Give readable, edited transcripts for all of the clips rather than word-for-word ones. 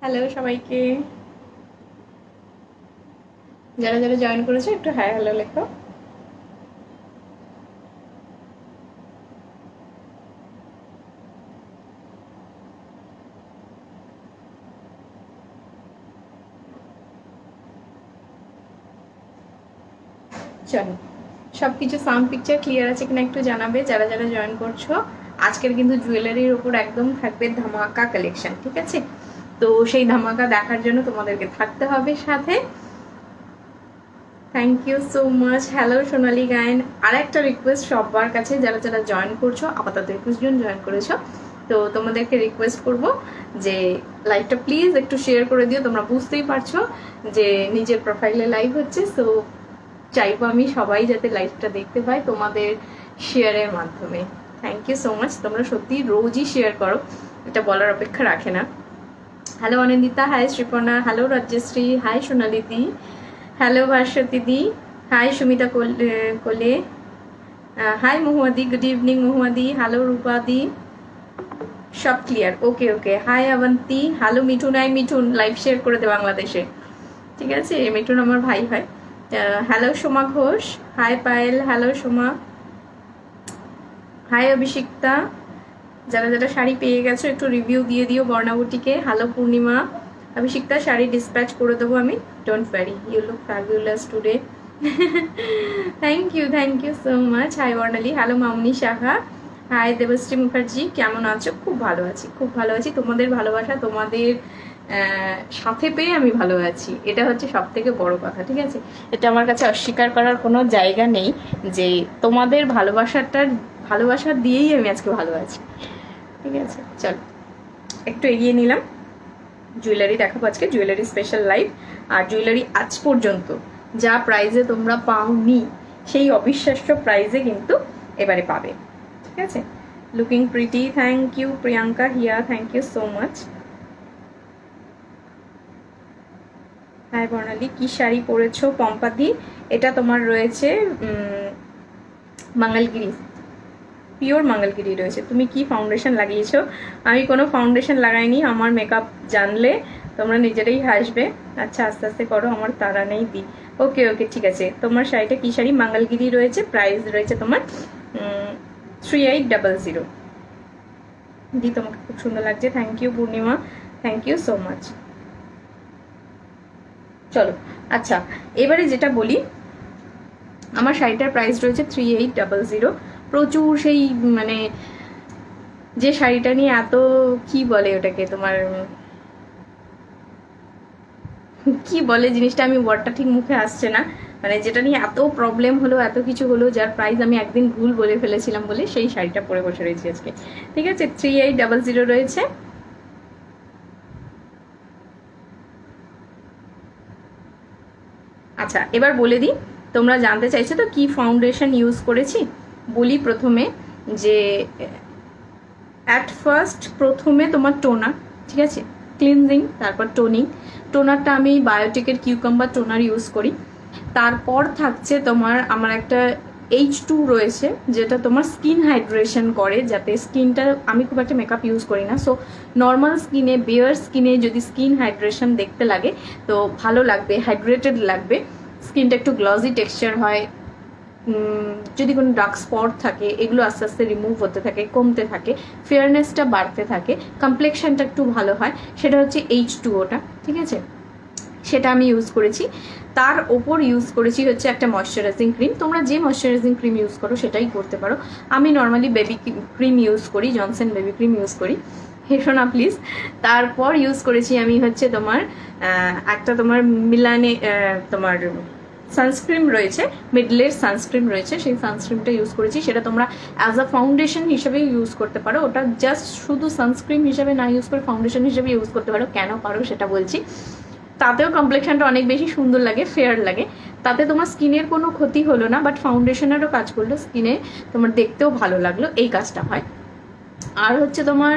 Hello সবাইকে, যারা যারা জয়েন করেছো একটু হাই হ্যালো লেখো। চলো, সব কিছু সাউন্ড পিকচার ক্লিয়ার আছে কিনা একটু জানাবে যারা যারা জয়েন করছো। আজকের কিন্তু জুয়েলারির ওপর একদম থাকবে ধামাকা কালেকশন, ঠিক আছে? তো সেই ধামাকা দেখার জন্য তোমাদেরকে থাকতে হবে সাথে। Thank you so much. Hello Sonali Gayen. আর একটা রিকোয়েস্ট সবার কাছে, যারা যারা জয়েন করছো, আপাতত 21 জন জয়েন করেছো, তো তোমাদেরকে রিকোয়েস্ট করব যে লাইভটা প্লিজ একটু শেয়ার করে দিও। তোমরা বুঝতেই পারছো যে নিজের প্রোফাইলে লাইভ হচ্ছে, সো চাইবো আমি সবাই যাতে লাইভটা দেখতে পায় তোমাদের শেয়ারের মাধ্যমে। Thank you so much. তোমরা সত্যি রোজই শেয়ার করো, এটা বলার অপেক্ষা রাখে না। Hello Anindita, hi Sriparna, hello Rajyashree, hi সোনালিদি, hello Bhaswati di, hi Sumita Kole, hi মহুয়াদি, গুড ইভিনিং মহুয়াদি, হ্যালো রূপাদি, সব clear? Okay okay. Hi Abanti, hello Mithun. আই মিঠুন, লাইভ শেয়ার করে দে বাংলাদেশে, ঠিক আছে? মিঠুন আমার ভাই হয়। Hello Soma Ghosh, hi Payel, hello Soma, hi Abhishikta. যারা যারা শাড়ি পেয়ে গেছো একটু রিভিউ দিয়ে দিও বর্ণাবতীকে। হ্যালো পূর্ণিমা। অভিষিক্তা, শাড়ি ডিসপ্যাচ করে দেবো আমি, don't worry, you look fabulous today. Thank you so much. Hi Barnali, hello Mamoni Saha, hi Debashree Mukherjee, কেমন আছো? খুব ভালো আছি, খুব ভালো আছি। তোমাদের ভালোবাসা, তোমাদের সাথে পেয়ে আমি ভালো আছি, এটা হচ্ছে সব থেকে বড় কথা, ঠিক আছে? এটা আমার কাছে অস্বীকার করার কোনো জায়গা নেই যে তোমাদের ভালোবাসা দিয়েই আমি আজকে ভালো আছি, ঠিক আছে? চল একটু এগিয়ে নিলাম। জুয়েলারি দেখাবো আজকে, জুয়েলারি স্পেশাল লাইভ। আর জুয়েলারি আজ পর্যন্ত যা প্রাইজে তোমরা পাওনি, সেই অবিশ্বাস্য প্রাইজে কিন্তু এবারে পাবে, ঠিক আছে? Looking pretty, thank you Priyanka Hiya, thank you so much. Hi Barnali, কি শাড়ি পরেছো পম্পাদি? এটা তোমার রয়েছে মাঙ্গলগিরি, পিওর মাঙ্গলগিরি রয়েছে। তুমি কি ফাউন্ডেশন লাগিয়েছো? আমি কোনো ফাউন্ডেশন লাগাইনি, আমার মেকআপ জানলে তোমরা নিজেরাই হাসবে। আচ্ছা আস্তে আস্তে করো, আমার তারা নেই দি। ওকে ওকে, ঠিক আছে। তোমার শাড়িটা কি শাড়ি? মাঙ্গলগিরি রয়েছে, প্রাইস রয়েছে তোমার 3800 দি। তোমাকে খুব সুন্দর লাগছে, thank you Purnima, thank you so much. চলো আচ্ছা, এবারে যেটা বলি, আমার শাড়িটার প্রাইস রয়েছে 3800। প্রচুর সেই মানে যে শাড়িটা নিয়ে এত কি বলে ওটাকে, তোমার কি বলে জিনিসটা, আমি ওয়ার্ডটা ঠিক মুখে আসছে না, মানে যেটা নিয়ে এত প্রবলেম হলো, এত কিছু হলো, যার প্রাইস আমি একদিন ভুল বলে ফেলেছিলাম বলে সেই শাড়িটা পরে বসে রয়েছি আজকে, ঠিক আছে? 3800 রয়েছে। আচ্ছা এবার বলে দিই, তোমরা জানতে চাইছো তো কি ফাউন্ডেশন ইউজ করেছি। বলি প্রথমে যে অ্যাট ফার্স্ট প্রথমে তোমার টোনার, ঠিক আছে? ক্লিনজিং, তারপর টোনিং। টোনারটা আমি বায়োটিকের কিউকাম্বার টোনার ইউজ করি। তারপর থাকছে তোমার আমার একটা H2 রয়েছে, যেটা তোমার স্কিন হাইড্রেশন করে, যাতে স্কিনটা, আমি খুব একটা মেকআপ ইউজ করি না, সো নর্মাল স্কিনে, বেয়ার স্কিনে যদি স্কিন হাইড্রেশন দেখতে লাগে তো ভালো লাগবে, হাইড্রেটেড লাগবে, স্কিনটা একটু গ্লসি টেক্সচার হয়, যদি কোনো ডার্ক স্পট থাকে এগুলো আস্তে আস্তে রিমুভ হতে থাকে, কমতে থাকে, ফেয়ারনেসটা বাড়তে থাকে, কমপ্লেকশনটা একটু ভালো হয়, সেটা হচ্ছে H2ওটা, ঠিক আছে? সেটা আমি ইউজ করেছি। তার ওপর ইউজ করেছি হচ্ছে একটা ময়শ্চারাইজিং ক্রিম। তোমরা যে ময়শ্চারাইজিং ক্রিম ইউজ করো সেটাই করতে পারো। আমি নর্মালি বেবি ক্রিম ইউজ করি, জনসন বেবি ক্রিম ইউজ করি, হেসো না প্লিজ। তারপর ইউজ করেছি আমি হচ্ছে তোমার একটা তোমার মিলানে তোমার সানস্ক্রিন রয়েছে, মিডলের সানস্ক্রিন রয়েছে, সেই সানস্ক্রিনটা ইউজ করেছি। সেটা তোমরা অ্যাজ আ ফাউন্ডেশন হিসেবে ইউজ করতে পারো, ওটা জাস্ট শুধু সানস্ক্রিন হিসেবে না ইউজ করে ফাউন্ডেশন হিসেবে ইউজ করতে পারো। কেন পারো সেটা বলছি। তাতেও কমপ্লেকশনটা অনেক বেশি সুন্দর লাগে, ফেয়ার লাগে, তাতে তোমার স্কিনের কোনো ক্ষতি হলো না, বাট ফাউন্ডেশনেরও কাজ করলো, স্কিনে তোমার দেখতেও ভালো লাগলো, এই কাজটা হয়। আর হচ্ছে তোমার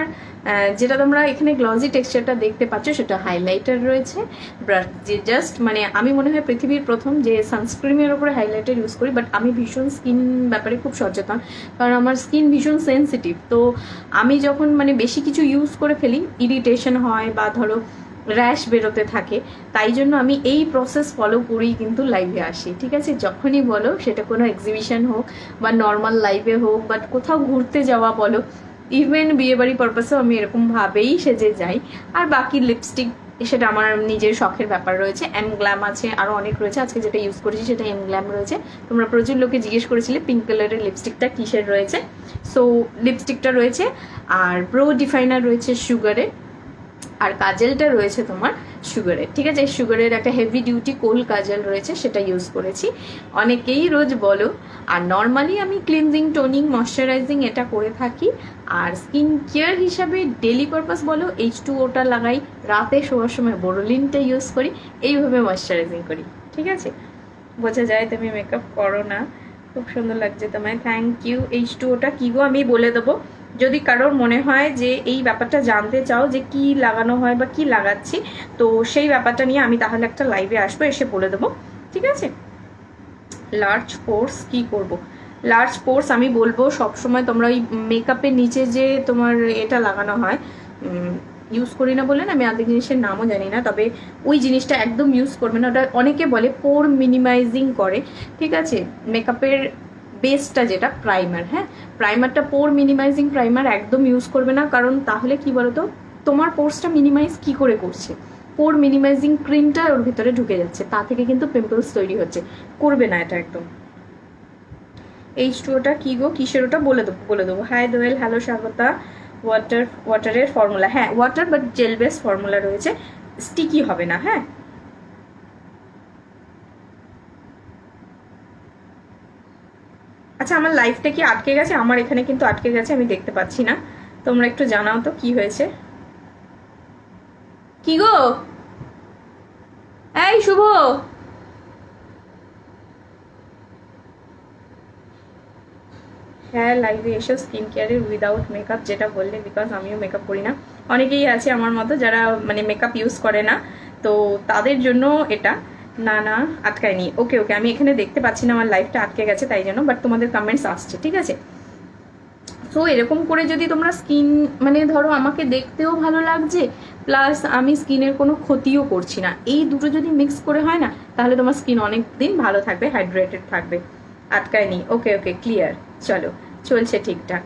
যেটা তোমরা এখানে গ্লসি টেক্সচারটা দেখতে পাচ্ছ সেটা হাইলাইটার রয়েছে, যে জাস্ট মানে আমি মনে হয় পৃথিবীর প্রথম যে সানস্ক্রিনের ওপরে হাইলাইটার ইউজ করি। বাট আমি ভীষণ স্কিন ব্যাপারে খুব সচেতন, কারণ আমার স্কিন ভীষণ সেন্সিটিভ। তো আমি যখন মানে বেশি কিছু ইউজ করে ফেলি, ইরিটেশন হয়, বা ধরো র্যাশ বেরোতে থাকে। তাই জন্য আমি এই প্রসেস ফলো করেই কিন্তু লাইভে আসি, ঠিক আছে? যখনই বলো, সেটা কোনো এক্সিবিশন হোক বা নর্মাল লাইভে হোক, বাট কোথাও ঘুরতে যাওয়া বলো, ইভেন বিয়েবাড়ি পারপাসেও আমি এরকমভাবেই সেজে যাই। আর বাকি লিপস্টিক, সেটা আমার নিজের শখের ব্যাপার রয়েছে। এম গ্ল্যাম আছে, আরও অনেক রয়েছে। আজকে যেটা ইউজ করেছি সেটা এম গ্ল্যাম রয়েছে। তোমরা প্রচুর লোকে জিজ্ঞেস করেছিলে পিঙ্ক কালারের লিপস্টিকটা কিসের রয়েছে। সো লিপস্টিকটা রয়েছে, আর ব্রো ডিফাইনার রয়েছে সুগারে, আর কাজলটা রয়েছে তোমার সুগারের, ঠিক আছে? সুগারের একটা হেভি ডিউটি কোল কাজল রয়েছে, সেটা ইউজ করেছি। অনেকেই রোজ বলো। আর নর্মালি আমি ক্লিনজিং, টোনিং, ময়শ্চারাইজিং এটা করে থাকি। আর স্কিন কেয়ার হিসাবে ডেলি পারপাস বলো, H2O-টা লাগাই, রাতে শোয়ার সময় বোরোলিনটা ইউজ করি, এইভাবে ময়শ্চারাইজিং করি, ঠিক আছে? বোঝা যায় তুমি মেকআপ করো না, খুব সুন্দর লাগছে তোমায়, থ্যাংক ইউ। H2O-টা কী গো, আমি বলে দেবো। যদি কারোর মনে হয় যে এই ব্যাপারটা জানতে চাও যে কি লাগানো হয় বা কি লাগাচ্ছি, তো সেই ব্যাপারটা নিয়ে আমি তাহলে একটা লাইভে আসবো, এসে বলে দেবো, ঠিক আছে? লার্জ পোর্স কি করব? লার্জ পোর্স আমি বলবো সবসময় তোমরা ওই মেকআপের নিচে যে তোমার এটা লাগানো হয়, ইউজ করি না বললেন, আমি আর্ধেক জিনিসের নামও জানি না, তবে ওই জিনিসটা একদম ইউজ করবে না। ওটা অনেকে বলে পোর মিনিমাইজিং করে, ঠিক আছে? মেকআপের বেসটা যেটা প্রাইমার, হ্যাঁ, প্রাইমারটা পোর মিনিমাইজিং প্রাইমার একদম ইউজ করবে না। কারণ তাহলে কি বলতো, তোমার পোর্সটা মিনিমাইজ কি করে করছে? পোর মিনিমাইজিং ক্রিমটা ওর ভিতরে ঢুকে যাচ্ছে, তা থেকে কিন্তু পিম্পলস তৈরি হচ্ছে। করবে না এটা একদম। H2O-টা কি গো, কিসের ওটা বলে দেবো। হাই দোয়েল, হ্যালো স্বাগতা। ওয়াটারের ফর্মুলা, হ্যাঁ water but jail base formula রয়েছে, স্টিকি হবে না, হ্যাঁ। আচ্ছা, আমার লাইফটা কি আটকে গেছে? আমার এখানে কিন্তু আটকে গেছে, আমি দেখতে পাচ্ছি না। তোমরা একটু জানাও তো কি হয়েছে। কি গো, এই শুভ, হ্যাঁ লাইভে এসো। স্কিন কেয়ারের উইদাউট মেকআপ যেটা বললে, বিকজ আমিও মেকআপ করি না। অনেকেই আছে আমার মতো যারা মানে মেকআপ ইউজ করে না, তো তাদের জন্য এটা। না না, আটকায়নি। ওকে ওকে, আমি এখানে দেখতে পাচ্ছি না আমার লাইফটা আটকে গেছে তাই জন্য, বাট তোমাদের কমেন্টস আসছে, ঠিক আছে? তো এরকম করে যদি তোমরা স্কিন, মানে ধরো আমাকে দেখতেও ভালো লাগছে, প্লাস আমি স্কিনের কোনো ক্ষতিও করছি না, এই দুটো যদি মিক্স করে হয় না, তাহলে তোমার স্কিন অনেক দিন ভালো থাকবে, হাইড্রেটেড থাকবে। আটকায়নি, ওকে ওকে, ক্লিয়ার। চলো, চলছে ঠিকঠাক।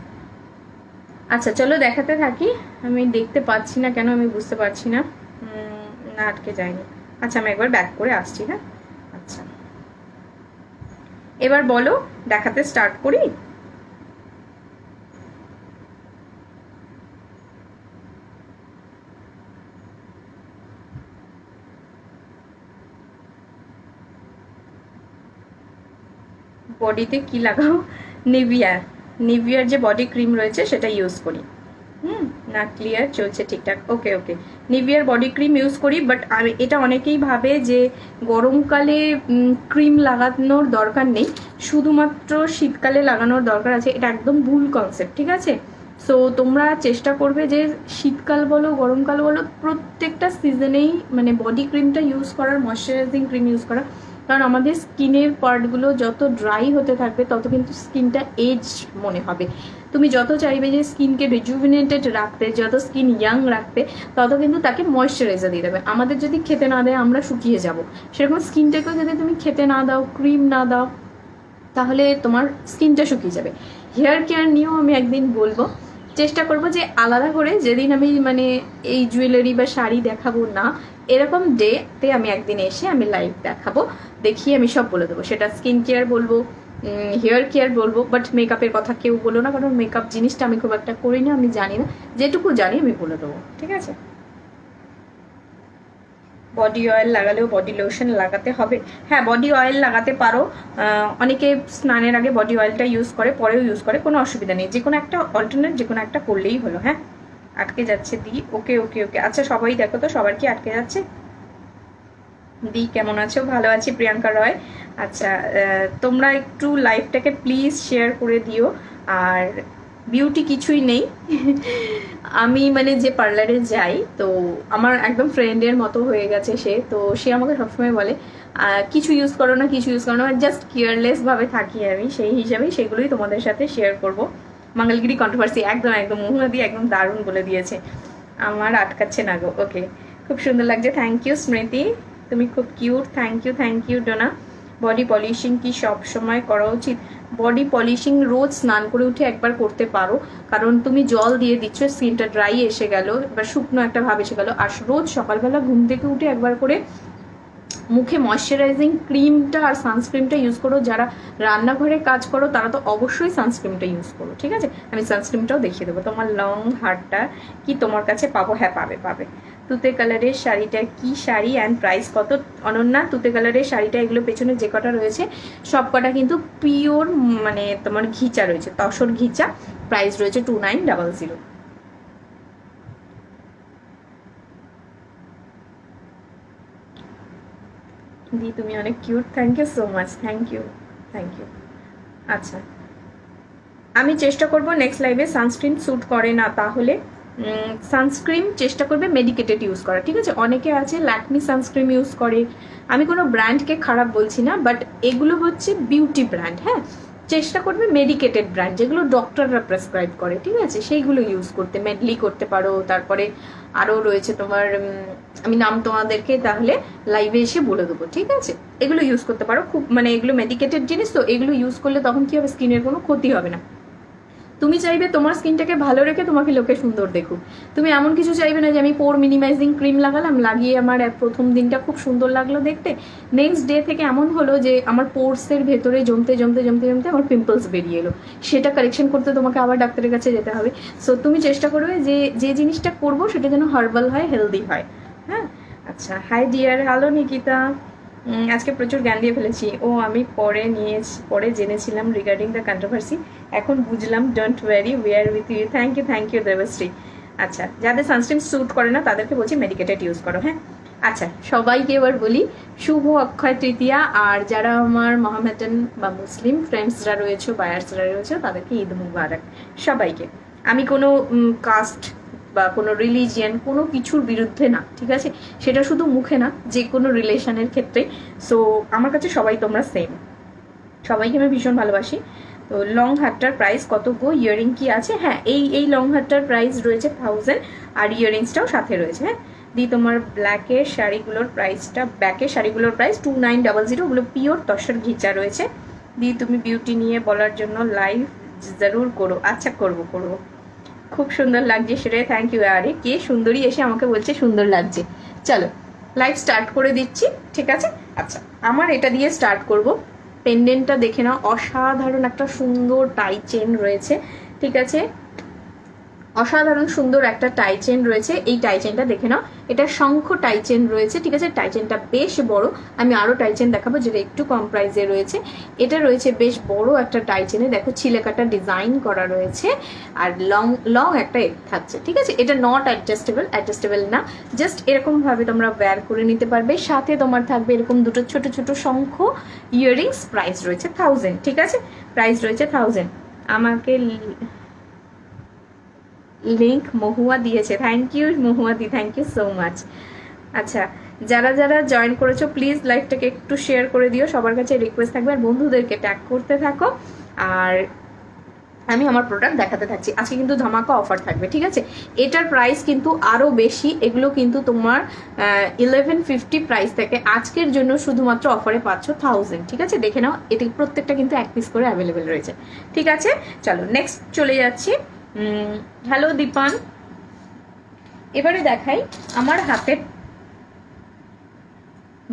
আচ্ছা চলো দেখাতে থাকি। আমি দেখতে পাচ্ছি না কেন, আমি বুঝতে পারছি না। না, আটকে যায়নি। আচ্ছা, আমি একবার ব্যাক করে আসছি, হ্যাঁ। আচ্ছা, এবার বলো, দেখাতে স্টার্ট করি। বডিতে কি লাগাও? নিভিয়ার যে বডি ক্রিম রয়েছে সেটা ইউজ করি। না, ক্লিয়ার, চলছে ঠিকঠাক। ওকে ওকে, নিভিয়ার বডি ক্রিম ইউজ করি, বাট আমি এটা অনেকেই ভাবে যে গরমকালে ক্রিম লাগানোর দরকার নেই, শুধুমাত্র শীতকালে লাগানোর দরকার আছে। এটা একদম ভুল কনসেপ্ট, ঠিক আছে? সো তোমরা চেষ্টা করবে যে শীতকাল বলো গরমকাল বলো প্রত্যেকটা সিজনেই মানে বডি ক্রিমটা ইউজ করার, ময়শ্চারাইজিং ক্রিম ইউজ করা। কারণ আমাদের স্কিনের পার্টগুলো যত ড্রাই হতে থাকবে তত কিন্তু স্কিনটা এজ মনে হবে। তুমি যত চাইবে যে স্কিনকে রিজুভিনেটেড রাখতে, যত স্কিন ইয়াং রাখতে, তত কিন্তু তাকে ময়শ্চারাইজার দিয়ে দেবে। আমাদের যদি খেতে না দেয় আমরা শুকিয়ে যাব, সেরকম স্কিনটাকেও যদি তুমি খেতে না দাও, ক্রিম না দাও, তাহলে তোমার স্কিনটা শুকিয়ে যাবে। হেয়ার কেয়ার নিয়েও আমি একদিন বলবো, চেষ্টা করবো যে আলাদা করে, যেদিন আমি মানে এই জুয়েলারি বা শাড়ি দেখাবো না, এরকম ডেতে আমি একদিন এসে আমি লাইভ দেখাবো, দেখিয়ে আমি সব বলে দেবো। সেটা স্কিন কেয়ার বলবো, হেয়ার কেয়ার বলবো, বাট মেকআপের কথা কেউ বলো না, কারণ মেকআপ জিনিসটা আমি খুব একটা করি না, আমি জানি না। যেটুকু জানি আমি বলে দেবো, ঠিক আছে? বডি অয়েল লাগালেও বডি লোশন লাগাতে হবে? হ্যাঁ, বডি অয়েল লাগাতে পারো। অনেকে স্নানের আগে বডি অয়েলটা ইউজ করে, পরেও ইউজ করে, কোনো অসুবিধা নেই। যে কোনো একটা অল্টারনেট, যে কোনো একটা করলেই হলো, হ্যাঁ। আটকে যাচ্ছে দি, ওকে ওকে ওকে। আচ্ছা সবাই দেখো তো, সবার কি আটকে যাচ্ছে? দি কেমন আছো? ভালো আছি, প্রিয়াঙ্কা রয়। আচ্ছা, তোমরা একটু লাইভটাকে প্লিজ শেয়ার করে দিও। আর বিউটি কিছুই নেই। আমি মানে যে পার্লারে যাই, তো আমার একদম ফ্রেন্ডের মতো হয়ে গেছে সে, তো সে আমাকে সবসময় বলে কিছু ইউজ করো না, কিছু ইউজ করো না, জাস্ট কেয়ারলেসভাবে থাকি আমি, সেই হিসাবেই সেগুলোই তোমাদের সাথে শেয়ার করব। মঙ্গলগিরি কন্ট্রোভার্সি, একদম একদম মোহনাদি একদম দারুণ বলে দিয়েছে। আমার আটকাচ্ছে না গো, ওকে, খুব সুন্দর লাগছে, থ্যাংক ইউ স্মৃতি, তুমি খুব cute, thank you Dona. Body polishing কি সব সময় করা উচিত? বডি পলিশিং রোজ স্নান করে উঠে একবার করতে পারো, কারণ তুমি জল দিয়ে দিচ্ছ, স্কিনটা ড্রাই এসে গেল বা শুকনো একটা ভাব এসে গেল। আর রোজ সকালবেলা ঘুম থেকে উঠে একবার করে মুখে ময়শ্চারাইজিং ক্রিমটা আর সানস্ক্রিনটা ইউজ করো। যারা রান্নাঘরে কাজ করো তারা তো অবশ্যই সানস্ক্রিনটা ইউজ করো, ঠিক আছে? আমি সানস্ক্রিনটাও দেখিয়ে দেবো। তোমার লং হারটা কি তোমার কাছে পাবো? হ্যাঁ পাবে। তুতে কালারের শাড়িটা কি শাড়ি অ্যান্ড প্রাইস কত? অনন্যা, তুতে কালারের শাড়িটা, এগুলো পেছনে যে কটা রয়েছে সব কটা কিন্তু পিওর মানে তোমার ঘিচা রয়েছে, তসর ঘিচা। প্রাইস রয়েছে 2900। দি তুমি অনেক cute, thank you so much, thank you. আচ্ছা, আমি চেষ্টা করব নেক্সট লাইভে, সানস্ক্রিন স্যুট করে না তাহলে সানস্ক্রিন চেষ্টা করবে মেডিকেটেড ইউজ করা, ঠিক আছে? অনেকে আছে ল্যাকমি সানস্ক্রিন ইউজ করে, আমি কোনো ব্র্যান্ডকে খারাপ বলছি না, বাট এগুলো হচ্ছে বিউটি ব্র্যান্ড, হ্যাঁ? চেষ্টা করবে মেডিকেটেড ব্র্যান্ড, যেগুলো ডক্টররা প্রেসক্রাইব করে, ঠিক আছে? সেইগুলো ইউজ করতে, মেডলি করতে পারো। তারপরে আরও রয়েছে তোমার, আমি নাম তোমাদেরকে তাহলে লাইভে এসে বলে দেবো, ঠিক আছে? এগুলো ইউজ করতে পারো, খুব মানে এগুলো মেডিকেটেড জিনিস, তো এগুলো ইউজ করলে তখন কি হবে, স্কিনের কোনো ক্ষতি হবে না। তুমি চাইবে তোমার স্কিনটাকে ভালো রেখে তোমাকে লোকে সুন্দর দেখুক, তুমি এমন কিছু চাইবে না যে আমি পোর মিনিমাইজিং ক্রিম লাগালাম, লাগিয়ে আমার প্রথম দিনটা খুব সুন্দর লাগলো দেখতে, নেক্সট ডে থেকে এমন হলো যে আমার পোর্সের ভেতরে জমতে আমার পিম্পলস বেরিয়ে এলো, সেটা কারেকশন করতে তোমাকে আবার ডাক্তারের কাছে যেতে হবে। সো তুমি চেষ্টা করবে যে জিনিসটা করবো সেটা যেন হার্বাল হয়, হেলদি হয়, হ্যাঁ? আচ্ছা, হাই ডিয়ার, হ্যালো নিকিতা, আজকে প্রচুর জ্ঞান দিয়ে ফেলেছি। ও আমি পরে জেনেছিলাম রিগার্ডিং দ্য কন্ট্রোভার্সি, এখন বুঝলাম। Don't worry, we are with you. Thank you Debashree. আচ্ছা, যাদের সানস্ক্রিন স্যুট করে না তাদেরকে বলছি মেডিকেটেড ইউজ করো, হ্যাঁ? আচ্ছা, সবাইকে এবার বলি শুভ অক্ষয় তৃতীয়া, আর যারা আমার মহামেডান বা মুসলিম ফ্রেন্ডসরা রয়েছে, বায়ার্সরা রয়েছে, তাদেরকে ঈদ মুবারক সবাইকে। আমি কোনো কাস্ট বা কোনো রিলিজিয়ান কোনো কিছুর বিরুদ্ধে না, ঠিক আছে? সেটা শুধু মুখে না, যে কোনো রিলেশনের ক্ষেত্রে। সো আমার কাছে সবাই তোমরা সেম, সবাইকে আমি ভীষণ ভালোবাসি। তো লং হারটার প্রাইস কত গো? ইয়ারিং কি আছে? হ্যাঁ, এই লং হারটার প্রাইস রয়েছে 1000, আর ইয়ারিংসটাও সাথে রয়েছে, হ্যাঁ? দি তোমার ব্ল্যাকের শাড়িগুলোর প্রাইসটা, ব্যাকের শাড়িগুলোর প্রাইস 2900, ওগুলো পিওর তসর ঘিচা রয়েছে। দি তুমি বিউটি নিয়ে বলার জন্য লাইভ জরুর করো। আচ্ছা, করবো। খুব সুন্দর লাগছে সেটাই থ্যাংক ইউ। আরে কে সুন্দরী এসে আমাকে বলছে সুন্দর লাগছে। চলো লাইভ স্টার্ট করে দিচ্ছি, ঠিক আছে? আচ্ছা, আমার এটা দিয়ে স্টার্ট করব। পেন্ডেন্টটা দেখে নাও, অসাধারণ একটা সুন্দর টাই চেন রয়েছে, ঠিক আছে? অসাধারণ সুন্দর একটা টাই চেন রয়েছে। এই টাই চেনটা দেখে নাও, এটা শঙ্খ টাই চেন রয়েছে, ঠিক আছে? টাই চেনটা বেশ বড়। আমি আরো টাই চেন দেখাবো যেটা একটু কম প্রাইসে রয়েছে। এটা রয়েছে বেশ বড় একটা টাই চেনে, দেখো ছিলেকাটা ডিজাইন করা রয়েছে, আর লং একটা এগ থাকছে, ঠিক আছে? এটা নট অ্যাডজাস্টেবল না, জাস্ট এরকম ভাবে তোমরা ওয়্যার করে নিতে পারবে। সাথে তোমার থাকবে এরকম দুটো ছোট ছোট শঙ্খ ইয়াররিংস। প্রাইস রয়েছে 1000, ঠিক আছে? প্রাইস রয়েছে 1000। আমাকে লিঙ্ক মহুয়া দিয়েছে, থ্যাংক ইউ মহুয়াদি, থ্যাংক ইউ সো মাচ। আচ্ছা, যারা জয়েন করেছো প্লিজ লাইভটাকে একটু শেয়ার করে দিও, সবার কাছে রিকোয়েস্ট থাকবে, আর বন্ধুদেরকে ট্যাগ করতে থাকো। আর আমি আমার প্রোডাক্ট দেখাতে থাকছি। আজকে কিন্তু ধামাকা অফার থাকবে, ঠিক আছে? এটার প্রাইস কিন্তু আরও বেশি, এগুলো কিন্তু তোমার 1150 প্রাইস থেকে আজকের জন্য শুধুমাত্র অফারে পাচ্ছ 1000, ঠিক আছে? দেখে নাও, এটি প্রত্যেকটা কিন্তু 1 পিস করে অ্যাভেলেবেল রয়েছে, ঠিক আছে? চলো নেক্সট চলে যাচ্ছি। হ্যালো দীপান, এবারে দেখাই আমার হাতের,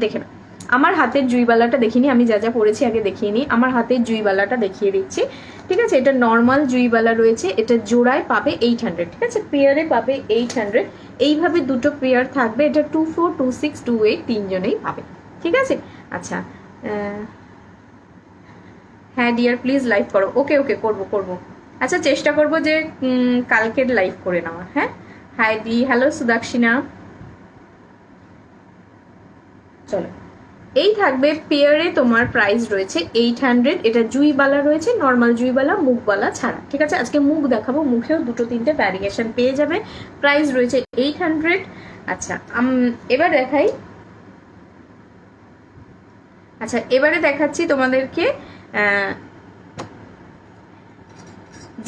দেখে নাও আমার হাতের জুইবালাটা দেখিনি, আমি যা পরেছি আগে দেখিয়ে নিই। আমার হাতের জুইবালাটা দেখিয়ে দিচ্ছি, ঠিক আছে? এটা নর্মাল জুইবালা রয়েছে, এটা জোড়ায় পাবে 800, ঠিক আছে? পেয়ারে পাবে 800, এইভাবে দুটো পেয়ার থাকবে। এটা 24, 26, 28 তিনজনেই পাবে, ঠিক আছে? আচ্ছা, হ্যাঁ ডিয়ার প্লিজ লাইভ করো। ওকে করবো। আচ্ছা, চেষ্টা করবো যে কালকের লাইভ করে নেওয়া, হ্যাঁ? হাই দি, হ্যালো সুদাক্ষিণা। চলো, এই থাকবে পেয়ারে, তোমার প্রাইস রয়েছে 800। এটা জুইবালা রয়েছে, নর্মাল জুইবালা, মুখবালা ছাড়া, ঠিক আছে? আজকে মুখ দেখাবো, মুখেও দুটো তিনটে ভ্যারিয়েশন পেয়ে যাবে। প্রাইস রয়েছে 800। আচ্ছা, এবার দেখাই। আচ্ছা, এবারে দেখাচ্ছি তোমাদেরকে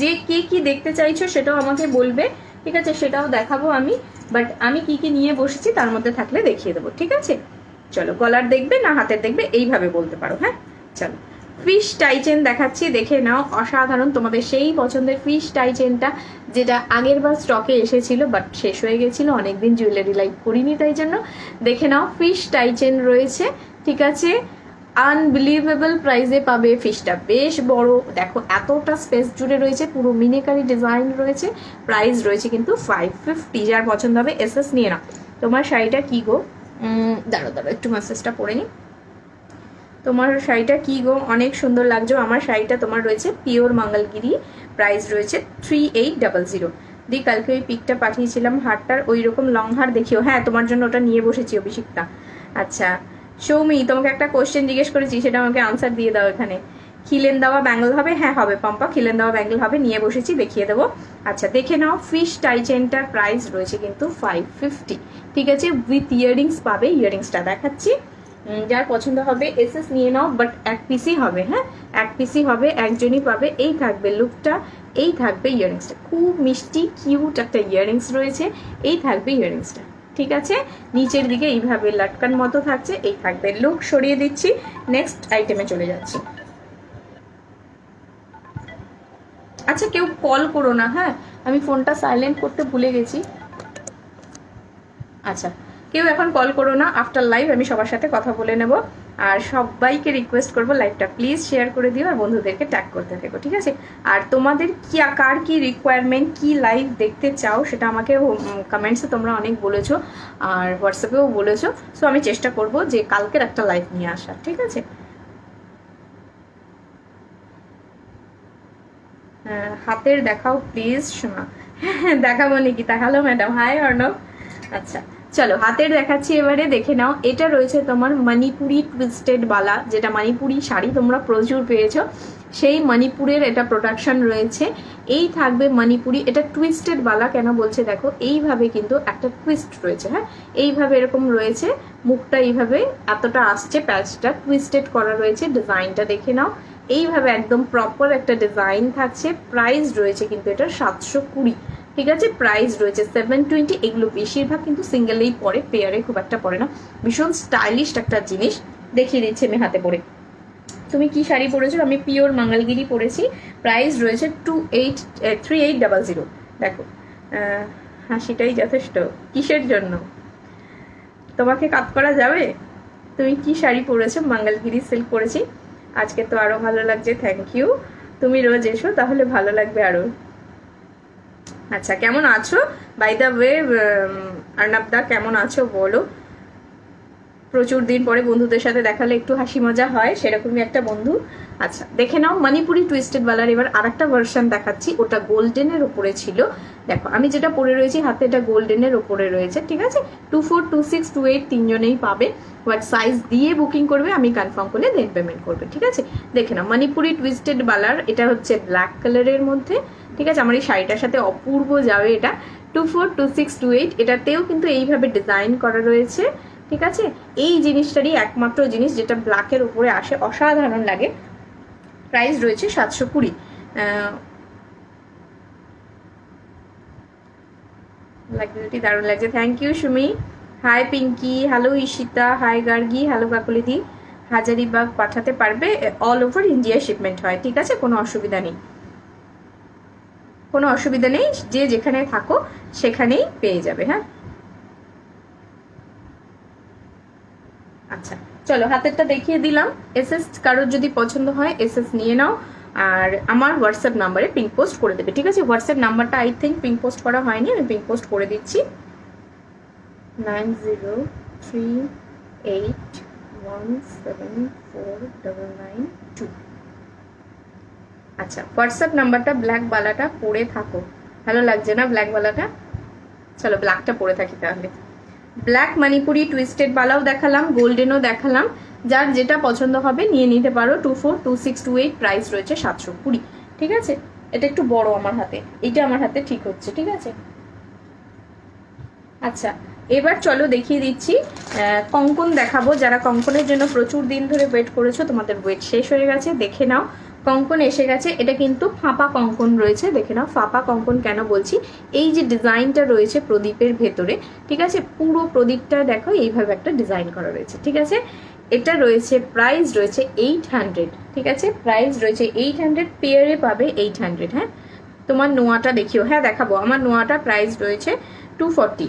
যে কি দেখতে চাইছো সেটাও আমাকে বলবে, ঠিক আছে? সেটাও দেখাবো আমি। বাট আমি কি কি নিয়ে বসেছি তার মধ্যে থাকলে দেখিয়ে দেবো, ঠিক আছে? চলো, গলার দেখবে না হাতের দেখবে এইভাবে বলতে পারো। হ্যাঁ চলো, ফিশ টাই চেন দেখাচ্ছি, দেখে নাও। অসাধারণ, তোমাদের সেই পছন্দের ফিশ টাই চেনটা, যেটা আগের বার স্টকে এসেছিল বাট শেষ হয়ে গেছিল, অনেকদিন জুয়েলারি লাইভ করিনি, তাই জন্য দেখে নাও। ফিশ টাই চেন রয়েছে, ঠিক আছে? আনবিলিভেবল প্রাইসে পাবে। ফিশটা বেশ বড়, দেখো এতটা স্পেস জুড়ে রয়েছে, পুরো মিনেকারি ডিজাইন রয়েছে। প্রাইস রয়েছে কিন্তু 550। যার পছন্দ হবে এসএস নিয়ে নাও। তোমার শাড়িটা কি গো? দাঁড়ো দাঁড়ো, একটু মেসেজটা পড়ে নি। তোমার শাড়িটা কি গো, অনেক সুন্দর লাগছে। আমার শাড়িটা তোমার রয়েছে পিওর মঙ্গলগিরি, প্রাইস রয়েছে 3800। দি কালকে ওই পিকটা পাঠিয়েছিলাম হারটার, ওই রকম লং হার দেখিও। হ্যাঁ তোমার জন্য ওটা নিয়ে বসেছি অভিষিক্তা। আচ্ছা সৌমি, তোমাকে একটা কোশ্চেন জিজ্ঞেস করেছি, সেটা আমাকে আনসার দিয়ে দাও এখানে। খিলেন দেওয়া ব্যাঙ্গল হবে? হ্যাঁ হবে পম্পা, খিলেন দেওয়া ব্যাঙ্গল হবে, নিয়ে বসেছি, দেখিয়ে দেবো। আচ্ছা দেখে নাও, ফিশ টাই চেনটার প্রাইস রয়েছে কিন্তু 550, ঠিক আছে? উইথ ইয়াররিংস পাবে। ইয়াররিংসটা দেখাচ্ছি, যার পছন্দ হবে এসএস নিয়ে নাও। বাট এক পিসই হবে, হ্যাঁ এক পিসই হবে, একজনই পাবে। এই থাকবে লুকটা, এই থাকবে ইয়াররিংসটা, খুব মিষ্টি কিউট একটা ইয়াররিংস রয়েছে, এই থাকবে ইয়াররিংসটা, ঠিক আছে? নিচের দিকে এইভাবে লাটকান মতো থাকছে, এই থাকবে লুক। সরিয়ে দিচ্ছি, নেক্সট আইটেমে চলে যাচ্ছি। আচ্ছা কেউ কল করো না, হ্যাঁ আমি ফোনটা সাইলেন্ট করতে ভুলে গেছি। আচ্ছা কেউ এখন কল করো না, আফটার লাইভ আমি সবার সাথে কথা বলে নেব। আর সবাইকে রিকোয়েস্ট করবো লাইভটা প্লিজ শেয়ার করে দিও আর বন্ধুদেরকে ট্যাগ করতে থেকো, ঠিক আছে? আর তোমাদের কি কার কি রিকোয়ারমেন্ট, কি লাইভ দেখতে চাও সেটা আমাকে কমেন্টসে তোমরা অনেক বলেছো, আর হোয়াটসঅ্যাপেও বলেছো। সো আমি চেষ্টা করব যে কালকের একটা লাইভ নিয়ে আসার, ঠিক আছে? হাতের দেখাও প্লিজ শোনা। হ্যাঁ দেখাবো Nikita. Hello madam, hi Arnab. আচ্ছা চলো হাতের দেখাচ্ছি এবারে, দেখে নাও। এটা রয়েছে তোমার মণিপুরি টুইস্টেড বালা, যেটা মণিপুরি শাড়ি তোমরা প্রচুর পেয়েছো, সেই মণিপুরের এটা প্রোডাকশন রয়েছে। এই থাকবে মণিপুরি, এটা টুইস্টেড বালা কেন বলছে দেখো, এইভাবে কিন্তু একটা টুইস্ট রয়েছে, হ্যাঁ এইভাবে এরকম রয়েছে, মুখটা এইভাবে এতটা আসছে, প্যাচটা টুইস্টেড করা রয়েছে। ডিজাইনটা দেখে নাও, এইভাবে একদম প্রপার একটা ডিজাইন থাকছে। প্রাইস রয়েছে কিন্তু এটা 720, ঠিক আছে? প্রাইস রয়েছে 720। এগুলো বেশিরভাগ কিন্তু সিঙ্গেলেই পরে, পেয়ারে খুব একটা পড়ে না। ভীষণ স্টাইলিশ একটা জিনিস, দেখিয়ে দিচ্ছি আমি হাতে পরে। তুমি কি শাড়ি পরেছো? আমি পিওর মঙ্গলগিরি পরেছি। প্রাইস রয়েছে 3800। দেখো হাসিটাই যথেষ্ট। কিসের জন্য তোমাকে কাট করা যাবে? তুমি কি শাড়ি পরেছো? মঙ্গলগিরি সিল্ক পরেছি, আজকে তো আরো ভালো লাগছে, থ্যাংক ইউ। তুমি রোজ এসো তাহলে ভালো লাগবে আরো। আচ্ছা কেমন আছো? বাই দ্য ওয়ে অর্ণব দা কেমন আছো বলো? প্রচুর দিন পরে বন্ধুদের সাথে দেখালে একটু হাসি মজা হয়, সেরকমই একটা বন্ধু। আচ্ছা দেখে নাও, মণিপুরি টুইস্টেড বালার এবার আরেকটা ভার্সন দেখাচ্ছি, ওটা গোল্ডেনের উপরে ছিল। দেখো আমি যেটা পরে রয়েছি হাতে, এটা গোল্ডেনের উপরে রয়েছে, ঠিক আছে? 24, 26, 28 তিনজনেই পাবে। হোয়াট সাইজ দিয়ে বুকিং করবে, আমি কনফার্ম করলে দেন পেমেন্ট করবে, ঠিক আছে? দেখে নাও মণিপুরি টুইস্টেড বালার, এটা হচ্ছে ব্ল্যাক কালারের মধ্যে, ঠিক আছে? আমার এই শাড়িটার সাথে অপূর্ব যাবে এটা। 24, 26, 28 এটাতেও কিন্তু এইভাবে ডিজাইন করা রয়েছে, ঠিক আছে? এই জিনিসটারই একমাত্র জিনিস যেটা ব্ল্যাকের উপরে আসে, অসাধারণ লাগে। প্রাইস রয়েছে 720। লাগছে, দারুণ লাগছে, thank you Sumi. Hi Pinky, hello Ishita, hi Gargi, hello কাকুলিদি। হাজারিবাগ পাঠাতে পারবে? অল ওভার ইন্ডিয়া শিপমেন্ট হয়, ঠিক আছে? কোনো অসুবিধা নেই, কোনো অসুবিধা নেই, যে যেখানে থাকো সেখানেই পেয়ে যাবে। হ্যাঁ আচ্ছা চলো হাতেরটা দেখিয়ে দিলাম। এসএস কারোর যদি পছন্দ হয় এসএস নিয়ে নাও, আর আমার হোয়াটসঅ্যাপ নাম্বারে পিঙ্ক পোস্ট করে দেবে, ঠিক আছে? হোয়াটসঅ্যাপ নাম্বারটা আই থিঙ্ক পিঙ্ক পোস্ট করা হয়নি, আমি পিঙ্ক পোস্ট করে দিচ্ছি। 9038174992। আচ্ছা হোয়াটসঅ্যাপ নাম্বারটা, ব্ল্যাক বালাটা পরে থাকো, ভালো লাগছে না ব্ল্যাক বালাটা? চলো ব্ল্যাকটা পরে থাকি তাহলে। ব্ল্যাক মণিপুরি টুইস্টেড বালাও দেখালাম, গোল্ডেনও দেখালাম, যার যেটা পছন্দ হবে নিয়ে নিতে পারো। 24, 26, 28 প্রাইস রয়েছে 720, ঠিক আছে? এটা একটু বড় আমার হাতে, এটা আমার হাতে ঠিক হচ্ছে, ঠিক আছে? আচ্ছা এবার চলো দেখিয়ে দিচ্ছি কঙ্কন দেখাবো। যারা কঙ্কনের জন্য প্রচুর দিন ধরে ওয়েট করেছো, তোমাদের ওয়েট শেষ হয়ে গেছে, দেখে নাও। কঙ্কন এসে গেছে। এটা কিন্তু ফাঁপা কঙ্কন রয়েছে, দেখে নাও। ফাঁপা কঙ্কন কেন বলছি, এই যে ডিজাইনটা রয়েছে প্রদীপের ভেতরে, ঠিক আছে, পুরো প্রদীপটা দেখো এইভাবে একটা ডিজাইন করা রয়েছে, ঠিক আছে। এটা রয়েছে, প্রাইস রয়েছে 800, ঠিক আছে, প্রাইস রয়েছে 800, পেয়ারে পাবে 800। হ্যাঁ, তোমার নোয়াটা দেখিও, হ্যাঁ দেখাবো। আমার নোয়াটা প্রাইস রয়েছে 240।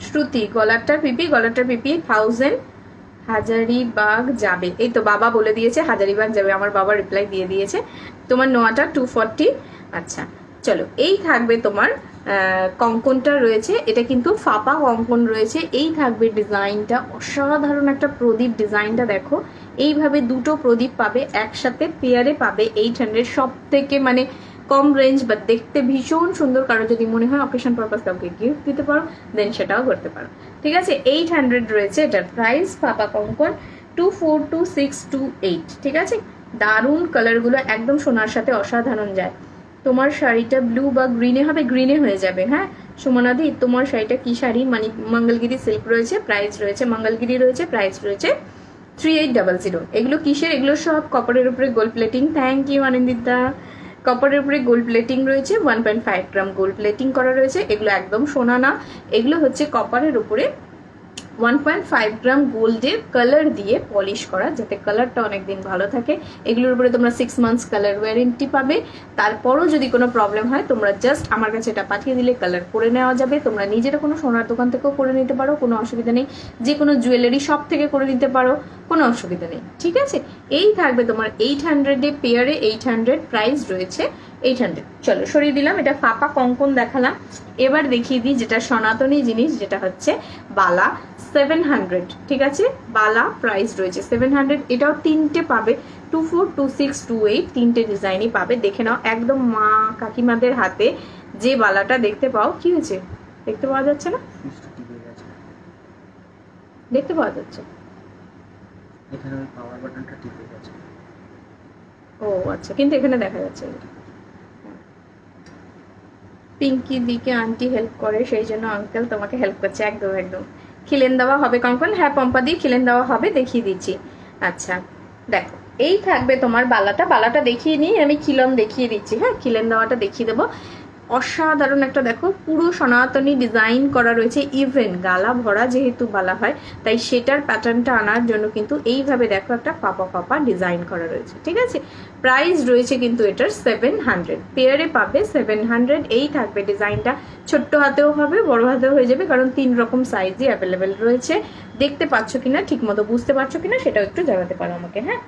শ্রুতি, গলারটার পিপি, গলারটার পিপি 1000। হাজারিবাগ যাবে, এই তো বাবা বলে দিয়েছে হাজারিবাগ যাবে, আমার বাবা রিপ্লাই দিয়ে দিয়েছে। তোমার নোয়াটা 240। আচ্ছা চলো, এই থাকবে তোমার কঙ্কনটা রয়েছে, এটা কিন্তু ফাঁপা কঙ্কন রয়েছে। এই থাকবে ডিজাইনটা, অসাধারণ একটা প্রদীপ, ডিজাইনটা দেখো। এইভাবে দুটো প্রদীপ পাবে একসাথে, পেয়ারে পাবে 800। সব থেকে মানে কম রেঞ্জ, বাট দেখতে ভীষণ সুন্দর। কারো যদি মনে হয় অকেশন পারপাস কাউকে গিফট দিতে পারো, দেন সেটাও করতে পারো, ঠিক আছে। 800 রয়েছে এটার প্রাইস। ফাঁপা কঙ্কন 242628, ঠিক আছে। দারুণ কালারগুলো, একদম সোনার সাথে অসাধারণ যায়। তোমার শাড়িটা ব্লু বা গ্রিনে হবে, গ্রিনে হয়ে যাবে। হ্যাঁ সুমনাদি, তোমার শাড়িটা কি শাড়ি? মানে মঙ্গলগিরি সিল্ক রয়েছে, প্রাইস রয়েছে, মঙ্গলগিরি রয়েছে, প্রাইস রয়েছে 3800। এগুলো কিসের? এগুলো সব কপারের উপরে gold plating. Thank you Anandita. কপারের উপরে গোল্ড প্লেটিং রয়েছে, 1.5 গ্রাম গোল্ড প্লেটিং করা রয়েছে। এগুলো একদম সোনা না, এগুলো হচ্ছে কপারের উপরে 1.5 গ্রাম গোল্ডের কালার দিয়ে পলিশ করা, যাতে কালারটা অনেকদিন ভালো থাকে। এগুলোর উপরে তোমরা 6 মান্থস কালার ওয়ারেন্টি পাবে। তারপরও যদি কোনো প্রবলেম হয়, তোমরা জাস্ট আমার কাছে এটা পাঠিয়ে দিলে কালার করে নেওয়া যাবে। তোমরা নিজেরা কোনো সোনার দোকান থেকেও করে নিতে পারো, কোনো অসুবিধা নেই। যে কোনো জুয়েলারি শপ থেকে করে নিতে পারো, কোনো অসুবিধা নেই, ঠিক আছে। এই থাকবে তোমার 800 পেয়ারে 800, প্রাইস রয়েছে 800। চলো সরিয়ে দিলাম, এটা ফাঁপা কঙ্কন দেখালাম। এবার দেখিয়ে দিই যেটা সনাতনী জিনিস, যেটা হচ্ছে বালা 700, ঠিক আছে। বালা প্রাইস রয়েছে 700। এটাও তিনটে পাবে, 242628, তিনটে ডিজাইনই পাবে। দেখে নাও, একদম মা কাকিমাদের হাতে যে বালাটা দেখতে পাও, কি হয়েছে দেখতে পাওয়া যাচ্ছে না? দেখতে পাওয়া যাচ্ছে, এখানে পাওয়ার বাটনটা টিপে গেছে। ও আচ্ছা, কিন্তু এখানে দেখা যাচ্ছে। পিঙ্কি দিকে আন্টি হেল্প করে, সেই জন্য আঙ্কেল তোমাকে হেল্প করছে। একদম একদম। খিলেন দেওয়া হবে কঙ্কন, হ্যাঁ পম্পা দিয়ে খিলেন দেওয়া হবে, দেখিয়ে দিচ্ছি। আচ্ছা দেখো, এই থাকবে তোমার বালাটা। বালাটা দেখিয়ে নিই, আমি খিলন দেখিয়ে দিচ্ছি। হ্যাঁ, খিলেন দেওয়াটা দেখিয়ে দেবো। অসাধারণ একটা দেখো, পুরো সনাতনী ডিজাইন করা রয়েছে। ইভেন গালা ভরা যেহেতু বালা হয়, তাই সেটার প্যাটার্নটা আনার জন্য কিন্তু এইভাবে দেখো একটা ফাঁপা ফাঁপা ডিজাইন করা রয়েছে, ঠিক আছে। প্রাইস রয়েছে কিন্তু এটার 700, পেয়ারে পাবে 700। এই থাকবে ডিজাইনটা, ছোট্ট হাতেও হবে, বড় হাতেও হয়ে যাবে, কারণ 3 রকম সাইজই অ্যাভেলেবেল রয়েছে। দেখতে পাচ্ছ কিনা, ঠিক মতো বুঝতে পারছো কিনা, সেটাও একটু জানাতে পারো আমাকে। হ্যাঁ,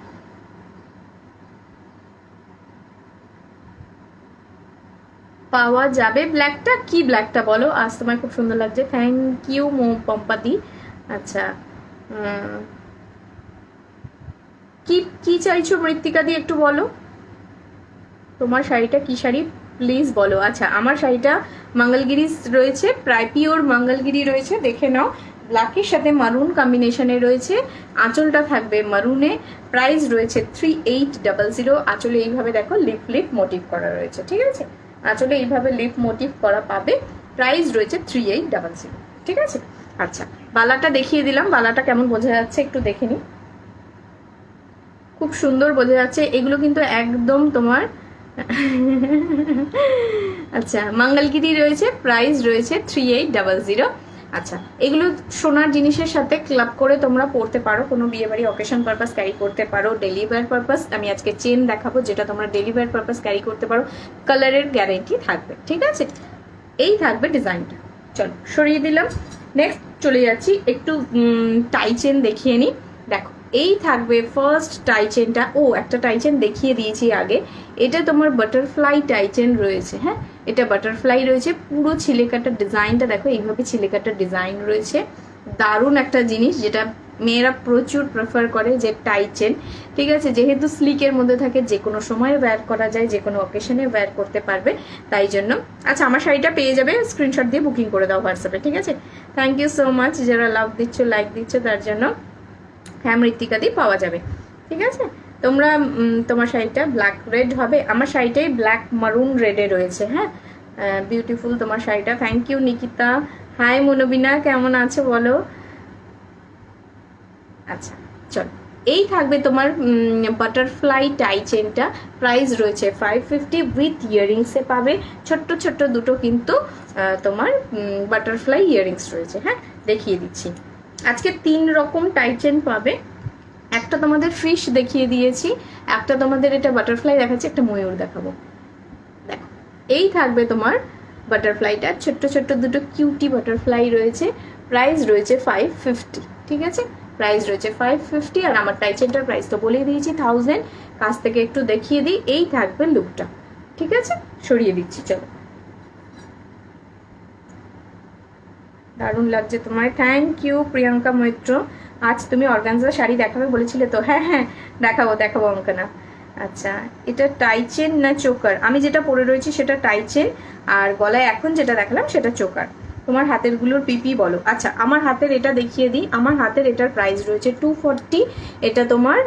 পাওয়া যাবে ব্ল্যাকটা। কি ব্ল্যাকটা বলো? আজ তোমার খুব সুন্দর লাগছে, থ্যাংক ইউ পম্পাদি। আচ্ছা কি কি চাইছো মৃত্তিকা দিয়ে একটু বলো, তোমার শাড়িটা কি শাড়ি প্লিজ বলো। আচ্ছা, আমার শাড়িটা মঙ্গলগিরি রয়েছে, প্রায় পিওর মঙ্গলগিরি রয়েছে, দেখে নাও। ব্ল্যাকের সাথে মারুন কম্বিনেশনে রয়েছে, আঁচলটা থাকবে মারুনে। প্রাইস রয়েছে 3800। আঁচলে এইভাবে দেখো লিপ লিপ মোটিভ করা রয়েছে, ঠিক আছে। আঁচলে এইভাবে লিপ মোটিভ করা পাবে। প্রাইস রয়েছে 3800, ঠিক আছে। আচ্ছা, বালাটা দেখিয়ে দিলাম। বালাটা কেমন বোঝা যাচ্ছে একটু দেখে নি। খুব সুন্দর বোঝা যাচ্ছে। এগুলো কিন্তু একদম তোমার আচ্ছা মঙ্গলগিরি রয়েছে, প্রাইস রয়েছে 3800। আচ্ছা, এগুলো সোনার জিনিসের সাথে ক্লাব করে তোমরা পড়তে পারো, কোনো বিয়ে বাড়ি অকেশন পারপাস ক্যারি করতে পারো, ডেলি ওয়্যার পারপাস। আমি আজকে চেন দেখাবো যেটা তোমরা ডেলি ওয়্যার পারপাস ক্যারি করতে পারো, কালারের গ্যারেন্টি থাকবে, ঠিক আছে। এই থাকবে ডিজাইনটা। চলো সরিয়ে দিলাম। নেক্সট চলে যাচ্ছি, একটু টাই চেন দেখিয়ে নিই। দেখো, এই থাকবে ফার্স্ট টাই চেনটা। ও, একটা টাই চেন দেখিয়ে দিয়েছি আগে, এটা তোমার বাটারফ্লাই টাই চেন রয়েছে। হ্যাঁ, এটা বাটারফ্লাই রয়েছে, পুরো ছিলেকাটার ডিজাইনটা দেখো, এইভাবে ছিলেকাটার ডিজাইন রয়েছে। দারুণ একটা জিনিস, যেটা মেয়েরা প্রচুর প্রেফার করে, যে টাই চেন, ঠিক আছে। যেহেতু স্লিকের মধ্যে থাকে, যে কোনো সময় ওয়্যার করা যায়, যে কোনো অকেশনে ওয়্যার করতে পারবে, তাই জন্য। আচ্ছা, আমার শাড়িটা পেয়ে যাবে, স্ক্রিনশট দিয়ে বুকিং করে দাও হোয়াটসঅ্যাপে, ঠিক আছে। থ্যাংক ইউ সো মাচ যারা লাভ দিচ্ছ, লাইক দিচ্ছ, তার জন্য। হ্যাঁ, মৃত্তিকা দিয়ে পাওয়া যাবে, ঠিক আছে। তোমরা তোমার শাড়িটা ব্ল্যাক রেড হবে, আমার শাড়িটাই ব্ল্যাক মারুন রেডে রয়েছে। হ্যাঁ, বিউটিফুল তোমার শাড়িটা। Thank you Nikita. Hi Manobina, কেমন আছো বলো। আচ্ছা চল, এই থাকবে তোমার বাটারফ্লাই টাই চেনটা, প্রাইস রয়েছে 550 উইথ ইয়ারিংসে পাবে। ছোট্ট ছোট্ট দুটো কিন্তু তোমার বাটারফ্লাই ইয়ারিংস রয়েছে। হ্যাঁ, দেখিয়ে দিচ্ছি। আজকে 3 রকম টাই চেন পাবে। একটা তোমাদের ফিশ দেখিয়ে দিয়েছি, একটা তোমাদের এটা বাটারফ্লাই দেখাচ্ছি, একটা ময়ূর দেখাবো। দেখো, এই থাকবে তোমার বাটারফ্লাইটা, ছোট্ট ছোট্ট দুটো কিউটি বাটারফ্লাই রয়েছে। প্রাইস রয়েছে 550। ঠিক আছে, প্রাইস রয়েছে 550। আর আমার টাই চেনটার প্রাইস তো বলেই দিয়েছি 1000। কাছ থেকে একটু দেখিয়ে দিই। এই থাকবে লুকটা। ঠিক আছে, সরিয়ে দিচ্ছি। চলো, দারুণ লাগছে তোমায়। Thank you Priyanka Maitra. আজ তুমি অর্গানজা শাড়ি দেখাবে বলেছিলে তো? হ্যাঁ হ্যাঁ, দেখাবো অঙ্কনা। আচ্ছা, এটা টাই চেন না চোকার? আমি যেটা পরে রয়েছি সেটা টাই চেন, আর গলায় এখন যেটা দেখালাম সেটা চোকার। তোমার হাতের গুলোর পিপি বলো। আচ্ছা, আমার হাতের এটা দেখিয়ে দিই। আমার হাতের এটার প্রাইস রয়েছে 240। এটা তোমার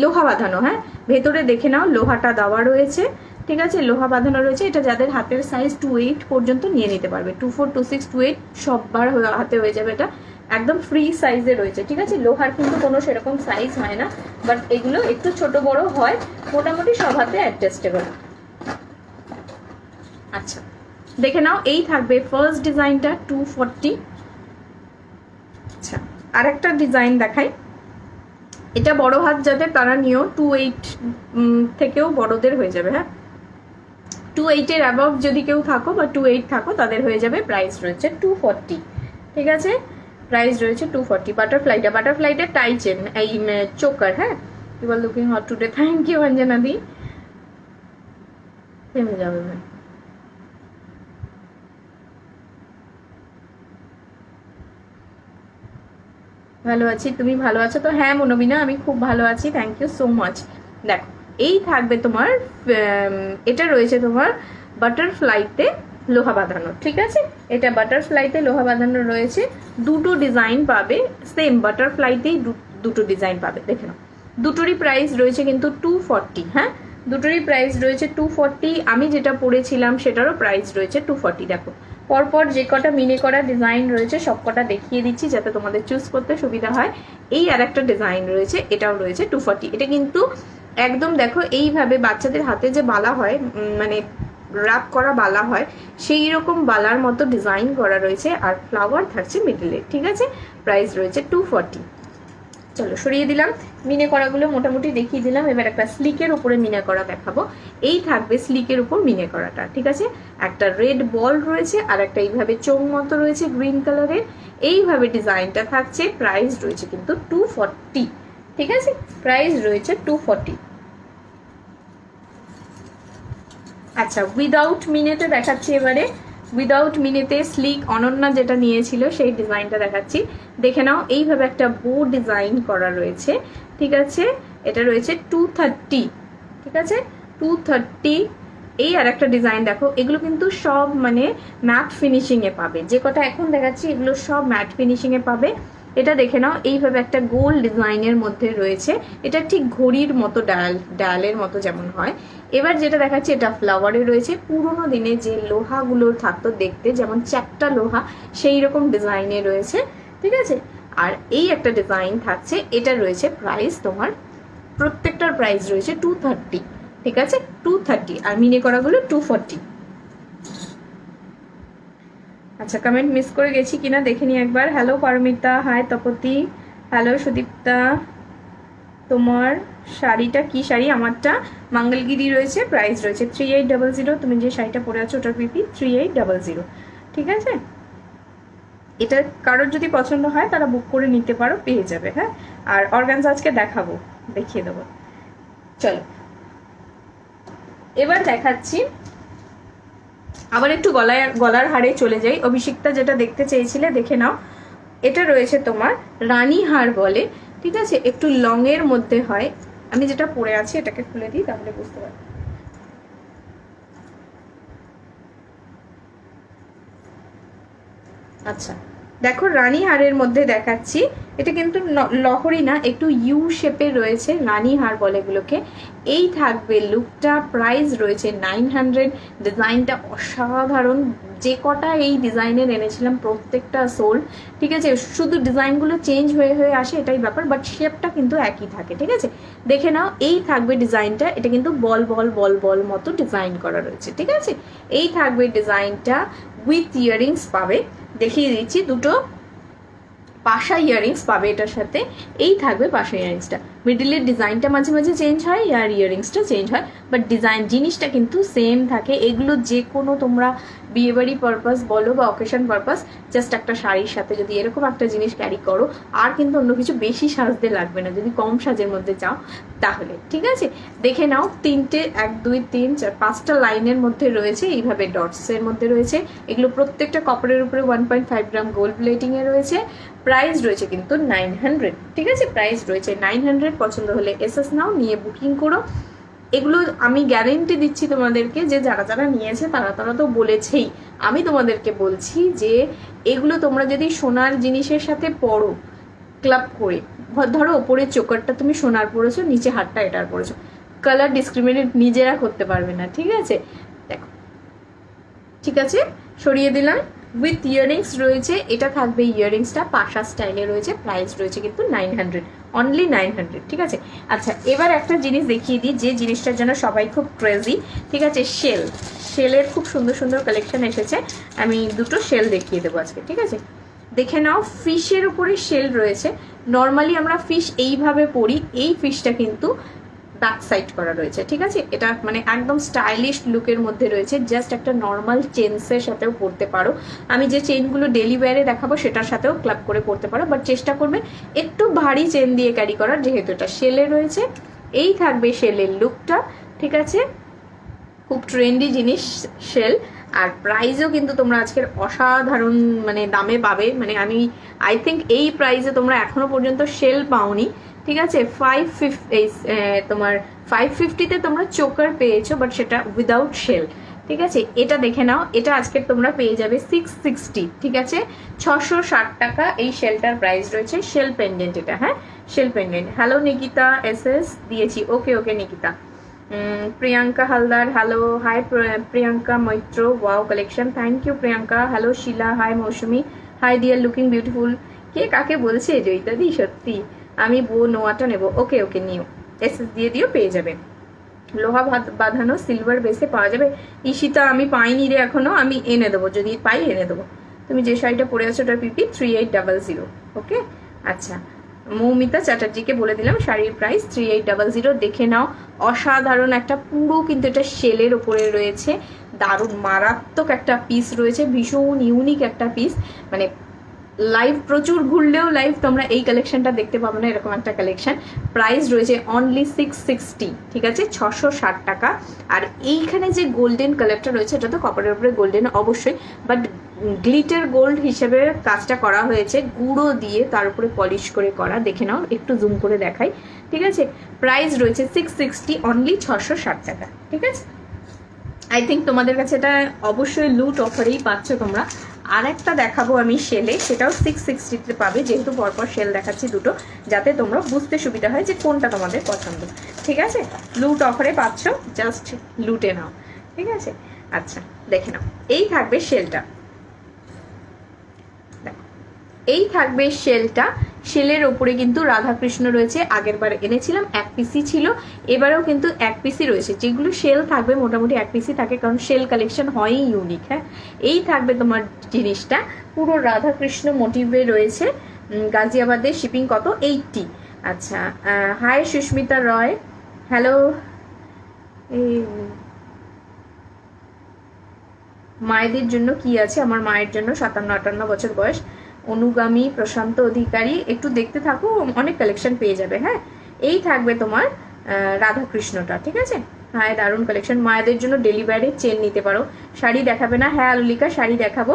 লোহা বাঁধানো। হ্যাঁ, ভেতরে দেখে নাও লোহাটা দেওয়া রয়েছে। ঠিক আছে, লোহা বাঁধানো রয়েছে। এটা যাদের হাতের সাইজ 28 পর্যন্ত নিয়ে নিতে পারবে। 24, 26, 28 সববার হাতে হয়ে যাবে। এটা একদম ফ্রি সাইজে রয়েছে। ঠিক আছে, লোহার কিন্তু কোনো সেরকম সাইজ হয় না, বাট এগুলো একটু ছোট বড় হয়, মোটামুটি সব হাতে অ্যাডজাস্টেবল। আচ্ছা, দেখে নাও। এই থাকবে ফার্স্ট ডিজাইনটা 240। আচ্ছা, আর একটা ডিজাইন দেখাই। এটা বড় হাত যাদের তারা নিও, 28 থেকেও বড়দের হয়ে যাবে। হ্যাঁ, 28 এর অ্যাবভ যদি কেউ থাকো বা 28 থাকো তাদের হয়ে যাবে। প্রাইস রয়েছে 240। ঠিক আছে, প্রাইস রয়েছে 240। বাটারফ্লাইটা টাই চেন, এই চোকার। হ্যাঁ, you are looking hot today. Thank you Anjana দি। থেমে যাবে ম্যাম। ভালো আছি, তুমি ভালো আছো তো? হ্যাঁ মনোবিনা, আমি খুব ভালো আছি, থ্যাংক ইউ সো মাচ। দেখো, এই থাকবে তোমার এটা রয়েছে তোমার বাটারফ্লাইতে লোহা বাঁধানো। ঠিক আছে, এটা বাটারফ্লাইতে লোহা বাঁধানো রয়েছে। দুটো ডিজাইন পাবে, সেম বাটারফ্লাইতেই দুটো ডিজাইন পাবে। দেখে নাও, দুটোরই প্রাইস রয়েছে কিন্তু 240। হ্যাঁ, দুটোরই প্রাইস রয়েছে 240। আমি যেটা পরেছিলাম সেটারও প্রাইস রয়েছে 240। দেখো, পরপর যে কটা মিনে করা ডিজাইন রয়েছে সব কটা দেখিয়ে দিচ্ছি যাতে তোমাদের চুজ করতে সুবিধা হয়। এই আর একটা ডিজাইন রয়েছে, এটাও রয়েছে 240। এটা কিন্তু একদম দেখো এইভাবে বাচ্চাদের হাতে যে বালা হয়, মানে র্যাপ করা বালা হয়, সেই রকম বালার মতো ডিজাইন করা রয়েছে, আর ফ্লাওয়ার থাকছে মিডলে। ঠিক আছে, প্রাইস রয়েছে 240। চলো, সরিয়ে দিলাম। মিনে করাগুলো মোটামুটি দেখিয়ে দিলাম। এবার একটা স্লিকের উপরে মিনে করা দেখাবো। এই থাকবে স্লিকের উপর মিনে করাটা। ঠিক আছে, একটা রেড বল রয়েছে আর একটা এইভাবে চোঙ মতো রয়েছে গ্রিন কালারের। এইভাবে ডিজাইনটা থাকছে। প্রাইস রয়েছে কিন্তু 240। ঠিক আছে, প্রাইস রয়েছে 240। আচ্ছা, উইদাউট মিনেতে দেখাচ্ছি এবারে। উইদাউট মিনেতে স্লিক অনন্যা যেটা নিয়েছিল সেই ডিজাইনটা দেখাচ্ছি। দেখে নাও, এইভাবে একটা বো ডিজাইন করা রয়েছে। ঠিক আছে, এটা রয়েছে 230। ঠিক আছে, 230। এই আর একটা ডিজাইন দেখো, এগুলো কিন্তু সব মানে ম্যাট ফিনিশিংয়ে পাবে। যে কটা এখন দেখাচ্ছি এগুলো সব ম্যাট ফিনিশিংয়ে পাবে। এটা দেখে নাও, এইভাবে একটা গোল ডিজাইনের মধ্যে রয়েছে। এটা ঠিক ঘড়ির মতো, ডায়ালের মতো যেমন হয়। এবার যেটা দেখাচ্ছি এটা ফ্লাওয়ারে রয়েছে। পুরোনো দিনে যে লোহাগুলো থাকতো দেখতে যেমন চ্যাপ্টা লোহা, সেই রকম ডিজাইনে রয়েছে। ঠিক আছে, আর এই একটা ডিজাইন থাকছে, এটা রয়েছে প্রাইস তোমার, প্রত্যেকটার প্রাইস রয়েছে 230। ঠিক আছে, 230। আর মিনে করাগুলো 240। আচ্ছা, কমেন্ট মিস করে গেছি কিনা দেখে নি একবার। Hello Paramita, hi Tapati, hello Sudipta. তোমার শাড়িটা কি শাড়ি? আমারটা মঙ্গলগিরি রয়েছে। প্রাইস রয়েছে 3800। তুমি যে শাড়িটা পরে আছো ওটার পিপি 3800। ঠিক আছে, এটা কারোর যদি পছন্দ হয় তারা বুক করে নিতে পারো, পেয়ে যাবে। হ্যাঁ, আর অর্গানজা আজকে দেখাবো, দেখিয়ে দেবো। চলো, এবার দেখাচ্ছি আবার একটু গলার হারে চলে যাই। অভিষিক্তা যেটা দেখতে চেয়েছিলে দেখে নাও। এটা রয়েছে তোমার রানী হার বলে। ঠিক আছে, একটু লং এর মধ্যে হয়। আমি যেটা পরে আছি এটাকে খুলে দিই তাহলে বুঝতে পারবে। আচ্ছা, দেখো, রানী হারের মধ্যে দেখাচ্ছি। এটা কিন্তু লহরি না, একটু ইউ শেপে রয়েছে। রানী হার বলে এগুলোকে। এই থাকবে লুকটা। প্রাইস রয়েছে 900। ডিজাইনটা অসাধারণ, যে কটা এই ডিজাইনের এনেছিলাম প্রত্যেকটা সোল, ঠিক আছে, শুধু ডিজাইনগুলো চেঞ্জ হয়ে হয়ে আসে, এটাই ব্যাপার, বাট শেপটা কিন্তু একই থাকে, ঠিক আছে। দেখে নাও, এই থাকবে ডিজাইনটা, এটা কিন্তু বল বল বল বল মতো ডিজাইন করা রয়েছে, ঠিক আছে। এই থাকবে ডিজাইনটা, উইথ ইয়াররিংস পাবে, দেখিয়ে দিচ্ছি, দুটো পাশা ইয়াররিংস পাবে এটার সাথে। এই থাকবে পাশা ইয়াররিংসটা, মিডিলের ডিজাইনটা মাঝে মাঝে চেঞ্জ হয় আর ইয়াররিংসটা চেঞ্জ হয়, বাট ডিজাইন জিনিসটা কিন্তু সেম থাকে। এগুলো যে কোনো তোমরা বিয়েবাড়ি পারপাস বলো বা অকেশন পারপাস, জাস্ট একটা শাড়ির সাথে যদি এরকম একটা জিনিস ক্যারি করো, আর কিন্তু অন্য কিছু বেশি সাজতে লাগবে না যদি কম সাজের মধ্যে চাও তাহলে, ঠিক আছে। দেখে নাও, তিনটে 1 2 3 4 5টা লাইনের মধ্যে রয়েছে, এইভাবে ডটসের মধ্যে রয়েছে। এগুলো প্রত্যেকটা কপারের উপরে 1.5 গ্রাম গোল্ড প্লেটিংয়ে রয়েছে। প্রাইস রয়েছে কিন্তু 900, ঠিক আছে, প্রাইস রয়েছে 900। পছন্দ হলে এসএস নাও, নিয়ে বুকিং করো। এগুলো আমি গ্যারেন্টি দিচ্ছি তোমাদেরকে যে যারা যারা নিয়েছে তারা তারা তো বলেছেই, আমি তোমাদেরকে বলছি যে এগুলো তোমরা যদি সোনার জিনিসের সাথে পরো ক্লাব করে, ধরো ওপরের চোকারটা তুমি সোনার পরেছো, নিচে হাতটা এটার পরেছো, কালার ডিসক্রিমিনেট নিজেরা করতে পারবে না, ঠিক আছে। দেখো, ঠিক আছে, সরিয়ে দিলাম। উইথ ইয়াররিংস রয়েছে, এটা থাকবে ইয়াররিংসটা পাশা স্টাইলে রয়েছে, প্রাইস রয়েছে কিন্তু 900, অনলি 900, ঠিক আছে। আচ্ছা, এবার একটা জিনিস দেখিয়ে দিই যে জিনিসটার জন্য সবাই খুব ক্রেজি, ঠিক আছে। শেলের খুব সুন্দর সুন্দর কালেকশন এসেছে, আমি দুটো শেল দেখিয়ে দেবো আজকে, ঠিক আছে। দেখে নাও, ফিশের উপরে শেল রয়েছে। নর্মালি আমরা ফিশ এইভাবে পরি, এই ফিশটা কিন্তু ব্যাক সাইড করা রয়েছে, ঠিক আছে। এটা মানে একদম স্টাইলিশ লুকের মধ্যে রয়েছে, জাস্ট একটা নর্মাল চেনসের সাথেও পরতে পারো। আমি যে চেনগুলো ডেলি ওয়্যারে দেখাবো সেটার সাথেও ক্লাব করে পরতে পারো, বাট চেষ্টা করবে একটু ভারী চেন দিয়ে ক্যারি করার, যেহেতু এটা শেলে রয়েছে। এই থাকবে শেলের লুকটা, ঠিক আছে, খুব ট্রেন্ডি জিনিস শেল। আর প্রাইসও কিন্তু তোমরা আজকের অসাধারণ মানে দামে পাবে, মানে আমি আই থিঙ্ক এই প্রাইসে তোমরা এখনো পর্যন্ত শেল পাওনি, ঠিক আছে। 550, তোমার 550-তে তোমরা চোকার পেয়েছো, বাট সেটা উইদাউট শেল, ঠিক আছে। এটা দেখে নাও, এটা আজকে তোমরা পেয়ে যাবে 660, ঠিক আছে, 660 টাকা এই শেলটার প্রাইস রয়েছে। শেল পেন্ডেন্ট এটা, হ্যাঁ, shell pendant. Hello Nikita, SS দিয়েছি, okay okay Nikita. Priyanka Haldar, hello, hi Priyanka Maitra, wow collection, thank you Priyanka. Hello Sheela, hi Mousumi, hi dear, looking beautiful. কে কাকে বলছে জয়িতাদি, সত্যি আমি নোয়াটা নেব, ওকে ওকে নিও, এসএস দিয়ে দিও, পেয়ে যাবে। লোহা বাঁধানো সিলভার বেসে পাওয়া যাবে। ঈশিতা, আমি পাইনি রে এখনো, আমি এনে দেবো, যদি পাই এনে দেবো। তুমি যে শাড়িটা পরে আছো ওটার পিপি 3800, ওকে। আচ্ছা, মৌমিতা চ্যাটার্জিকে বলে দিলাম শাড়ির প্রাইস 3800। দেখে নাও, অসাধারণ একটা, পুরো কিন্তু এটা শেলের ওপরে রয়েছে, দারুণ মারাত্মক একটা পিস রয়েছে, ভীষণ ইউনিক একটা পিস, মানে লাইভ প্রচুর ঘুরলেও লাইভ তোমরা এই কালেকশনটা দেখতে পাবো না, এরকম একটা কালেকশন। প্রাইস রয়েছে অনলি 660, ঠিক আছে, 660 টাকা। আর এইখানে যে গোল্ডেন কালারটা রয়েছে, এটা তো কপারের উপরে গোল্ডেন অবশ্যই, বাট গ্লিটার গোল্ড হিসেবে কাজটা করা হয়েছে, গুঁড়ো দিয়ে তার উপরে পলিশ করে করা। দেখে নাও, একটু জুম করে দেখাই, ঠিক আছে। প্রাইস রয়েছে 660, অনলি 660 টাকা, ঠিক আছে। আই থিঙ্ক তোমাদের কাছে এটা অবশ্যই লুট অফারেই পাচ্ছ তোমরা। আর একটা দেখাবো আমি শেলে, সেটাও 660-তে পাবে, যেহেতু পরপর শেল দেখাচ্ছি দুটো, যাতে তোমরা বুঝতে সুবিধা হয় যে কোনটা তোমাদের পছন্দ, ঠিক আছে। লুট অফারে পাচ্ছ, জাস্ট লুটে নাও, ঠিক আছে। আচ্ছা, দেখে নাও, এই থাকবে শেলটা, এই থাকবে শেলটা। শেলের ওপরে কিন্তু রাধাকৃষ্ণ রয়েছে, আগের বার এনেছিলাম 1 পিসই ছিল, এবারেও কিন্তু 1 পিসই রয়েছে। যেগুলো শেল থাকবে মোটামুটি 1 পিসই থাকে, কারণ শেল কালেকশন হয়ই ইউনিক, হ্যাঁ। এই থাকবে তোমার জিনিসটা, পুরো রাধাকৃষ্ণ মোটিভে রয়েছে। গাজিয়াবাদে শিপিং কত? 80। আচ্ছা, হাই সুস্মিতা রয়, হ্যালো। এই মায়েদের জন্য কি আছে? আমার মায়ের জন্য 57-58 বছর বয়স, অনুগামী, প্রশান্ত অধিকারী, একটু দেখতে থাকো, অনেক কালেকশন পেয়ে যাবে, হ্যাঁ। এই থাকবে তোমার রাধাকৃষ্ণটা, ঠিক আছে। হ্যাঁ, দারুণ কালেকশন। মায়েদের জন্য ডেলিভারি চেন নিতে পারো। শাড়ি দেখাবে না? হ্যাঁ আলুলিকা, শাড়ি দেখাবো,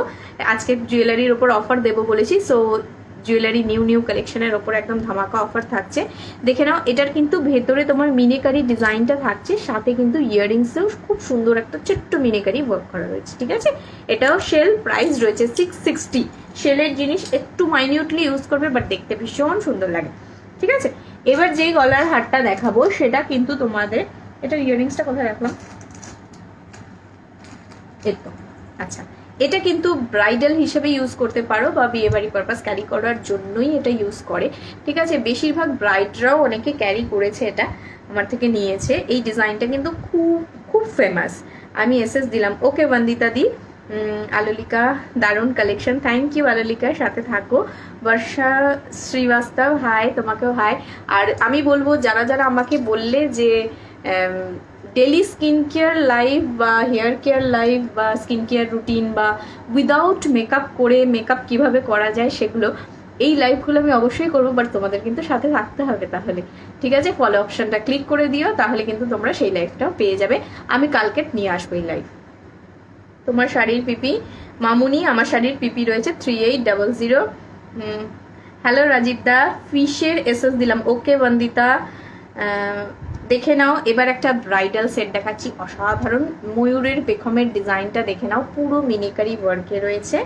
আজকে জুয়েলারির ওপর অফার দেবো বলেছি, সো জুয়েলারি নিউ কালেকশনের ওপর একদম ধামাকা অফার থাকছে। দেখে নাও, এটার কিন্তু ভেতরে তোমার মিনেকারি ডিজাইনটা থাকছে, সাথে কিন্তু ইয়াররিংসেও খুব সুন্দর একটা ছোট্ট মিনেকারি ওয়ার্ক করা রয়েছে, ঠিক আছে। এটাও শেল, প্রাইস রয়েছে 660। শেলের জিনিস একটু মাইনিউটলি ইউজ করবে, বাট দেখতে ভীষণ সুন্দর লাগে, ঠিক আছে। এবার যেই গলার হারটা দেখাবো সেটা কিন্তু তোমাদের, এটার ইয়াররিংসটা কোথায় রাখলাম, এই তো। আচ্ছা, এটা কিন্তু ব্রাইডাল হিসেবে ইউজ করতে পারো বা বিয়ে বাড়ি পারপাস ক্যারি করার জন্যই এটা ইউজ করে, ঠিক আছে। বেশিরভাগ ব্রাইডরাও অনেকে ক্যারি করেছে, এটা আমার থেকে নিয়েছে। এই ডিজাইনটা কিন্তু খুব খুব ফেমাস। আমি এসএস দিলাম। ওকে বন্দিতা দি, আলোলিকা দারুণ কালেকশন, থ্যাংক ইউ আলোলিকা, সাথে থাকো। বর্ষা শ্রীবাস্তব, হাই, তোমাকেও হাই। আর আমি বলবো যারা যারা আমাকে বললে যে ডেলি স্কিন কেয়ার লাইভ বা হেয়ার কেয়ার লাইভ বা স্কিন কেয়ার রুটিন বা উইদাউট মেকআপ করে মেকআপ কিভাবে করা যায় সেগুলো, এই লাইভগুলো আমি অবশ্যই করবো, বাট তোমাদের কিন্তু সাথে থাকতে হবে তাহলে, ঠিক আছে। ফলো অপশনটা ক্লিক করে দিও, তাহলে কিন্তু তোমরা সেই লাইভটাও পেয়ে যাবে। আমি কালকে নিয়ে আসবো এই লাইভ। তোমার শাড়ির পিপি মামুনি, আমার শাড়ির পিপি রয়েছে 3800। হ্যালো রাজীব দা, ফিশের এসএস দিলাম। ওকে বন্দিতা, দেখে নাও। এবার একটা ব্রাইডাল সেট দেখাচ্ছি, অসাধারণ। ময়ূরের পেখমের ডিজাইনটা দেখে নাও, পুরো মিনিকারি ওয়ার্কে রয়েছে,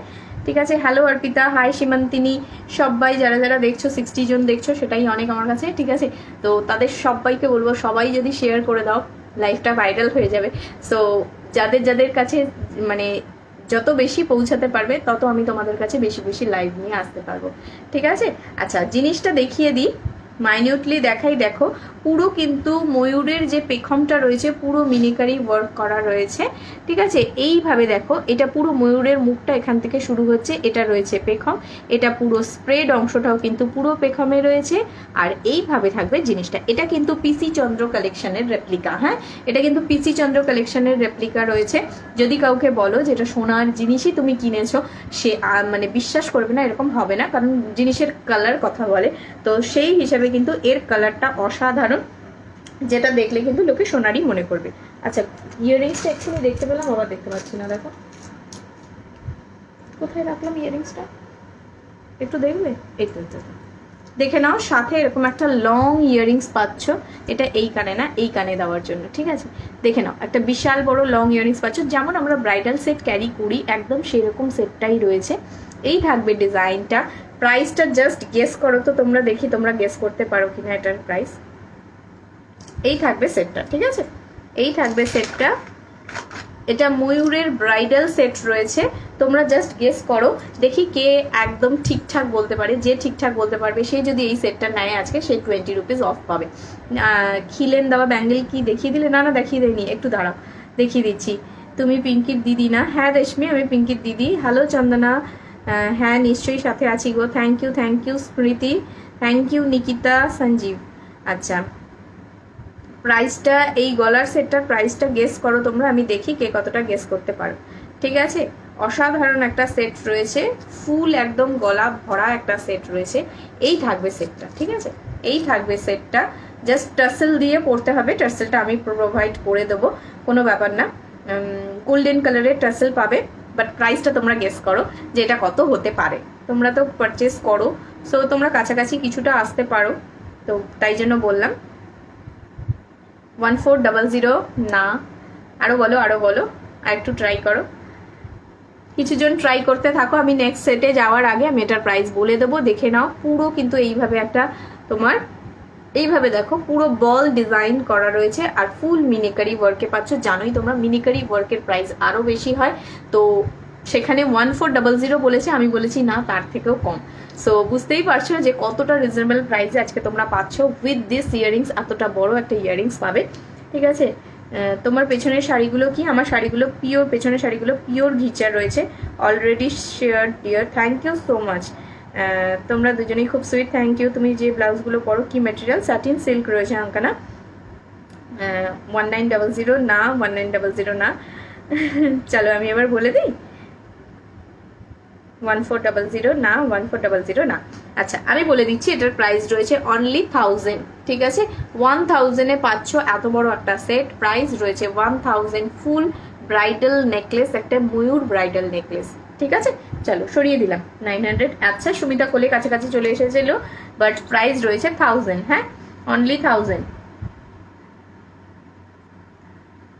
ঠিক আছে। হ্যালো অর্পিতা, হাই সীমান্তিনী, সবাই যারা যারা দেখছো 60 জন দেখছো, সেটাই অনেক আমার কাছে, ঠিক আছে। তো তাদের সবাইকে বলবো, সবাই যদি শেয়ার করে দাও লাইফটা ভাইরাল হয়ে যাবে। সো যাদের যাদের কাছে মানে যত বেশি পৌঁছাতে পারবে, তত আমি তোমাদের কাছে বেশি বেশি লাইভ নিয়ে আসতে পারবো, ঠিক আছে। আচ্ছা, জিনিসটা দেখিয়ে দিই, মাইনিউটলি দেখাই। দেখো, পুরো কিন্তু ময়ূরের যে পেখমটা রয়েছে পুরো মিনিকারি ওয়ার্ক করা রয়েছে, ঠিক আছে। এইভাবে দেখো, এটা পুরো ময়ূরের মুখটা এখান থেকে শুরু হচ্ছে, এটা রয়েছে পেখম, এটা পুরো স্প্রেড অংশটাও কিন্তু পুরো পেখমে রয়েছে। আর এইভাবে থাকবে জিনিসটা। এটা কিন্তু পিসি চন্দ্র কালেকশনের রেপ্লিকা, হ্যাঁ, এটা কিন্তু পিসি চন্দ্র কালেকশনের রেপ্লিকা রয়েছে। যদি কাউকে বলো যে এটা সোনার জিনিসই তুমি কিনেছো, সে মানে বিশ্বাস করবে না, এরকম হবে না, কারণ জিনিসের কালার কথা বলে। তো সেই হিসাবে কিন্তু এর কালারটা অসাধারণ, যেটা দেখলে কিন্তু লোকে সোনারই মনে করবে। আচ্ছা, ইয়াররিংসটা অ্যাকচুয়ালি দেখতে পেলাম, আবার দেখতে পাচ্ছি না। দেখো কোথায় রাখলাম ইয়াররিংসটা, একটু দেখবে। এই তো দেখে নাও, সাথে এরকম একটা লং ইয়াররিংস পাচ্ছ। এটা এই কানে না, এই কানে দেওয়ার জন্য, ঠিক আছে। দেখে নাও, একটা বিশাল বড় লং ইয়াররিংস পাচ্ছ, যেমন আমরা ব্রাইডাল সেট ক্যারি করি একদম সেরকম সেটটাই রয়েছে। এই থাকবে ডিজাইনটা। প্রাইসটা জাস্ট গেস করো তো তোমরা, দেখি তোমরা গেস করতে পারো কিনা এটার প্রাইস। এই থাকবে সেটটা, ঠিক আছে, এই থাকবে সেটটা। এটা ময়ূরের ব্রাইডাল সেট রয়েছে, তোমরা জাস্ট গেস করো, দেখি কে একদম ঠিকঠাক বলতে পারে। যে ঠিকঠাক বলতে পারবে সে যদি এই সেটটা নেয় আজকে, সে 20 রুপিস অফ পাবে। খিলেন দেওয়া ব্যাঙ্গেল কি দেখিয়ে দিলে? না না, দেখিয়ে দেয়নি, একটু দাঁড়াও, দেখিয়ে দিচ্ছি। তুমি পিঙ্কির দিদি না? হ্যাঁ রেশমি, আমি পিঙ্কির দিদি। হ্যালো চন্দনা, হ্যাঁ নিশ্চয়ই সাথে আছি গো। থ্যাংক ইউ স্মৃতি, থ্যাংক ইউ নিকিতা, সঞ্জীব। আচ্ছা, প্রাইসটা, এই গলার সেটটার প্রাইসটা গেস করো তোমরা, আমি দেখি কে কতটা গেস করতে পারো, ঠিক আছে। অসাধারণ একটা সেট রয়েছে, ফুল একদম গলা ভরা একটা সেট রয়েছে। এই থাকবে সেটটা, ঠিক আছে, এই থাকবে সেটটা। জাস্ট টার্সেল দিয়ে পড়তে হবে, টার্সেলটা আমি প্রোভাইড করে দেবো, কোনো ব্যাপার না। গোল্ডেন কালারের টার্সেল পাবে, বাট প্রাইসটা তোমরা গেস করো যে এটা কত হতে পারে। তোমরা তো পারচেস করো, সো তোমরা কাছাকাছি কিছুটা আসতে পারো, তো তাই জন্য বললাম। 1400 না, আরো বলো, আরো বলো, আর একটু ট্রাই করো, কিছুজন ট্রাই করতে থাকো। আমি নেক্সট সেটে যাওয়ার আগে আমি এটার প্রাইস বলে দেবো, দেখে নাও। পুরো কিন্তু এইভাবে একটা তোমার, এইভাবে দেখো, পুরো বল ডিজাইন করা রয়েছে আর ফুল মিনিকারি ওয়ার্কে পাচ্ছ। জানোই তোমরা মিনিকারি ওয়ার্কের প্রাইস আরো বেশি হয়, তো সেখানে 1400 বলেছে, আমি বলেছি না, তার থেকেও কম। সো বুঝতেই পারছো যে কতটা রিজনেবল প্রাইসে আজকে তোমরা পাচ্ছ উইথ দিস ইয়াররিংস। এতটা বড় একটা ইয়াররিংস পাবে, ঠিক আছে। তোমার পেছনের শাড়িগুলো কি? আমার শাড়িগুলো পিওর, পেছনের শাড়িগুলো পিওর ঘিচা রয়েছে, already share dear, thank you so much. তোমরা দুজনেই খুব সুইট, থ্যাংক ইউ। তুমি যে ব্লাউজগুলো পরো কি ম্যাটেরিয়াল? স্যাটিন সিল্ক রয়েছে আঙ্কানা। 1900 না, 1900 না। চলো আমি এবার বলে দিই, 1400 না, 1400 না। আচ্ছা, আমি বলে দিচ্ছি, এটার প্রাইস রয়েছে অনলি 1000, ঠিক আছে। 1000-এ পাচ্ছ এত বড় একটা সেট। প্রাইস রয়েছে 1000, ফুল ব্রাইডাল নেকলেস, একটা ময়ূর ব্রাইডাল নেকলেস, ঠিক আছে। চলো সরিয়ে দিলাম 900। আচ্ছা, সুমিতা কোলে কাছাকাছি চলে এসেছিল, বাট প্রাইস রয়েছে 1000, হ্যাঁ, অনলি 1000।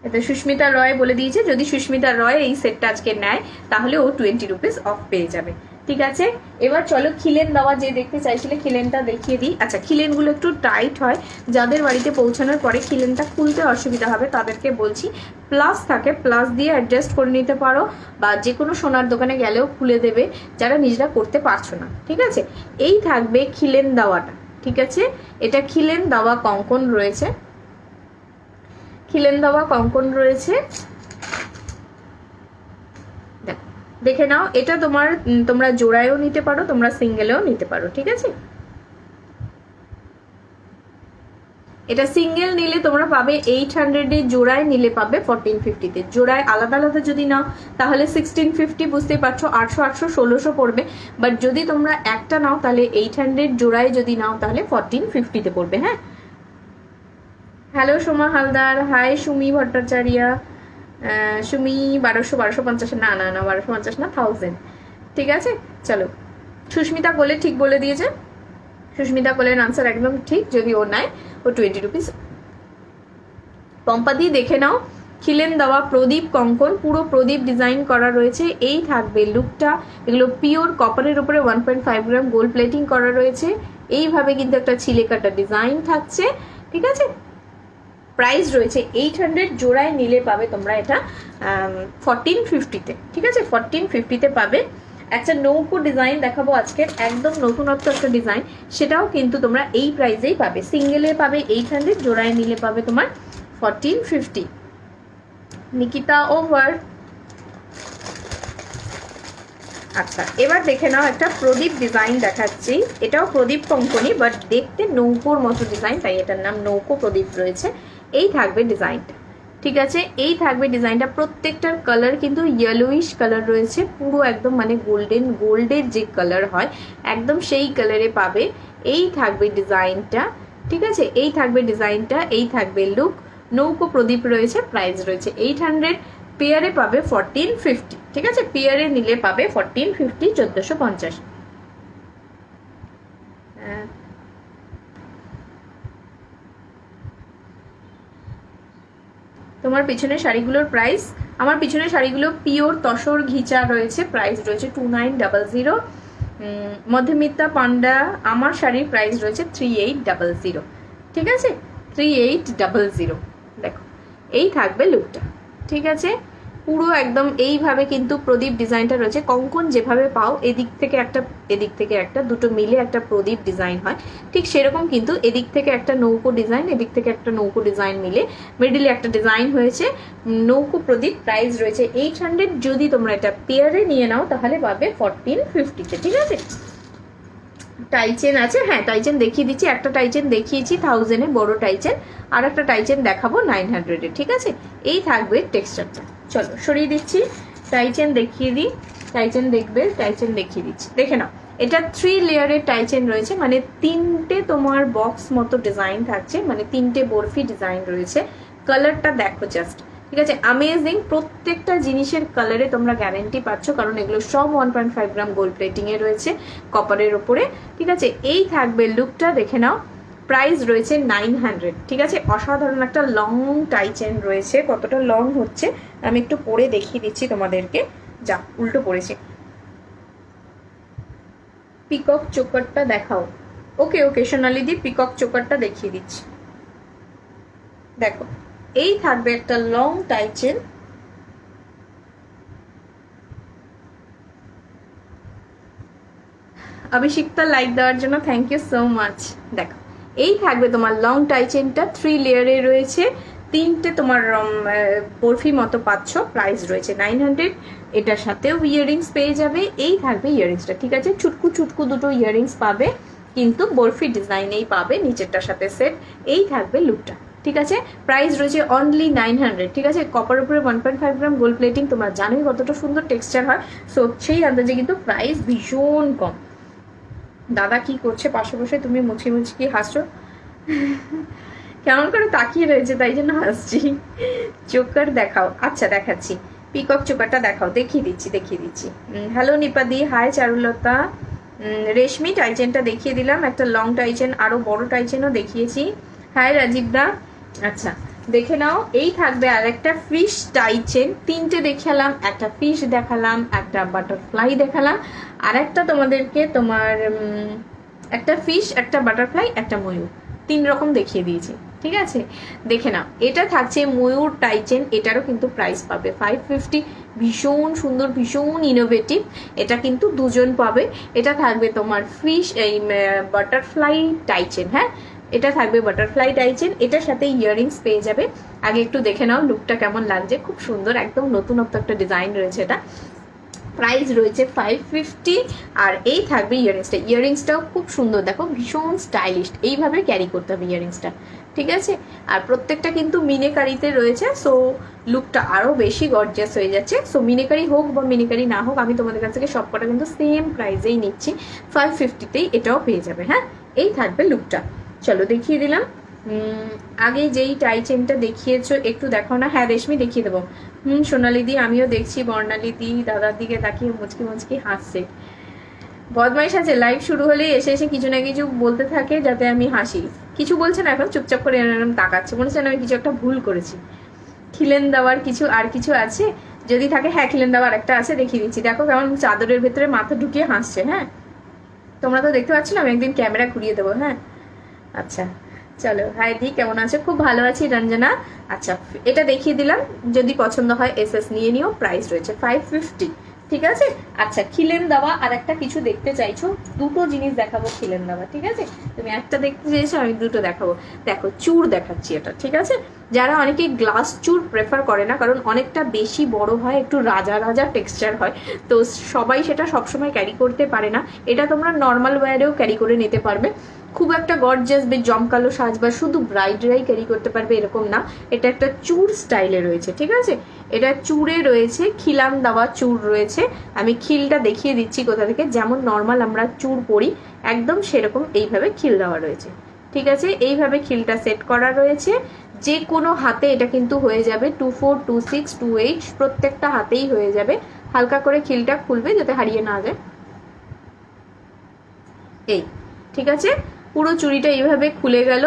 এতে সুস্মিতা রয় বলে দিয়েছে, যদি সুস্মিতা রয় এই সেটটা আজকে নেয় তাহলে ও 20 রুপিস অফ পেয়ে যাবে, ঠিক আছে, এবার চলো খিলেন দেওয়া যে দেখতে চাইছিলে খিলেনটা দেখিয়ে দিই। আচ্ছা, খিলেনগুলো একটু টাইট হয়, যাদের বাড়িতে পৌঁছানোর পরে খিলেনটা খুলতে অসুবিধা হবে তাদেরকে বলছি প্লাস থাকে, প্লাস দিয়ে অ্যাডজাস্ট করে নিতে পারো, বা যে কোনো সোনার দোকানে গেলেও খুলে দেবে যারা নিজেরা করতে পারছো না। ঠিক আছে, এই থাকবে খিলেন দেওয়াটা। ঠিক আছে, এটা খিলেন দেওয়া কঙ্কন রয়েছে, খিলেন দেওয়া কঙ্কন রয়েছে। দেখে নাও, এটা তোমরা জোড়ায়ও নিতে পারো, তোমরা সিঙ্গেলেও নিতে পারো। ঠিক আছে, এটা সিঙ্গেল নিলে তোমরা পাবে 800 এ, জোড়ায় নিলে পাবে 1450-তে। জোড়ায় আলাদা আলাদা যদি নাও তাহলে 1650, বুঝতেই পারছো 800 800 1600 পড়বে। বাট যদি তোমরা একটা নাও তাহলে 800, জোড়ায় যদি নাও তাহলে 1450-তে পড়বে। হ্যাঁ, হ্যালো সোমা হালদার, হাই সুমি ভট্টাচার্য, সুমি 1250, না না না 1250 না, 1000। ঠিক আছে, চলো। সুস্মিতা কোলে ঠিক বলে দিয়েছে, সুস্মিতা কোলের আনসার একদম ঠিক, যদি ও নেয় ও 20 রুপিস। পম্পা দিয়ে দেখে নাও, খিলেন দেওয়া প্রদীপ কঙ্কন, পুরো প্রদীপ ডিজাইন করা রয়েছে। এই থাকবে লুকটা, এগুলো পিওর কপারের উপরে 1.5 গ্রাম গোল্ড প্লেটিং করা রয়েছে। এইভাবে কিন্তু একটা ছিলে কাটা ডিজাইন থাকছে। ঠিক আছে, প্রাইস রয়েছে 800, জোড়ায় নিলে পাবে তোমরা এটা 1450-তে। ঠিক আছে, 1450-তে পাবে। একটা নৌকো ডিজাইন দেখাবো আজকের, একদম নতুনত্ব একটা ডিজাইন, সেটাও কিন্তু তোমরা এই প্রাইসেই পাবে। সিঙ্গেলে পাবে 800, জোড়ায় নিলে পাবে তোমার 1450। নিকিতা ওভার। আচ্ছা, এবার দেখে নাও একটা প্রদীপ ডিজাইন দেখাচ্ছি, এটাও প্রদীপ কঙ্কনি, বাট দেখতে নৌকোর মতো ডিজাইন, তাই এটার নাম নৌকো প্রদীপ রয়েছে। এই থাকবে ডিজাইনটা। ঠিক আছে, এই থাকবে ডিজাইনটা, প্রত্যেকটার কালার কিন্তু ইয়েলোইশ কালার রয়েছে, পুরো একদম মানে গোল্ডের যে কালার হয় একদম সেই কালারে পাবে। এই থাকবে ডিজাইনটা। ঠিক আছে, এই থাকবে ডিজাইনটা, এই থাকবে লুক। নৌকো প্রদীপ রয়েছে, প্রাইস রয়েছে 800, পেয়ারে পাবে 1450। ঠিক আছে, পেয়ারে নিলে পাবে 1450, 1450। তোমার পিছনের শাড়িগুলোর প্রাইস, আমার পিছনের শাড়িগুলো পিওর তসর ঘিচা রয়েছে, প্রাইস রয়েছে 2900। মধ্যমিতা পান্ডা, আমার শাড়ির প্রাইস রয়েছে 3800। ঠিক আছে, 3800। দেখো, এই থাকবে লুকটা। ঠিক আছে, পুরো একদম এইভাবে কিন্তু প্রদীপ ডিজাইনটা রয়েছে। কঙ্কন যেভাবে পাও এদিক থেকে একটা এদিক থেকে একটা, দুটো মিলে একটা প্রদীপ ডিজাইন হয়, ঠিক সেরকম কিন্তু এদিক থেকে একটা নৌকো ডিজাইন, এদিক থেকে একটা নৌকো ডিজাইন মিলে মিডিলে একটা ডিজাইন হয়েছে, নৌকো প্রদীপ। প্রাইস রয়েছে 800, যদি তোমরা এটা পেয়ারে নিয়ে নাও তাহলে পাবে 1450-তে। ঠিক আছে, টাইচেন আছে, হ্যাঁ টাইচেন দেখিয়ে দিচ্ছি, একটা টাইচেন দেখিয়েছি 1000-এ বড় টাইচেন, আর একটা টাইচেন দেখাবো 900-এ। ঠিক আছে, এই থাকবে টেক্সচারটা। চলো সরিয়ে দিচ্ছি, টাইচেন দেখিয়ে দিই, টাইচেন দেখবে, টাইচেন দেখিয়ে দিচ্ছি। দেখে নাও, এটা 3 লেয়ারের টাইচেন রয়েছে, মানে 3টে তোমার বক্স মতো ডিজাইন থাকছে, মানে 3টে বরফি ডিজাইন রয়েছে। কালারটা দেখো জাস্ট। ঠিক আছে, অ্যামেজিং, প্রত্যেকটা জিনিসের কালারে তোমরা গ্যারেন্টি পাচ্ছ, কারণ এগুলো সব 1.5 গ্রাম গোল্ড প্লেটিং এ রয়েছে কপারের ওপরে। ঠিক আছে, এই থাকবে লুকটা, দেখে নাও। প্রাইস রয়েছে 900। ঠিক আছে, অসাধারণ একটা লং টাইচেন রয়েছে, কতটা লং হচ্ছে আমি একটু পরে দেখিয়ে দিচ্ছি তোমাদেরকে। যা উল্টো পড়েছে। পিকক চোকারটা দেখাও। ওকে ওকে সোনালি দি, পিকক চোকারটা দেখিয়ে দিচ্ছি। দেখো, এই থাকবে একটা লং টাইচেন, অভিষিক্তা লাইক দেওয়ার জন্য থ্যাংক ইউ সো মাচ। দেখো, এই থাকবে তোমার লং টাইচেনটা, 3 লেয়ারে রয়েছে, 3টে তোমার বরফি মতো পাচ্ছ। প্রাইস রয়েছে 900, এটার সাথেও ইয়াররিংস পেয়ে যাবে। এই থাকবে ইয়াররিংসটা। ঠিক আছে, চুটকু চুটকু দুটো ইয়াররিংস পাবে, কিন্তু বরফি ডিজাইনেই পাবে, নিচেরটার সাথে সেট। এই থাকবে লুকটা। ঠিক আছে, প্রাইস রয়েছে অনলি 900। ঠিক আছে, কপার উপরে 1.5 গ্রাম গোল্ড প্লেটিং, তোমরা জানোই কতটা সুন্দর টেক্সচার হয়, সো সেই আন্দাজে কিন্তু প্রাইস ভীষণ কম। দাদা কি করছে পাশে বসে, তুমি মুচকি মুচকি হাসছো, কেমন করে তাকিয়ে রয়েছে তাই জন্য হাসছি। চোকার দেখাও। আচ্ছা দেখাচ্ছি, পিকক চোকারটা দেখাও, দেখিয়ে দিচ্ছি। হ্যালো নিপাদি, হাই চারুলতা। রেশমি টাইচেনটা দেখিয়ে দিলাম, একটা লং টাইচেন, আরো বড় টাইচেনও দেখিয়েছি। হাই রাজীব দা। আচ্ছা, দেখে নাও, এই থাকবে আর একটা ফিশ টাই চেন, তিনটে দেখালাম, একটা ফিশ দেখালাম, একটা বাটারফ্লাই দেখালাম, আর একটা তোমাদেরকে তোমার একটা ফিশ, একটা বাটারফ্লাই, একটা ময়ূর, 3 রকম দেখিয়ে দিয়েছি। ঠিক আছে, দেখে নাও, এটা থাকছে ময়ূর টাই চেন, এটারও কিন্তু প্রাইস পাবে 550। ভীষণ সুন্দর, ভীষণ ইনোভেটিভ, এটা কিন্তু দুজন পাবে। এটা থাকবে তোমার ফিশ এই বাটারফ্লাই টাই চেন, হ্যাঁ এটা থাকবে বাটারফ্লাই টাই চেন, এটার সাথে ইয়াররিংস পেয়ে যাবে। আগে একটু দেখে নাও লুকটা কেমন লাগছে, খুব সুন্দর, একদম নতুনত্ব একটা ডিজাইন রয়েছে। এটা প্রাইস রয়েছে 550। আর এই থাকবে ইয়াররিংসটা, ইয়াররিংসটাও খুব সুন্দর, দেখো ভীষণ স্টাইলিশ, এইভাবে ক্যারি করতে হবে ইয়াররিংসটা। ঠিক আছে, আর প্রত্যেকটা কিন্তু মিনেকারিতে রয়েছে, সো লুকটা আরও বেশি গর্জিয়াস হয়ে যাচ্ছে। সো মিনেকারি হোক বা মিনেকারি না হোক, আমি তোমাদের কাছ থেকে সবকটা কিন্তু সেম প্রাইসেই নিচ্ছি, 550তেই এটাও পেয়ে যাবে। হ্যাঁ, এই থাকবে লুকটা। চলো দেখিয়ে দিলাম। আগে যেই টাই চেনটা দেখিয়েছো একটু দেখো না। হ্যাঁ রেশমি দেখিয়ে দেবো। সোনালি দি আমিও দেখছি, বর্ণালী দি দাদার দিকে তাকিয়ে মুচকি মুচকি হাসছে। বদমাইশ আছে, লাইভ শুরু হলেই এসে এসে কিছু না কিছু বলতে থাকে যাতে আমি হাসি। কিছু বলছে না এখন, চুপচাপ করে এরকম তাকাচ্ছে, মনে হচ্ছে আমি কিছু একটা ভুল করেছি। খিলেন দেওয়ার কিছু আর কিছু আছে যদি থাকে, হ্যাঁ খিলেন দেওয়ার একটা আছে, দেখিয়ে দিচ্ছি। দেখো কেমন চাদরের ভেতরে মাথা ঢুকিয়ে হাসছে। হ্যাঁ তোমরা তো দেখতে পাচ্ছ না, আমি একদিন ক্যামেরা ঘুরিয়ে দেবো। হ্যাঁ আচ্ছা চলো, হাই দি কেমন আছো? খুব ভালো আছি রঞ্জনা। আচ্ছা এটা দেখিয়ে দিলাম, যদি পছন্দ হয় এসএস নিয়ে নিও, প্রাইস রয়েছে 550। ঠিক আছে, আচ্ছা খিলেন দেওয়া আর একটা কিছু দেখতে চাইছো, দুটো জিনিস দেখাবো খিলেন দেওয়া। ঠিক আছে, তুমি একটা দেখতে চাইছো, আমি দুটো দেখাবো। দেখো চূড় দেখাচ্ছি এটা। ঠিক আছে, যারা অনেকে গ্লাস চূড় প্রেফার করে না, কারণ অনেকটা বেশি বড় হয়, একটু রাজা রাজা টেক্সচার হয়, তো সবাই সেটা সবসময় ক্যারি করতে পারে না। এটা তোমরা নর্মাল ওয়্যারেও ক্যারি করে নিতে পারবে, খুব একটা গর্জিয়াস বেশ জমকালো সাজ বা শুধু ব্রাইডরাই ক্যারি করতে পারবে এরকম না, এটা একটা চূড় স্টাইলে রয়েছে। ঠিক আছে, এটা চূড়ে রয়েছে, খিলান দেওয়া চূড় রয়েছে। আমি খিলটা দেখিয়ে দিচ্ছি কোথা থেকে, যেমন নর্মাল আমরা চূড় পরি একদম সেরকম এইভাবে খিল দেওয়া রয়েছে। ঠিক আছে, এইভাবে খিলটা সেট করা রয়েছে। যে কোনো হাতে এটা কিন্তু হয়ে যাবে, 24, 26, 28 প্রত্যেকটা হাতেই হয়ে যাবে। হালকা করে খিলটা খুলবে যাতে হারিয়ে না যায়। এই ঠিক আছে, পুরো চুড়িটা এইভাবে খুলে গেল,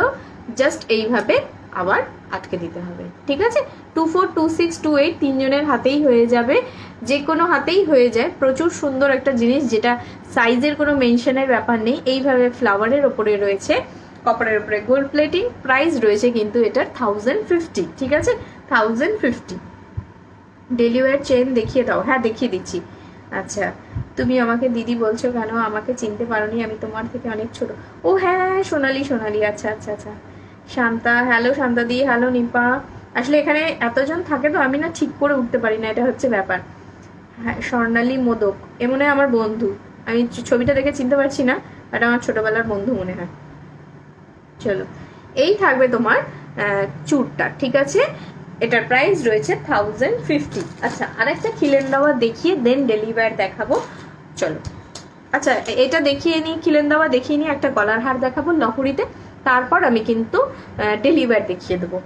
জাস্ট এইভাবে আবার আটকে দিতে হবে। ঠিক আছে, 24, 26, 28 তিনজনের হাতেই হয়ে যাবে, যে কোনো হাতেই হয়ে যায়। প্রচুর সুন্দর একটা জিনিস, যেটা সাইজের কোনো মেনশনের ব্যাপার নেই। এইভাবে ফ্লাওয়ারের ওপরে রয়েছে, কপারের উপরে গোল্ড প্লেটিং। প্রাইস রয়েছে কিন্তু এটার 1050। ঠিক আছে, 1050। ডেলিওয়ার চেন দেখিয়ে দাও। হ্যাঁ দেখিয়ে দিচ্ছি। আচ্ছা তুমি আমাকে দিদি বলছো কেন? আমাকে চিনতে পারোনি, আমি তোমার থেকে অনেক ছোট। ও হ্যাঁ সোনালি, সোনালি, আচ্ছা আচ্ছা আচ্ছা। শান্তা, হ্যালো শান্তা দি, হ্যালো নিপা। আসলে এখানে এতজন থাকে তো আমি না ঠিক করে উঠতে পারি না, এটা হচ্ছে ব্যাপার। হ্যাঁ স্বর্ণালী মোদক, এ মনে হয় আমার বন্ধু, আমি ছবিটা দেখে চিনতে পারছি না, এটা আমার ছোটবেলার বন্ধু মনে হয়। চলো এই থাকবে তোমার চুড়টা। ঠিক আছে, এটার প্রাইস রয়েছে 1050। আচ্ছা আরেকটা খিলেন দেওয়া দেখিয়ে দেন ডেলিভার দেখাবো। চলো আচ্ছা এটা দেখিয়ে নিই, খিলেন দেওয়া দেখিয়ে নিই, একটা গলার হার দেখাবো লহরিতে, তারপর আমি কিন্তু ডেলিভার দেখিয়ে দেবো।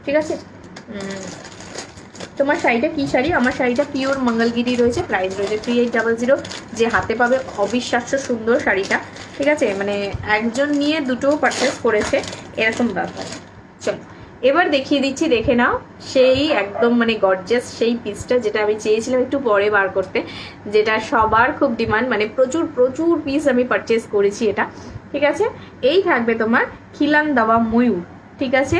ঠিক আছে, তোমার শাড়িটা কি শাড়ি? আমার শাড়িটা পিওর মঙ্গলগিরি রয়েছে, প্রাইস রয়েছে 3800। যে হাতে পাবে অবিশ্বাস্য সুন্দর শাড়িটা। ঠিক আছে, মানে একজন নিয়ে দুটো পারচেস করেছে এরকম ব্যাপার। চলো এবার দেখিয়ে দিচ্ছি, দেখে নাও সেই একদম মানে গর্জিয়াস সেই পিসটা, যেটা আমি চেয়েছিলাম একটু পরে বার করতে, যেটা সবার খুব ডিমান্ড, মানে প্রচুর প্রচুর পিস আমি পারচেস করেছি এটা। ঠিক আছে, এই থাকবে তোমার খিলান দেওয়া ময়ূর। ঠিক আছে,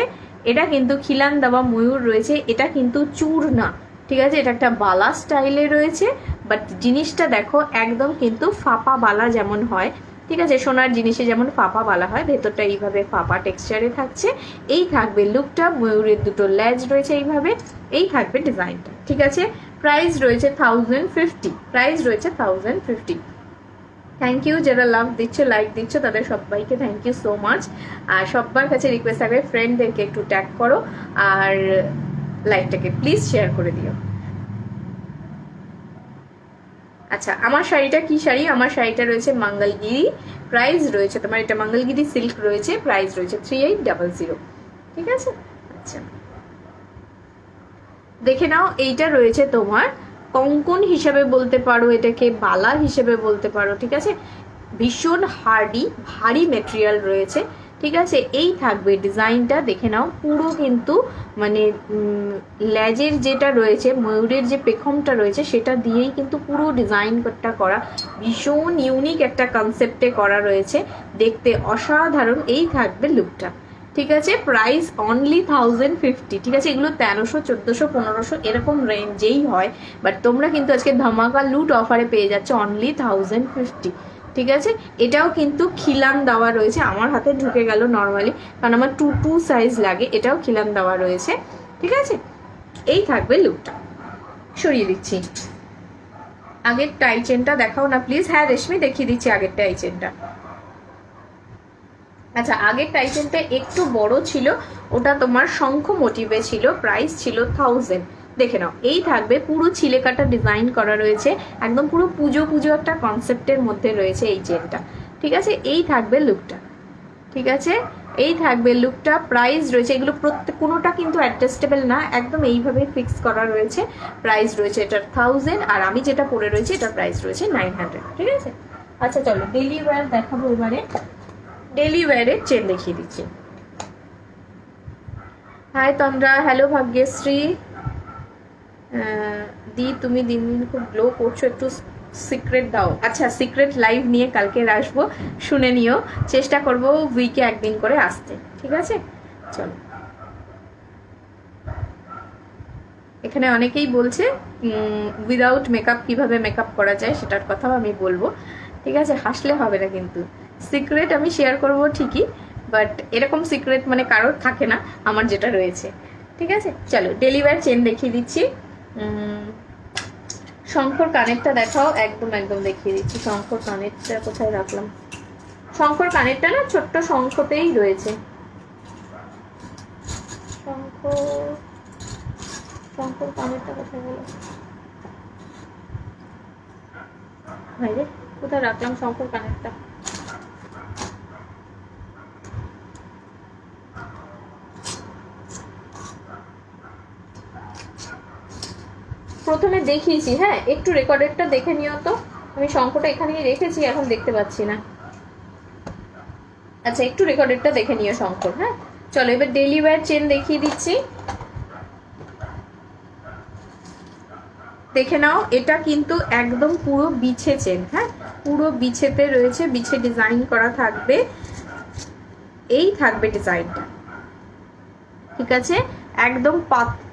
এটা কিন্তু খিলান দেওয়া ময়ূর রয়েছে, এটা কিন্তু চূড় না। ঠিক আছে, এটা একটা বালা স্টাইলে রয়েছে, বাট জিনিসটা দেখো একদম কিন্তু ফাপা বালা যেমন হয়। ঠিক আছে, সোনার জিনিসে যেমন ফাপা বালা হয়, ভেতরটা এইভাবে ফাপা টেক্সচারে থাকছে। এই থাকবে লুকটা, ময়ূরের দুটো লেজ রয়েছে এইভাবে, এই থাকবে ডিজাইনটা। ঠিক আছে, প্রাইস রয়েছে 1050। প্রাইস রয়েছে 1050। থ্যাংক ইউ যারা লাভ দিচ্ছ, লাইক দিচ্ছ, তাদের সবাইকে থ্যাংক ইউ সো মাচ। আর সবার কাছে রিকোয়েস্ট থাকবে ফ্রেন্ডদেরকে একটু ট্যাগ করো আর লাইকটাকে প্লিজ শেয়ার করে দিও। আচ্ছা আমার শাড়িটা কি শাড়ি? আমার শাড়িটা রয়েছে মঙ্গলগিরি, প্রাইস রয়েছে তোমার, এটা মঙ্গলগিরি সিল্ক রয়েছে, প্রাইস রয়েছে 3800। ঠিক আছে, আচ্ছা দেখে নাও, এইটা রয়েছে তোমার কঙ্কন হিসেবে বলতে পারো, এটাকে বালা হিসেবে বলতে পারো। ঠিক আছে, ভীষণ হার্ডি ভারী মেটেরিয়াল রয়েছে। ঠিক আছে। এই থাকবে ডিজাইনটা, দেখে নাও পুরো কিন্তু মানে লেজের যেটা রয়েছে, ময়ূরের যে পেখমটা রয়েছে সেটা দিয়েই কিন্তু পুরো ডিজাইনটা করা, ভীষণ ইউনিক একটা কনসেপ্টে করা রয়েছে, দেখতে অসাধারণ। এই থাকবে লুকটা, ঠিক আছে। প্রাইস অনলি 1050, ঠিক আছে। এগুলো 1300, 1400, 1500 এরকম রেঞ্জেই হয়, বাট তোমরা কিন্তু আজকে ধামাকা লুট অফারে পেয়ে যাচ্ছ অনলি 1050, ঠিক আছে। এটাও কিন্তু খিলান দেওয়া রয়েছে, আমার হাতে ঢুকে গেল নর্মালি, কারণ আমার 2 সাইজ লাগে। এটাও খিলান দেওয়া রয়েছে, ঠিক আছে। এই থাকবে লুকটা, সরিয়ে দিচ্ছি। আগের টাই চেনটা দেখাও না প্লিজ। হ্যাঁ রেশমি, দেখিয়ে দিচ্ছি আগের টাই চেনটা। আচ্ছা, আগের টাই চেনটা একটু বড় ছিল, ওটা তোমার শঙ্খ মোটিভে ছিল, প্রাইস ছিল 1000। দেখে নাও, এই থাকবে পুরো ছিলে কাটা ডিজাইন করা রয়েছে, একদম পুরো পুজো পুজো একটা কনসেপ্টের মধ্যে রয়েছে এই চেনটা, ঠিক আছে। এই থাকবে লুকটা, ঠিক আছে। এই থাকবে লুকটা, প্রাইস রয়েছে এগুলো প্রত্যেক কোনোটা কিন্তু অ্যাডজাস্টেবল না, একদম এইভাবে ফিক্স করা রয়েছে। প্রাইস রয়েছে এটার 1000, আর আমি যেটা পরে রয়েছে এটার প্রাইস রয়েছে 900, ঠিক আছে। আচ্ছা চলো ডেলি ওয়্যার দেখাবো এবারে। ডেলি ওয়্যারের চেন দেখিয়ে দিচ্ছি। হাই তন্দ্রা, হ্যালো ভাগ্যশ্রী দি, তুমি দিন দিন খুব গ্লো করছো, একটু সিক্রেট দাও। আচ্ছা, সিক্রেট লাইভ নিয়ে কালকে আসবো, শুনে নিও। চেষ্টা করবো উইকে একদিন করে আসতে, ঠিক আছে। চলো, এখানে অনেকেই বলছে উইদাউট মেকআপ কিভাবে মেকআপ করা যায় সেটার কথাও আমি বলবো, ঠিক আছে। হাসলে হবে না কিন্তু, সিক্রেট আমি শেয়ার করব ঠিকই, বাট এরকম সিক্রেট মানে কারোর থাকে না, আমার যেটা রয়েছে, ঠিক আছে। চলো ডেলি ওয়্যার চেন দেখিয়ে দিচ্ছি। শঙ্কর কানেরটা দেখাও, একদম একদম দেখিয়ে দিচ্ছি। শঙ্কর কানেরটা কোথায় রাখলাম? শঙ্কর কানেরটা না ছোট্ট শঙ্খতেই রয়েছে। শঙ্কর কানেরটা কোথায় গেল? ভাইরে, কোথায় রাখলাম শঙ্কর কানেরটা? প্রথমে দেখিয়েছি, হ্যাঁ একটু রেকর্ডেরটা দেখে নিও তো। আমি শঙ্খটা এখানেই রেখেছি, এখন দেখতে পাচ্ছি না। আচ্ছা, একটু রেকর্ডেরটা দেখে নিও শঙ্কর। হ্যাঁ চলো, এবার ডেলি ওয়্যার চেন দেখিয়ে দিচ্ছি, দেখে নাও। এটা কিন্তু একদম পুরো বিছে চেন, হ্যাঁ পুরো বিছেতে রয়েছে, বিছে ডিজাইন করা থাকবে। এই থাকবে ডিজাইনটা, ঠিক আছে। একদম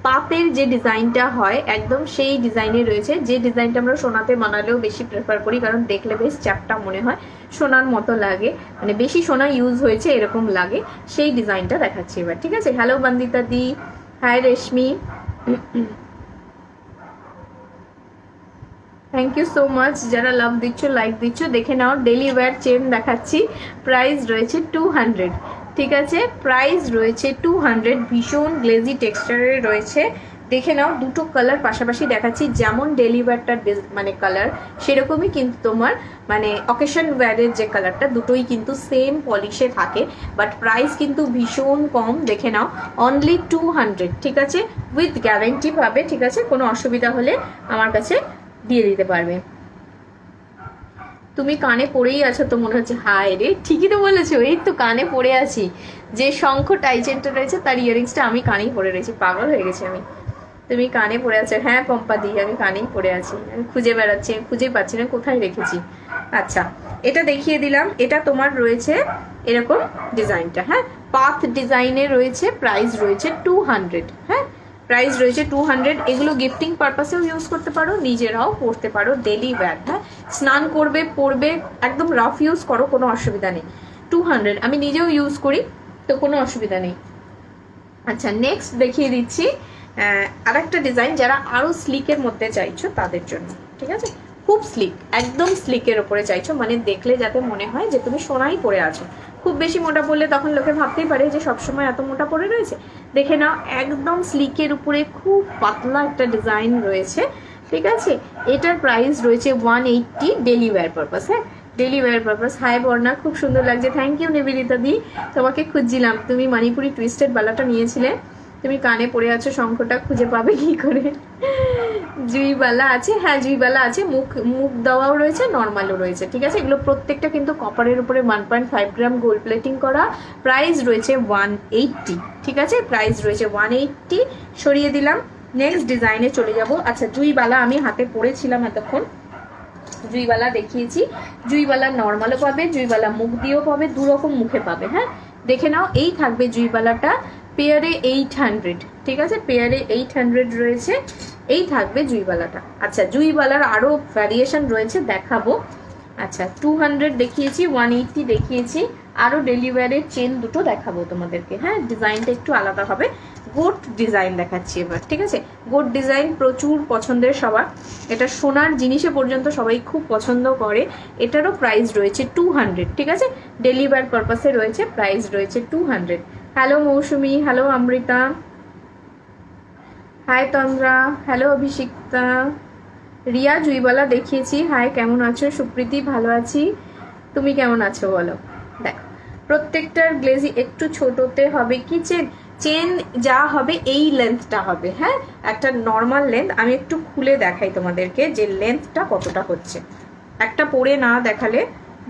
পাতের যে ডিজাইনটা হয় একদম সেই ডিজাইনে রয়েছে, যে ডিজাইনটা আমরা সোনাতে বানালেও বেশি প্রেফার করি, কারণ দেখলে বেশ চ্যাপটা মনে হয়, সোনার মতো লাগে, মানে বেশি সোনা ইউজ হয়েছে এরকম লাগে। সেই ডিজাইনটা দেখাচ্ছি এবার, ঠিক আছে। হ্যালো বন্দিতা দি, hi Reshmi, thank you so much যারা লাভ দিচ্ছ, লাইক দিচ্ছ। দেখে নাও ডেলি ওয়্যার চেন দেখাচ্ছি, প্রাইস রয়েছে 200, ঠিক আছে। প্রাইস রয়েছে 200, ভীষণ গ্লেজি টেক্সচারের রয়েছে। দেখে নাও, দুটো কালার পাশাপাশি দেখাচ্ছি, যেমন ডেলি ওয়্যারটার মানে কালার সেরকমই কিন্তু তোমার মানে অকেশন ওয়্যারের যে কালারটা, দুটোই কিন্তু সেম পলিশে থাকে, বাট প্রাইস কিন্তু ভীষণ কম। দেখে নাও, অনলি 200, ঠিক আছে। উইথ গ্যারেন্টি পাবে, ঠিক আছে। কোনো অসুবিধা হলে আমার কাছে দিয়ে দিতে পারবে। তুমি কানে পড়েই আছো তো মনে হচ্ছে। হায় রে, ঠিকই তো বলেছো, এই তো কানে পড়ে আছি। যে শঙ্খ টাইচেনটা রয়েছে তার ইয়ারিংসটা আমি কানেই পড়ে রয়েছি, পাগল হয়ে গেছি আমি। তুমি কানে পড়ে আছো? হ্যাঁ পম্পা দি, আমি কানেই পড়ে আছি, আমি খুঁজে বেড়াচ্ছি, খুঁজে পাচ্ছি না কোথায় রেখেছি। আচ্ছা, এটা দেখিয়ে দিলাম। এটা তোমার রয়েছে এরকম ডিজাইনটা, হ্যাঁ পাথ ডিজাইনে রয়েছে, প্রাইস রয়েছে 200, হ্যাঁ প্রাইস রয়েছে 200। এগুলো গিফটিং পারপাসেও ইউজ করতে পারো, নিজেরাও পরতে পারো, ডেলি ওয়্যার, হ্যাঁ স্নান করবে পরবে, একদম রাফ ইউজ করো, কোনো অসুবিধা নেই। 200 আমি নিজেও ইউজ করি, তো কোনো অসুবিধা নেই। আচ্ছা, নেক্সট দেখিয়ে দিচ্ছি আরেকটা ডিজাইন, যারা আরো স্লিকের মধ্যে চাইছো তাদের জন্য, ঠিক আছে। খুব স্লিক, একদম স্লিকের ওপরে চাইছো, মানে দেখলে যাতে মনে হয় যে তুমি সোনাই পরে আছো। খুব বেশি মোটা পড়লে তখন লোকে ভাবতেই পারে যে সবসময় এত মোটা পরে রয়েছে। দেখে নাও, একদম স্লিকের উপরে খুব পাতলা একটা ডিজাইন রয়েছে, ঠিক আছে। এটার প্রাইস রয়েছে 180, ডেলি ওয়্যার পারপাস, হ্যাঁ ডেলি ওয়্যার পারপাস। হাই বর্ণা, খুব সুন্দর লাগছে, থ্যাংক ইউ নিবেদিতা দি, তোমাকে খুঁজছিলাম। তুমি মণিপুরি টুইস্টেড বালাটা নিয়েছিলে, তুমি কানে পড়ে আছো, শঙ্খটা খুঁজে পাবে কি করে? জুইবালা আছে, হ্যাঁ জুইবালা আছে, মুখ মুখ দেওয়াও রয়েছে, নর্মালও রয়েছে, ঠিক আছে। এগুলো প্রত্যেকটা কিন্তু কপারের উপরে 1.5 গ্রাম গোল্ড প্লেটিং করা। প্রাইস রয়েছে 180, ঠিক আছে, প্রাইস রয়েছে 180। সরিয়ে দিলাম, নেক্সট ডিজাইনে চলে যাব। আচ্ছা জুইবালা আমি হাতে পরেছিলাম এতক্ষণ, জুইবালা দেখিয়েছি। জুইবালা নর্মালও পাবে, জুইবালা মুখ দিয়েও পাবে, দু রকম মুখে পাবে, হ্যাঁ দেখে নাও। এই থাকবে জুইবালাটা পেয়ারে 800, ঠিক আছে, পেয়ারে 800 রয়েছে। এই থাকবে জুইবালাটা। আচ্ছা জুইবালার আরো ভ্যারিয়েশন রয়েছে, দেখাবো। আচ্ছা 200 দেখিয়েছি, 180 দেখিয়েছি, আরো ডেলিভারের চেন দুটো দেখাবো তোমাদেরকে, হ্যাঁ ডিজাইনটা একটু আলাদা হবে। গোট ডিজাইন দেখাচ্ছি এবার, ঠিক আছে। গোট ডিজাইন প্রচুর পছন্দের সবার, এটা সোনার জিনিসে পর্যন্ত সবাই খুব পছন্দ করে। এটারও প্রাইস রয়েছে 200, ঠিক আছে, ডেলিভার পারপাসে রয়েছে, প্রাইস রয়েছে 200। হ্যালো মৌসুমি, হ্যালো অমৃতা, হাই তন্দ্রা, হ্যালো অভিষিক্তা, রিয়া জুইবালা দেখিয়েছি, হাই কেমন আছো? সুপ্রীতি ভালো আছি, তুমি কেমন আছো বলো? দেখো প্রত্যেকটার গ্লেজি একটু ছোটতে হবে কি, চেন চেন যা হবে এই লেন্থটা হবে, হ্যাঁ একটা নর্মাল লেন্থ। আমি একটু খুলে দেখাই তোমাদেরকে যে লেন্থটা কতটা হচ্ছে, একটা পরে না দেখালে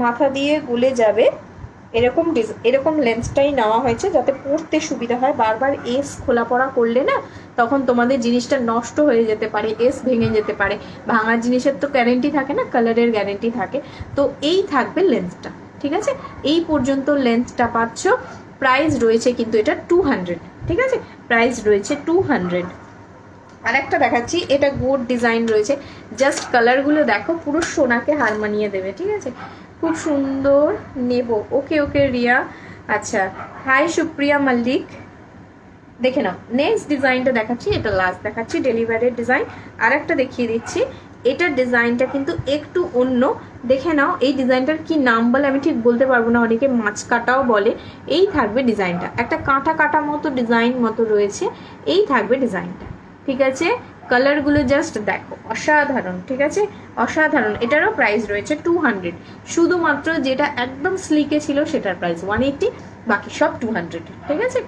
মাথা দিয়ে গলে যাবে। এরকম এরকম লেন্সটাই নেওয়া হয়েছে যাতে পড়তে সুবিধা হয়। বারবার এস খোলা পড়া করলে না তখন তোমাদের জিনিসটা নষ্ট হয়ে যেতে পারে, এস ভেঙে যেতে পারে। ভাঙার জিনিসের তো গ্যারেন্টি থাকে না, কালারের গ্যারেন্টি থাকে। তো এই থাকবে লেন্সটা, ঠিক আছে, এই পর্যন্ত লেন্সটা পাচ্ছ। প্রাইস রয়েছে কিন্তু এটা 200, ঠিক আছে, প্রাইস রয়েছে 200। আর একটা দেখাচ্ছি, এটা গোট ডিজাইন রয়েছে, জাস্ট কালারগুলো দেখো, পুরো সোনাকে হার মানিয়ে দেবে, ঠিক আছে, খুব সুন্দর। নেব, ওকে ওকে রিয়া। আচ্ছা হাই সুপ্রিয়া মল্লিক, দেখে নাও। নেক্সট ডিজাইনটা দেখাচ্ছি, এটা লাস্ট দেখাচ্ছি ডেলিভারির ডিজাইন। আর একটা দেখিয়ে দিচ্ছি, এটার ডিজাইনটা কিন্তু একটু অন্য, দেখে নাও। এই ডিজাইনটার কি নাম বলে আমি ঠিক বলতে পারবো না, অনেকে মাছ কাটাও বলে। এই থাকবে ডিজাইনটা, একটা কাঁটা কাটা মতো ডিজাইন মতো রয়েছে, এই থাকবে ডিজাইনটা, ঠিক আছে। কালারগুলো জাস্ট দেখো, অসাধারণ, ঠিক আছে, অসাধারণ। এটারও প্রাইস রয়েছে 200, শুধুমাত্র যেটা একদম স্লিকে ছিল সেটার প্রাইস 180, বাকি সব 200, ঠিক আছে,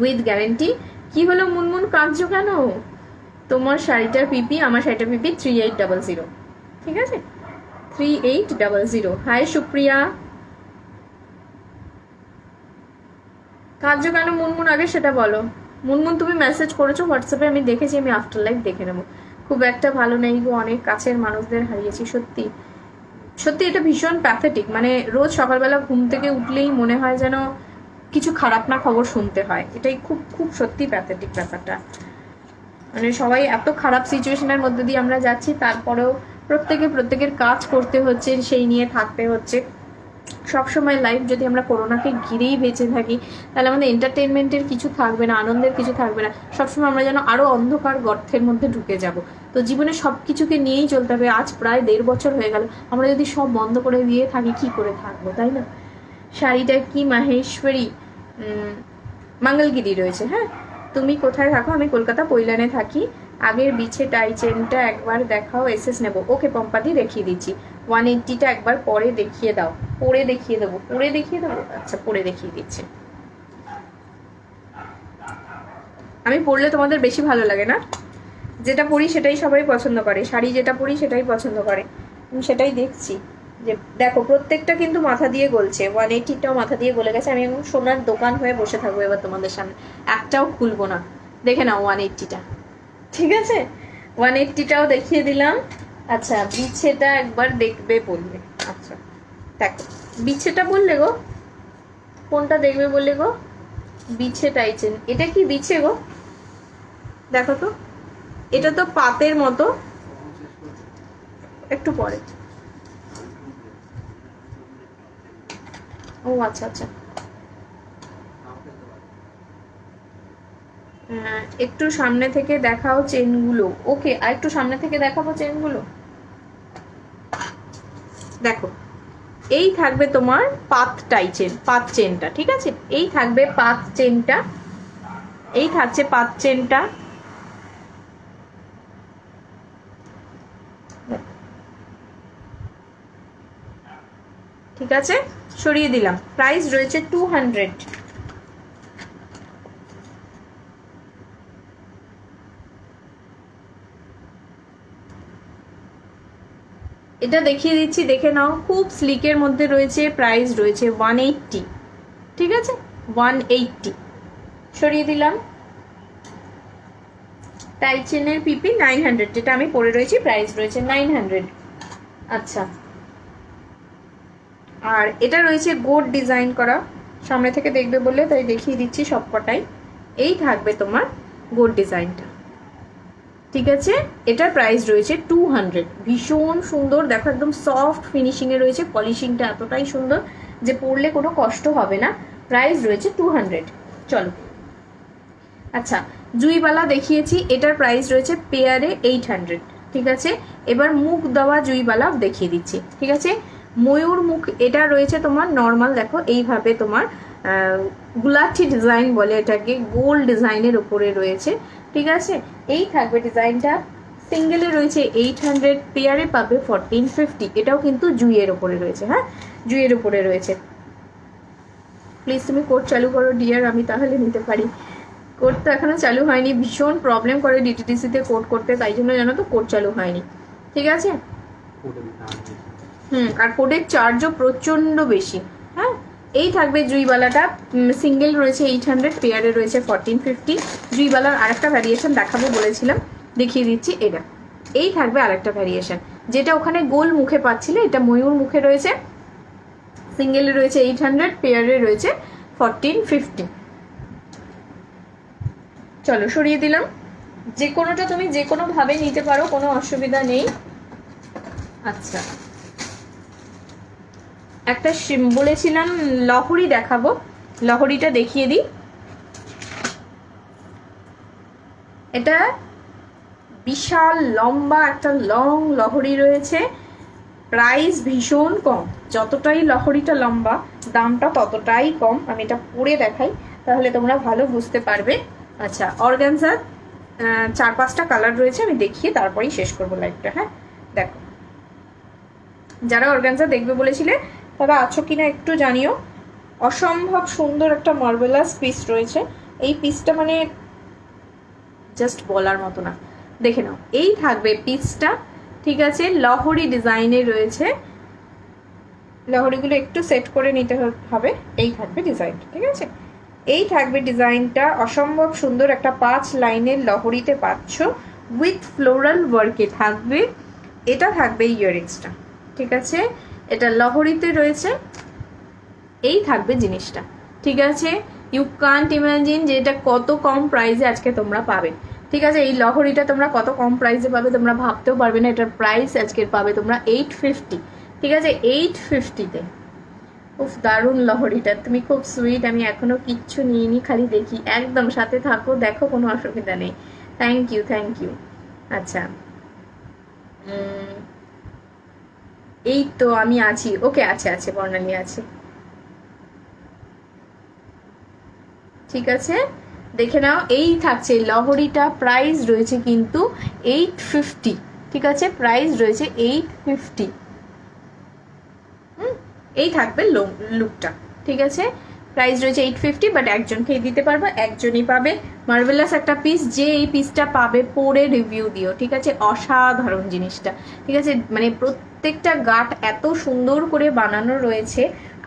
উইথ গ্যারেন্টি। কি হলো মুনমুন, কাঁদছো কেন? তোমার শাড়িটার পিপি, আমার শাড়িটার পিপি 3800, ঠিক আছে, 3800। হাই সুপ্রিয়া, কাঁদছো কেন মুনমুন, আগে সেটা বলো। মুনমুন তুমি মেসেজ করেছো হোয়াটসঅ্যাপে, আমি দেখেছি, আমি আফটার লাইফ দেখে নেবো। খুব একটা ভালো নেই গো, অনেক কাছের মানুষদের হারিয়েছি, সত্যি সত্যি এটা ভীষণ প্যাথেটিক। মানে রোজ সকালবেলা ঘুম থেকে উঠলেই মনে হয় যেন কিছু খারাপ না খবর শুনতে হয়, এটাই খুব খুব সত্যি প্যাথেটিক ব্যাপারটা। মানে সবাই এত খারাপ সিচুয়েশনের মধ্যে দিয়ে আমরা যাচ্ছি, তারপরেও প্রত্যেকের কাজ করতে হচ্ছে, সেই নিয়ে থাকতে হচ্ছে। সবসময় লাইফ যদি আমরা করোনাকে ঘিরেই বেঁচে থাকি তাহলে আমাদের এন্টারটেনমেন্টের কিছু থাকবে না, আনন্দের কিছু থাকবে না। সবসময় আমরা যেন আরো অন্ধকার গর্তের মধ্যে ঢুকে যাব। তো জীবনে সব কিছুকে নিয়েই চলতে হবে। আজ প্রায় 1.5 বছর হয়ে গেল, আমরা যদি সব বন্ধ করে দিয়ে থাকি কি করে থাকবো, তাই না? শাড়িটা কি মাহেশ্বরী মঙ্গলগিরি রয়েছে, হ্যাঁ। তুমি কোথায় থাকো? আমি কলকাতা পৈলানে থাকি। আগের বিছে টাই চেনটা একবার দেখাও, এসএস নেব। ওকে পম্পাদি দেখিয়ে দিচ্ছি। 180টা একবার পরে দেখিয়ে দাও, পরে দেখিয়ে দেবো, পরে দেখিয়ে দেবো। আচ্ছা পরে দেখিয়ে দিচ্ছি। আমি পরলে তোমাদের বেশি ভালো লাগে না? যেটা পরি সেটাই সবাই পছন্দ করে, শাড়ি যেটা পরি সেটাই পছন্দ করে, আমি সেটাই দেখছি। যে দেখো প্রত্যেকটা কিন্তু মাথা দিয়ে গলছে, 180টাও মাথা দিয়ে গলে গেছে। আমি এখন সোনার দোকান হয়ে বসে থাকবো এবার তোমাদের সামনে, একটাও খুলবো না। দেখে নাও 180টা, ঠিক আছে, 180টাও দেখিয়ে দিলাম। আচ্ছা বিছেটা একবার দেখবে বললে, আচ্ছা দেখো বিছেটা বললে গো, কোনটা দেখবে বললে গো? বিছে টাইছেন, এটা কি বিছে গো? দেখো তো, এটা তো পাতের মতো, একটু পরে। ও আচ্ছা আচ্ছা, একটু সামনে থেকে দেখাও চেনগুলো। ওকে, আর একটু সামনে থেকে দেখাবো চেনগুলো। দেখো এই থাকবে তোমার পাত টাই চেন, পাত চেনটা, ঠিক আছে, এই থাকবে পাত চেনটা, এই থাকছে পাত চেনটা। ঠিক আছে, সরিয়ে দিলাম। প্রাইস রয়েছে 200। এটা দেখিয়ে দিচ্ছি, দেখে নাও, খুব স্লিকের মধ্যে রয়েছে, প্রাইস রয়েছে 180, ঠিক আছে 180। সরিয়ে দিলাম। টাইচেনের পিপি 900, যেটা আমি পরে রয়েছি, প্রাইস রয়েছে 900। আচ্ছা, আর এটা রয়েছে গোট ডিজাইন করা, সামনে থেকে দেখবে বলে তাই দেখিয়ে দিচ্ছি সবকটাই। এই থাকবে তোমার গোট ডিজাইনটা, ঠিক আছে। এটার প্রাইস রয়েছে 200। ভীষণ সুন্দর, দেখো একদম সফট ফিনিশিংয়ে রয়েছে, পলিশিংটা এতটাই সুন্দর যে পরলে কোনো কষ্ট হবে না। প্রাইস রয়েছে 200। চলো, আচ্ছা জুইবালা দেখিয়েছি, এটার প্রাইস রয়েছে পেয়ারে 800, ঠিক আছে। এবার মুখ দেওয়া জুইবালা দেখিয়ে দিচ্ছি, ঠিক আছে। ময়ূর মুখ, এটা রয়েছে তোমার নর্মাল, দেখো এইভাবে তোমার গুলাঠি ডিজাইন বলে এটাকে, গোল্ড ডিজাইনের উপরে রয়েছে, ঠিক আছে। এই থাকবে ডিজাইনটা, সিঙ্গেলে রয়েছে 800, পেয়ারে পাবে 1450। এটাও কিন্তু জুইয়ের উপরে রয়েছে, হ্যাঁ জুইয়ের উপরে রয়েছে। প্লিজ তুমি কোড চালু করো ডিয়ার, আমি তাহলে নিতে পারি। কোড তো এখনো চালু হয়নি, ভীষণ প্রবলেম করে ডিটিডিসিতে কোড করতে, তাই জন্য জানো তো কোড চালু হয়নি, ঠিক আছে। আর কোডের চার্জও প্রচন্ড বেশি, হ্যাঁ। এই থাকবে জুইবালাটা, সিঙ্গেল রয়েছে 800, পেয়ারে রয়েছে 1450। জুইবালার আরেকটা ভ্যারিয়েশন দেখাবো বলেছিলাম, দেখিয়ে দিচ্ছি। এটা এই থাকবে আরেকটা ভ্যারিয়েশন, যেটা ওখানে গোল মুখে পাচ্ছিলে, এটা ময়ূর মুখে রয়েছে, সিঙ্গেলে রয়েছে 800, পেয়ারে রয়েছে 1450। চলো সরিয়ে দিলাম। যে কোনোটা তুমি যে কোনো ভাবে নিতে পারো, কোনো অসুবিধা নেই। আচ্ছা, একটা বলেছিলাম লহরি দেখাবো, লহরিটা দেখিয়ে দিই। এটা বিশাল লম্বা একটা লং লহরি রয়েছে, প্রাইস ভীষণ কম, যতটাই লহরিটা লম্বা দামটা ততটাই কম। আমি এটা পরে দেখাই, তাহলে তোমরা ভালো বুঝতে পারবে। আচ্ছা, অর্গানজার 4-5টা কালার রয়েছে, আমি দেখিয়ে তারপরেই শেষ করবো লাইভটা, হ্যাঁ। দেখো, যারা অর্গানজা দেখবে বলেছিলে তারা আছো কিনা একটু জানিও। অসম্ভব সুন্দর একটা মার্বেলাস পিস রয়েছে, এই পিসটা মানে জাস্ট বলার মতো না, দেখে নাও। এই থাকবে পিসটা, ঠিক আছে, লহরি ডিজাইনে রয়েছে। লহরিগুলো একটু সেট করে নিতে হবে। এই থাকবে ডিজাইনটা, ঠিক আছে। এই থাকবে ডিজাইনটা, অসম্ভব সুন্দর একটা 5 লাইনের লহরিতে পাচ্ছ, উইথ ফ্লোরাল ওয়ার্কে থাকবে। এটা থাকবে ইয়াররিংসটা, ঠিক আছে। এটা লহরিতে রয়েছে, এই থাকবে জিনিসটা, ঠিক আছে। ইউ কান্ট ইমাজিন যে এটা কত কম প্রাইসে আজকে তোমরা পাবে, ঠিক আছে। এই লহরিটা তোমরা কত কম প্রাইসে পাবে তোমরা ভাবতেও পারবে না। এটার প্রাইস আজকের পাবে তোমরা 850, ঠিক আছে, 850-তে। উফ, দারুণ লহরিটা, তুমি খুব সুইট। আমি এখনো কিচ্ছু নিইনি, খালি দেখি, একদম সাথে থাকো, দেখো, কোনো অসুবিধা নেই। Thank you, thank you. আচ্ছা, এই তো আমি আছি, ওকে, আছে বর্ণালী আছে, ঠিক আছে। দেখে নাও, এই থাকছে লহরিটা, প্রাইস রয়েছে কিন্তু 850, ঠিক আছে, প্রাইস রয়েছে 850। এই থাকবে লুকটা, ঠিক আছে। প্রাইস রয়েছে 850, বাট একজনকেই দিতে পারবো, একজনই পাবে। মার্ভেলাস একটা পিস, যে এই পিসটা পাবে পরে রিভিউ দিও, ঠিক আছে। অসাধারণ জিনিসটা, ঠিক আছে, মানে প্রত্যেকটা গাঁট এত সুন্দর করে বানানো রয়েছে।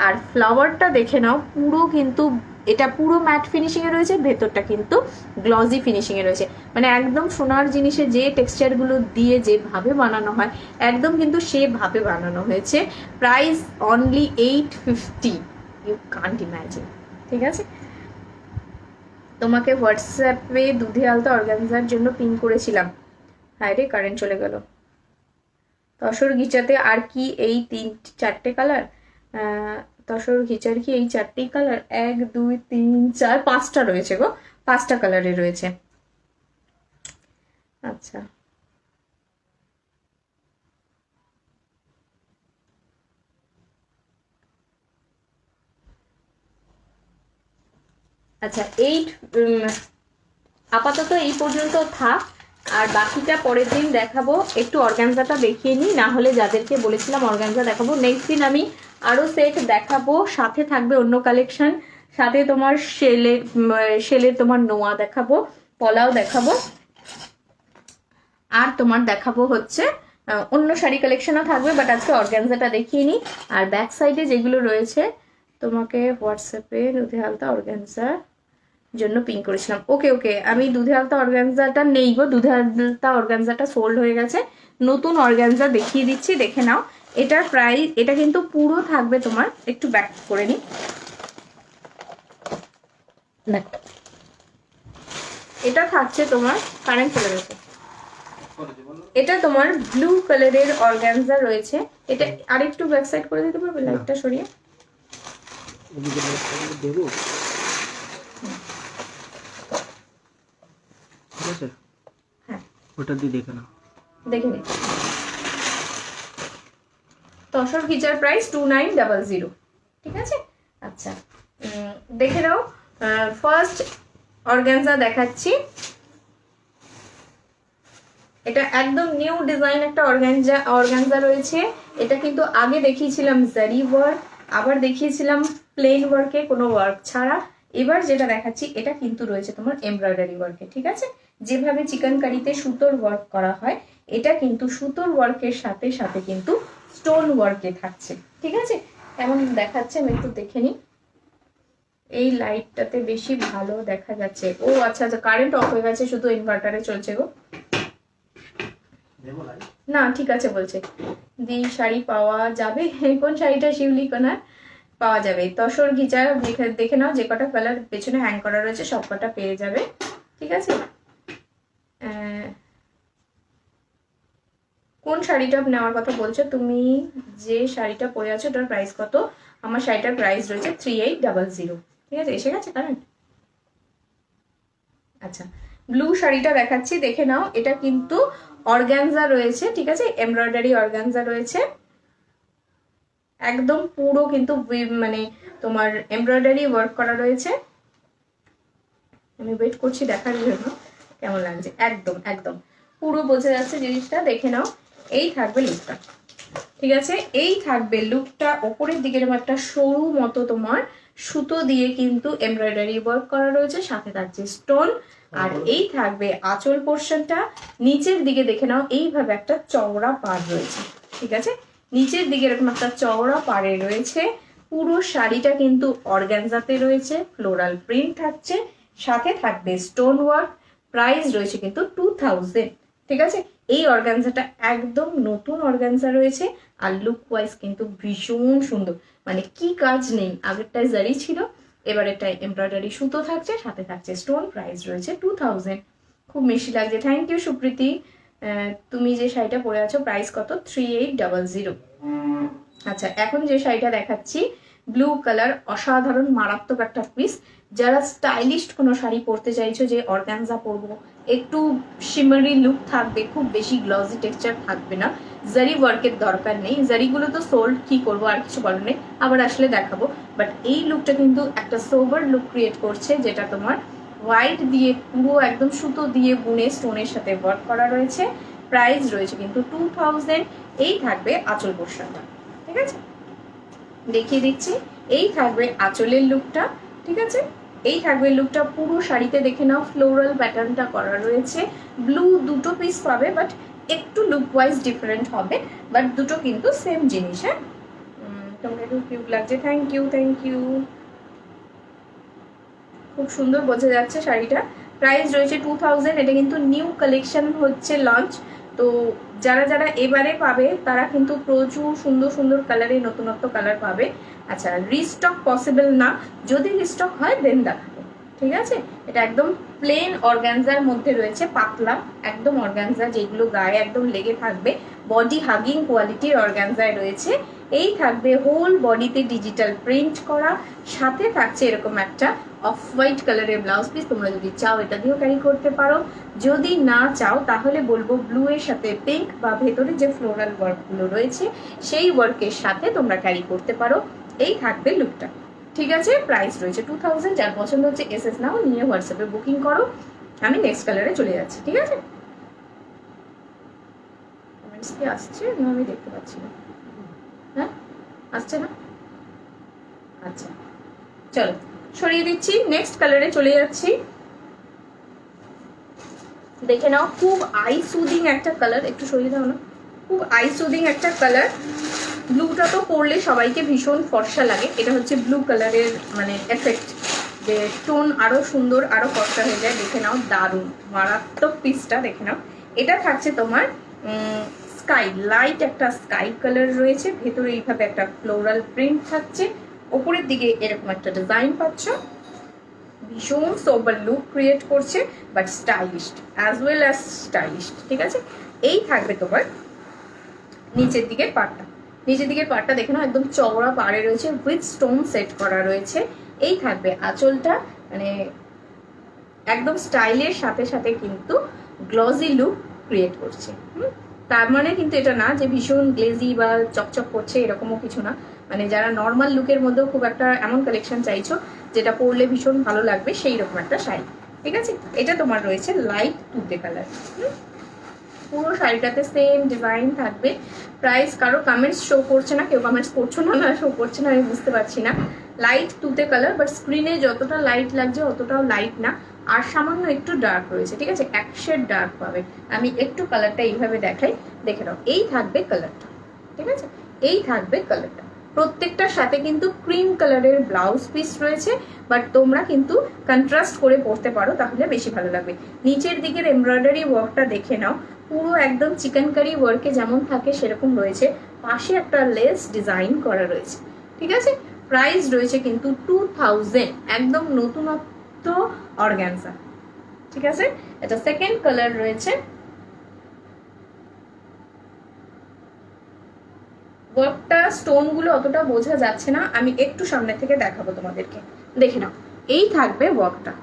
আর ফ্লাওয়ারটা দেখে নাও, পুরো কিন্তু এটা পুরো ম্যাট ফিনিশিং এ রয়েছে, ভেতরটা কিন্তু গ্লজি ফিনিশিং এ রয়েছে, মানে একদম সোনার জিনিসে যে টেক্সচার গুলো দিয়ে যেভাবে বানানো হয় একদম কিন্তু সেভাবে বানানো হয়েছে। Price only 850, you can't imagine, ঠিক আছে। তোমাকে হোয়াটসঅ্যাপে দুধে আলতা অর্গানজার জন্য পিন করেছিলাম। হায় রে, কারেন্ট চলে গেল। তসর ঘিচাতে আর কি এই 3-4টে কালার? তসর ঘিচার কি এই 4টেই কালার? 1 2 3 4 5টা রয়েছে গো, 5টা কালারে রয়েছে। আচ্ছা, আচ্ছা, আপাতত এই পর্যন্ত থাক, আর বাকিটা পরের দিন দেখাবো। একটু অর্গানজাটা দেখিয়ে নিই, না হলে যাদেরকে বলেছিলাম অর্গানজা দেখাবো, নেক্সট দিন আমি আরো সেট দেখাবো, সাথে থাকবে অন্য কালেকশন, সাথে তোমার শেলের তোমার নোয়া দেখাবো, পলাও দেখাবো, আর তোমার দেখাবো হচ্ছে অন্য শাড়ি কালেকশনও থাকবে, বাট আজকে অর্গ্যানজাটা দেখিয়ে নিই। আর ব্যাক সাইডে যেগুলো রয়েছে তোমাকে হোয়াটসঅ্যাপে দুধে হালতা অর্গ্যানজার জন্য পিং করেছিলাম। ওকে ওকে, আমি দুধে হালতা অর্গ্যানজাটা নেই গো, দুধে হালতা অর্গ্যানজাটা সোল্ড হয়ে গেছে। নতুন অর্গ্যানজা দেখিয়ে দিচ্ছি, দেখে নাও। এটার প্রাইস, এটা কিন্তু পুরো থাকবে তোমার, একটু ব্যাক করে নিই, দেখো এটা থাকছে তোমার, কারেন্ট চলে গেছে, এটা তোমার ব্লু কালারের অর্গ্যানজা রয়েছে। এটা আরেকটু ব্যাক সাইড করে দিতে পারবে লাইটটা সরিয়ে? দেবো, ঠিক আছে? হ্যাঁ, ওটা দিয়ে দেখে নাও, দেখে নিই। তসর গিজার প্রাইস 2900, ঠিক আছে? আচ্ছা, দেখে নাও। ফার্স্ট অর্গ্যানজা দেখাচ্ছি, এটা একদম নিউ ডিজাইন একটা অর্গানজা রয়েছে। এটা কিন্তু আগে দেখিয়েছিলাম জারি ওয়ার্ক, আবার দেখিয়েছিলাম প্লেন ওয়ার্কে কোনো ওয়ার্ক ছাড়া। এবার যেটা দেখাচ্ছি এটা কিন্তু রয়েছে তোমার এমব্রয়ডারি ওয়ার্কে, ঠিক আছে? যেভাবে চিকেন কারিতে সুতোর ওয়ার্ক করা হয়, এটা কিন্তু সুতোর ওয়ার্কের সাথে সাথে কিন্তু স্টোন ওয়ার্কে থাকছে, ঠিক আছে? কেমন দেখাচ্ছে আমি একটু দেখে নিই। এই লাইটটাতে বেশি ভালো দেখা যাচ্ছে। ও আচ্ছা আচ্ছা, কারেন্ট অফ হয়ে গেছে, শুধু ইনভার্টারে চলছে গো। না ঠিক আছে বলছে। দি শাড়ি পাওয়া যাবে? কোন শাড়িটা শিউলি কোনার? পাওয়া যাবে। তসর ঘিচা দেখে নাও, যে কটা কালার পেছনে হ্যাং করা রয়েছে সব কটা পেয়ে যাবে, ঠিক আছে? কোন শাড়িটা নেওয়ার কথা বলছো তুমি? যে শাড়িটা পরে আছো ওটার প্রাইস কত? আমার শাড়িটার প্রাইস রয়েছে 3800, ঠিক আছে? এসে গেছে কারেন্ট? আচ্ছা, ব্লু শাড়িটা দেখাচ্ছি, দেখে নাও। এটা কিন্তু অর্গানজা রয়েছে, ঠিক আছে? এমব্রয়ডারি অর্গানজা রয়েছে, একদম পুরো কিন্তু মানে তোমার এমব্রয়ডারি ওয়ার্ক করা রয়েছে। আমি ওয়েট করছি দেখার জন্য কেমন লাগছে। একদম একদম পুরো বোঝা যাচ্ছে জিনিসটা, দেখে নাও। এই থাকবে লুকটা, ঠিক আছে? এই থাকবে লুকটা। ওপরের দিকে যেমন একটা সরু মতো তোমার সুতো দিয়ে কিন্তু এমব্রয়ডারি ওয়ার্ক করা রয়েছে, সাথে থাকছে স্টোন। আর এই থাকবে আঁচল পোর্শনটা। নিচের দিকে দেখে নাও, এইভাবে একটা চওড়া পাড় রয়েছে, ঠিক আছে? নিচের দিকে এরকম একটা চওড়া পাড়ে রয়েছে। পুরো শাড়িটা কিন্তু অর্গানজাতে রয়েছে, ফ্লোরাল প্রিন্ট থাকছে, সাথে থাকবে স্টোন ওয়ার্ক। প্রাইস রয়েছে কিন্তু 2000, ঠিক আছে? এই অর্গানজাটা একদম নতুন অর্গানজা রয়েছে, আর লুক ওয়াইজ কিন্তু ভীষণ সুন্দর, মানে কি কাজ নেই। আগেরটায় জারি ছিল, এবার এটাই এমব্রয়ডারি সুতো থাকছে, সাথে থাকছে স্টোন। প্রাইস রয়েছে 2000। খুব মিষ্টি লাগছে। Thank you Supriti. তুমি যে শাড়িটা পরে আছো প্রাইস কত? 3800। আচ্ছা, এখন যে শাড়িটা দেখাচ্ছি ব্লু কালার, অসাধারণ মারাত্মক একটা পিস। যারা স্টাইলিশ কোনো শাড়ি পরতে চাইছো, যে অর্গানজা পরবো, একটু শিমারি লুক থাকবে, খুব বেশি গ্লসি টেক্সচার থাকবে না, জারি ওয়ার্কের দরকার নেই। জারিগুলো তো সোল্ড, কি করবো, আর কিছু বলার নেই, আবার আসলে দেখাবো। বাট এই লুকটা কিন্তু একটা সোবার লুক ক্রিয়েট করছে, যেটা তোমার হোয়াইট দিয়ে পুরো একদম সুতো দিয়ে বুনে স্টোনের সাথে ওয়ার্ক করা রয়েছে। প্রাইস রয়েছে কিন্তু 2000। এই থাকবে আঁচল পোর্শনটা, ঠিক আছে? দেখিয়ে দিচ্ছি। এই থাকবে আঁচলের লুকটা, ঠিক আছে? এই থাকবে লুকটা। পুরো শাড়িতে দেখে নাও ফ্লোরাল প্যাটার্নটা করা রয়েছে। ব্লু দুটো পিস পাবে, বাট একটু লুক ওয়াইজ ডিফারেন্ট হবে, বাট দুটো কিন্তু সেম জিনিস। হ্যাঁ, তোমাকে খুব কিউট লাগছে। Thank you, thank you. খুব সুন্দর বোঝা যাচ্ছে শাড়িটা। প্রাইস রয়েছে 2000। এটা কিন্তু নিউ কালেকশন হচ্ছে, লঞ্চ। তো যারা যারা এবারে পাবে তারা কিন্তু প্রচুর সুন্দর সুন্দর কালারে নতুনত্ব কালার পাবে। আচ্ছা, রিস্টক পসিবল না, যদি রিস্টক হয় দেন দেখাবো, ঠিক আছে? এটা একদম প্লেন অর্গানজার মধ্যে রয়েছে, পাতলা একদম অর্গানজা, যেগুলো গায়ে একদম লেগে থাকবে, বডি হাগিং কোয়ালিটির অর্গানজায় রয়েছে। এই থাকবে হোল বডিতে ডিজিটাল প্রিন্ট করা, সাথে থাকছে এরকম একটা অফ হোয়াইট কালারের ব্লাউজ পিস। তোমরা যদি চাও এটা দিয়েও ক্যারি করতে পারো, যদি না চাও তাহলে বলবো ব্লু এর সাথে পিঙ্ক বা ভেতরে যে ফ্লোরাল ওয়ার্কগুলো রয়েছে সেই ওয়ার্কের সাথে তোমরা ক্যারি করতে পারো। এই থাকবে লুকটা, ঠিক আছে? প্রাইস রয়েছে 2000। যার পছন্দ হচ্ছে এসএস নাও, নিয়ে হোয়াটসঅ্যাপে বুকিং করো। আমি নেক্সট কালারে চলে যাচ্ছি, ঠিক আছে? কমেন্টস কি আসছে? আমি দেখতে পাচ্ছি না। হ্যাঁ, আসছে না? আচ্ছা, চলো সরিয়ে দিচ্ছি, নেক্সট কালারে চলে যাচ্ছি। দেখে নাও, খুব আই সুদিং একটা কালার। একটু সরিয়ে দাও না, খুব আই সুদিং একটা কালার। ব্লুটা তো পরলে সবাইকে ভীষণ ফর্সা লাগে, এটা হচ্ছে ব্লু কালারের মানে এফেক্ট, যে টোন আরো সুন্দর আরো ফর্সা হয়ে যায়। দেখে নাও, দারুণ মারাত্মক পিসটা দেখে নাও। এটা থাকছে তোমার স্কাই, লাইট একটা স্কাই কালার রয়েছে, ভেতরে এইভাবে একটা ফ্লোরাল প্রিন্ট থাকছে, ওপরের দিকে এরকম একটা ডিজাইন পাচ্ছ, ভীষণ সোবার লুক ক্রিয়েট করছে বাট স্টাইলিশড অ্যাজ ওয়েল অ্যাজ স্টাইলিশড। ঠিক আছে, এই থাকবে তোমার নিচের দিকের পার্টটা। নিচের দিকের পার্টটা দেখে নাও, একদম চওড়া পাড়ে রয়েছে, উইথ স্টোন সেট করা রয়েছে। এই থাকবে আঁচলটা, মানে একদম স্টাইলের সাথে সাথে কিন্তু গ্লজি লুক ক্রিয়েট করছে। তার মানে কিন্তু এটা না যে ভীষণ গ্লেজি বা চকচক করছে, এরকমও কিছু না। মানে যারা নর্মাল লুকের মধ্যেও খুব একটা এমন কালেকশন চাইছো যেটা পরলে ভীষণ ভালো লাগবে, সেই রকম একটা শাড়ি। ঠিক আছে, এটা তোমার রয়েছে লাইট তুতে কালার। পুরো শাড়িটাতে সেম ডিজাইন থাকবে। প্রাইস কারো কমেন্টস শো করছে না, কেউ কমেন্টস করছো না, না শো করছে না, আমি বুঝতে পারছি না। লাইট তুতে কালার, বাট স্ক্রিনে যতটা লাইট লাগছে অতটাও লাইট না, আর সামান্য একটু ডার্ক রয়েছে। ঠিক আছে, এক শেড ডার্ক পাবে। আমি একটু কালারটা এইভাবে দেখাই, দেখে নাও। এই থাকবে কালারটা। ঠিক আছে, এই থাকবে কালারটা। প্রত্যেকটার সাথে কিন্তু ক্রিম কালারের ব্লাউজ পিস রয়েছে, বাট তোমরা কিন্তু কন্ট্রাস্ট করে পরতে পারো, তাহলে বেশি ভালো লাগবে। নিচের দিকের এমব্রয়ডারি ওয়ার্কটা দেখে নাও, পুরো একদম চিকেন কারি ওয়ার্কে যেমন থাকে সেরকম রয়েছে, পাশে একটা লেস ডিজাইন করা রয়েছে। ঠিক আছে, প্রাইস রয়েছে কিন্তু 2000, একদম নতুনত্ব অর্গানজা। ঠিক আছে, এটা সেকেন্ড কালার রয়েছে। ওয়ার্কটা স্টোন গুলো অতটা বোঝা যাচ্ছে না, আমি একটু সামনে থেকে দেখাবো তোমাদেরকে, দেখে নাও। এই থাকবে ওয়ার্কটা।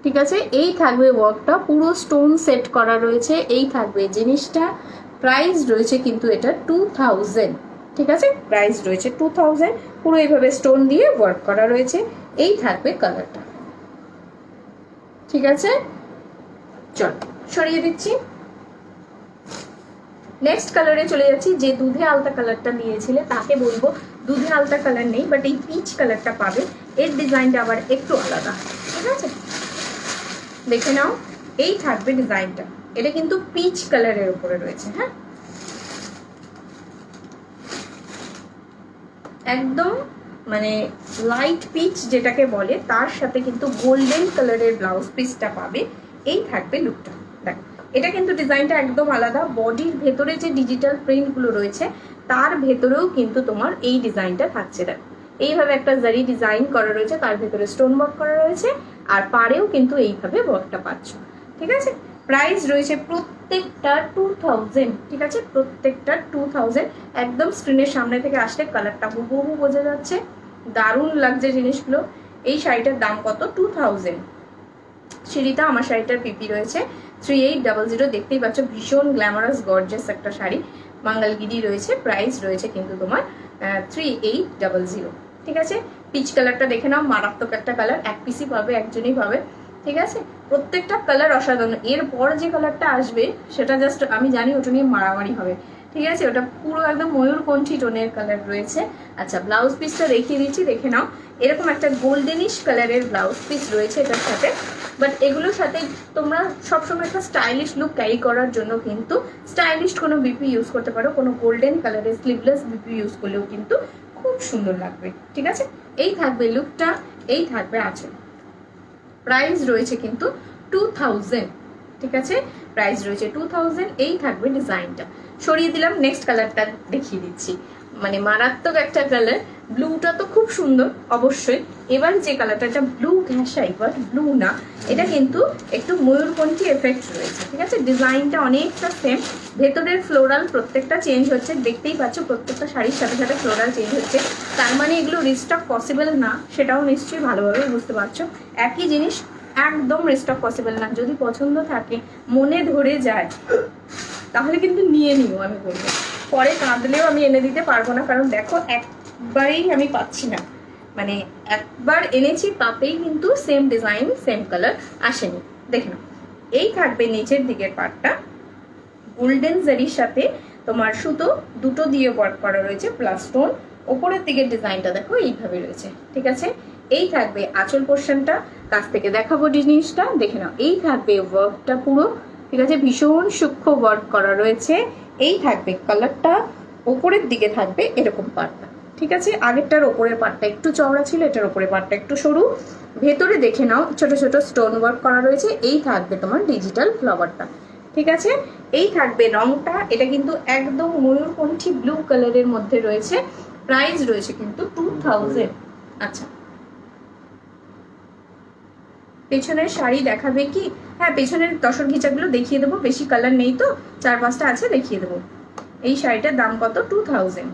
ঠিক আছে, এই থাকবে ওয়ার্কটা, পুরো স্টোন সেট করা রয়েছে। এই থাকবে জিনিসটা। প্রাইস রয়েছে কিন্তু এটা 2000। ঠিক আছে, প্রাইস রয়েছে 2000। পুরো এইভাবে স্টোন দিয়ে ওয়ার্ক করা রয়েছে। এই থাকবে কালারটা। ঠিক আছে, চল সরিয়ে দিচ্ছি। নেক্সট কালারে চলে যাচ্ছি। যে দুধে আলতা কালারটা নিয়েছিলে তাকে বলবো দুধে আলতা কালার নেই, বাট এই পিচ কালারটা পাবে। এর ডিজাইনটা আবার একটু আলাদা। ঠিক আছে, দেখে নাও। এই থাকবে ডিজাইনটা, এটা কিন্তু পিচ কালারের উপরে রয়েছে। হ্যাঁ, একদম মানে লাইট পিচ যেটাকে বলে, তার সাথে কিন্তু গোল্ডেন কালারের ব্লাউজ পিসটা পাবে। এই থাকবে লুকটা। দেখ, এটা কিন্তু ডিজাইনটা একদম আলাদা। বডির ভেতরে যে ডিজিটাল প্রিন্ট গুলো রয়েছে তার ভেতরেও কিন্তু তোমার এই ডিজাইনটা থাকছে। দেখ, এইভাবে একটা জারি ডিজাইন করা রয়েছে, তার ভেতরে স্টোন ওয়ার্ক করা রয়েছে, আর পাড়েও কিন্তু এইভাবে ওয়ার্কটা পাচ্ছ। ঠিক আছে, প্রাইস রয়েছে প্রত্যেকটা 2000। ঠিক আছে, প্রত্যেকটা 2000। একদম স্ক্রিনের সামনে থেকে আসলে কালারটা হুবহু বোঝা যাচ্ছে, দারুণ লাগছে জিনিসগুলো। এই শাড়িটার দাম কত? 2000। সিঁড়িটা আমার শাড়িটার পিপি রয়েছে 3800। দেখতেই পাচ্ছ, ভীষণ গ্ল্যামারাস গর্জিয়াস একটা শাড়ি, মাঙ্গলগিরি রয়েছে। প্রাইস রয়েছে কিন্তু তোমার 3800। ঠিক আছে, পিচ কালারটা দেখে নাও, মারাত্মক একটা কালার। এক পিসই পাবে, একজনই পাবে। ঠিক আছে, প্রত্যেকটা কালার অসাধারণ। এরপর যে কালারটা আসবে সেটা জাস্ট আমি জানি ওটা নিয়ে মারামারি হবে। ঠিক আছে, ওটা পুরো একদম ময়ূরকণ্ঠী টোনের কালার রয়েছে। আচ্ছা, ব্লাউজ পিসটা দেখিয়ে দিচ্ছি, দেখে নাও। এরকম একটা গোল্ডেনিশ কালারের ব্লাউজ পিস রয়েছে এটার সাথে। বাট এগুলোর সাথে তোমরা সবসময় একটা স্টাইলিশ লুক ক্যারি করার জন্য কিন্তু স্টাইলিশ কোনো বিপি ইউজ করতে পারো। কোনো গোল্ডেন কালারের স্লিভলেস বিপি ইউজ করলেও কিন্তু খুব সুন্দর লাগবে। ঠিক আছে, এই থাকবে লুকটা, এই থাকবে আঁচল। প্রাইস রয়েছে কিন্তু 2000। ঠিক আছে, প্রাইস রয়েছে 2000। এই থাকবে ডিজাইনটা। সরিয়ে দিলাম, নেক্সট কালারটা দেখিয়ে দিচ্ছি। মানে মারাত্মক একটা কালার। ব্লুটা তো খুব সুন্দর অবশ্যই। এবার যে কালারটা, এটা ব্লু ঘেঁষাই, বাট ব্লু না, এটা কিন্তু একটু ময়ূরকণ্ঠী এফেক্ট রয়েছে। ঠিক আছে, ডিজাইনটা অনেকটা সেম, ভেতরের ফ্লোরাল প্রত্যেকটা চেঞ্জ হচ্ছে। দেখতেই পাচ্ছ, প্রত্যেকটা শাড়ির সাথে সাথে ফ্লোরাল চেঞ্জ হচ্ছে। তার মানে এগুলো রিস্টক পসিবল না, সেটাও নিশ্চয়ই ভালোভাবে বুঝতে পারছো। একই জিনিস একদম রিস্টক পসিবল না। যদি পছন্দ থাকে, মনে ধরে যায়, তাহলে কিন্তু নিয়ে নিও। আমি বলবো, পরে কাঁদলেও আমি এনে দিতে পারবো না, কারণ দেখো একবারেই আমি পাচ্ছি না। মানে একবার এনেছি, তাতেই কিন্তু সেম ডিজাইন সেম কালার আসেনি। দেখে নাও, এই থাকবে নিচের দিকের পার্টটা, গোল্ডেন জারির সাথে তোমার সুতো দুটো দিয়ে ওয়ার্ক করা রয়েছে, প্লাস স্টোন। ওপরের দিকের ডিজাইনটা দেখো এইভাবে রয়েছে। ঠিক আছে, এই থাকবে আঁচল পোর্শনটা। কাছ থেকে দেখাবো জিনিসটা, দেখে নাও। এই থাকবে ওয়ার্কটা পুরো ঠিক আছে, ভীষণ সূক্ষ্ম ওয়ার্ক করা রয়েছে। এই থাকবে কালারটা, ওপরের দিকে থাকবে এরকম পার্টটা, ঠিক আছে। আগেরটার ওপরের পার্টটা একটু চওড়া ছিল, এটার ওপরের পার্টটা একটু সরু। ভেতরে দেখে নাও ছোট ছোট স্টোন ওয়ার্ক করা রয়েছে। এই থাকবে তোমার ডিজিটাল ফ্লাওয়ারটা, ঠিক আছে। এই থাকবে রংটা, এটা কিন্তু একদম ময়ূরকণ্ঠী ব্লু কালারের মধ্যে রয়েছে। প্রাইস রয়েছে কিন্তু 2000। আচ্ছা, পেছনের শাড়ি দেখাবে কি? হ্যাঁ, পেছনের তসর ঘিচাগুলো দেখিয়ে দেবো, বেশি কালার নেই তো, 4-5টা আছে, দেখিয়ে দেবো। এই শাড়িটার দাম কত? 2000,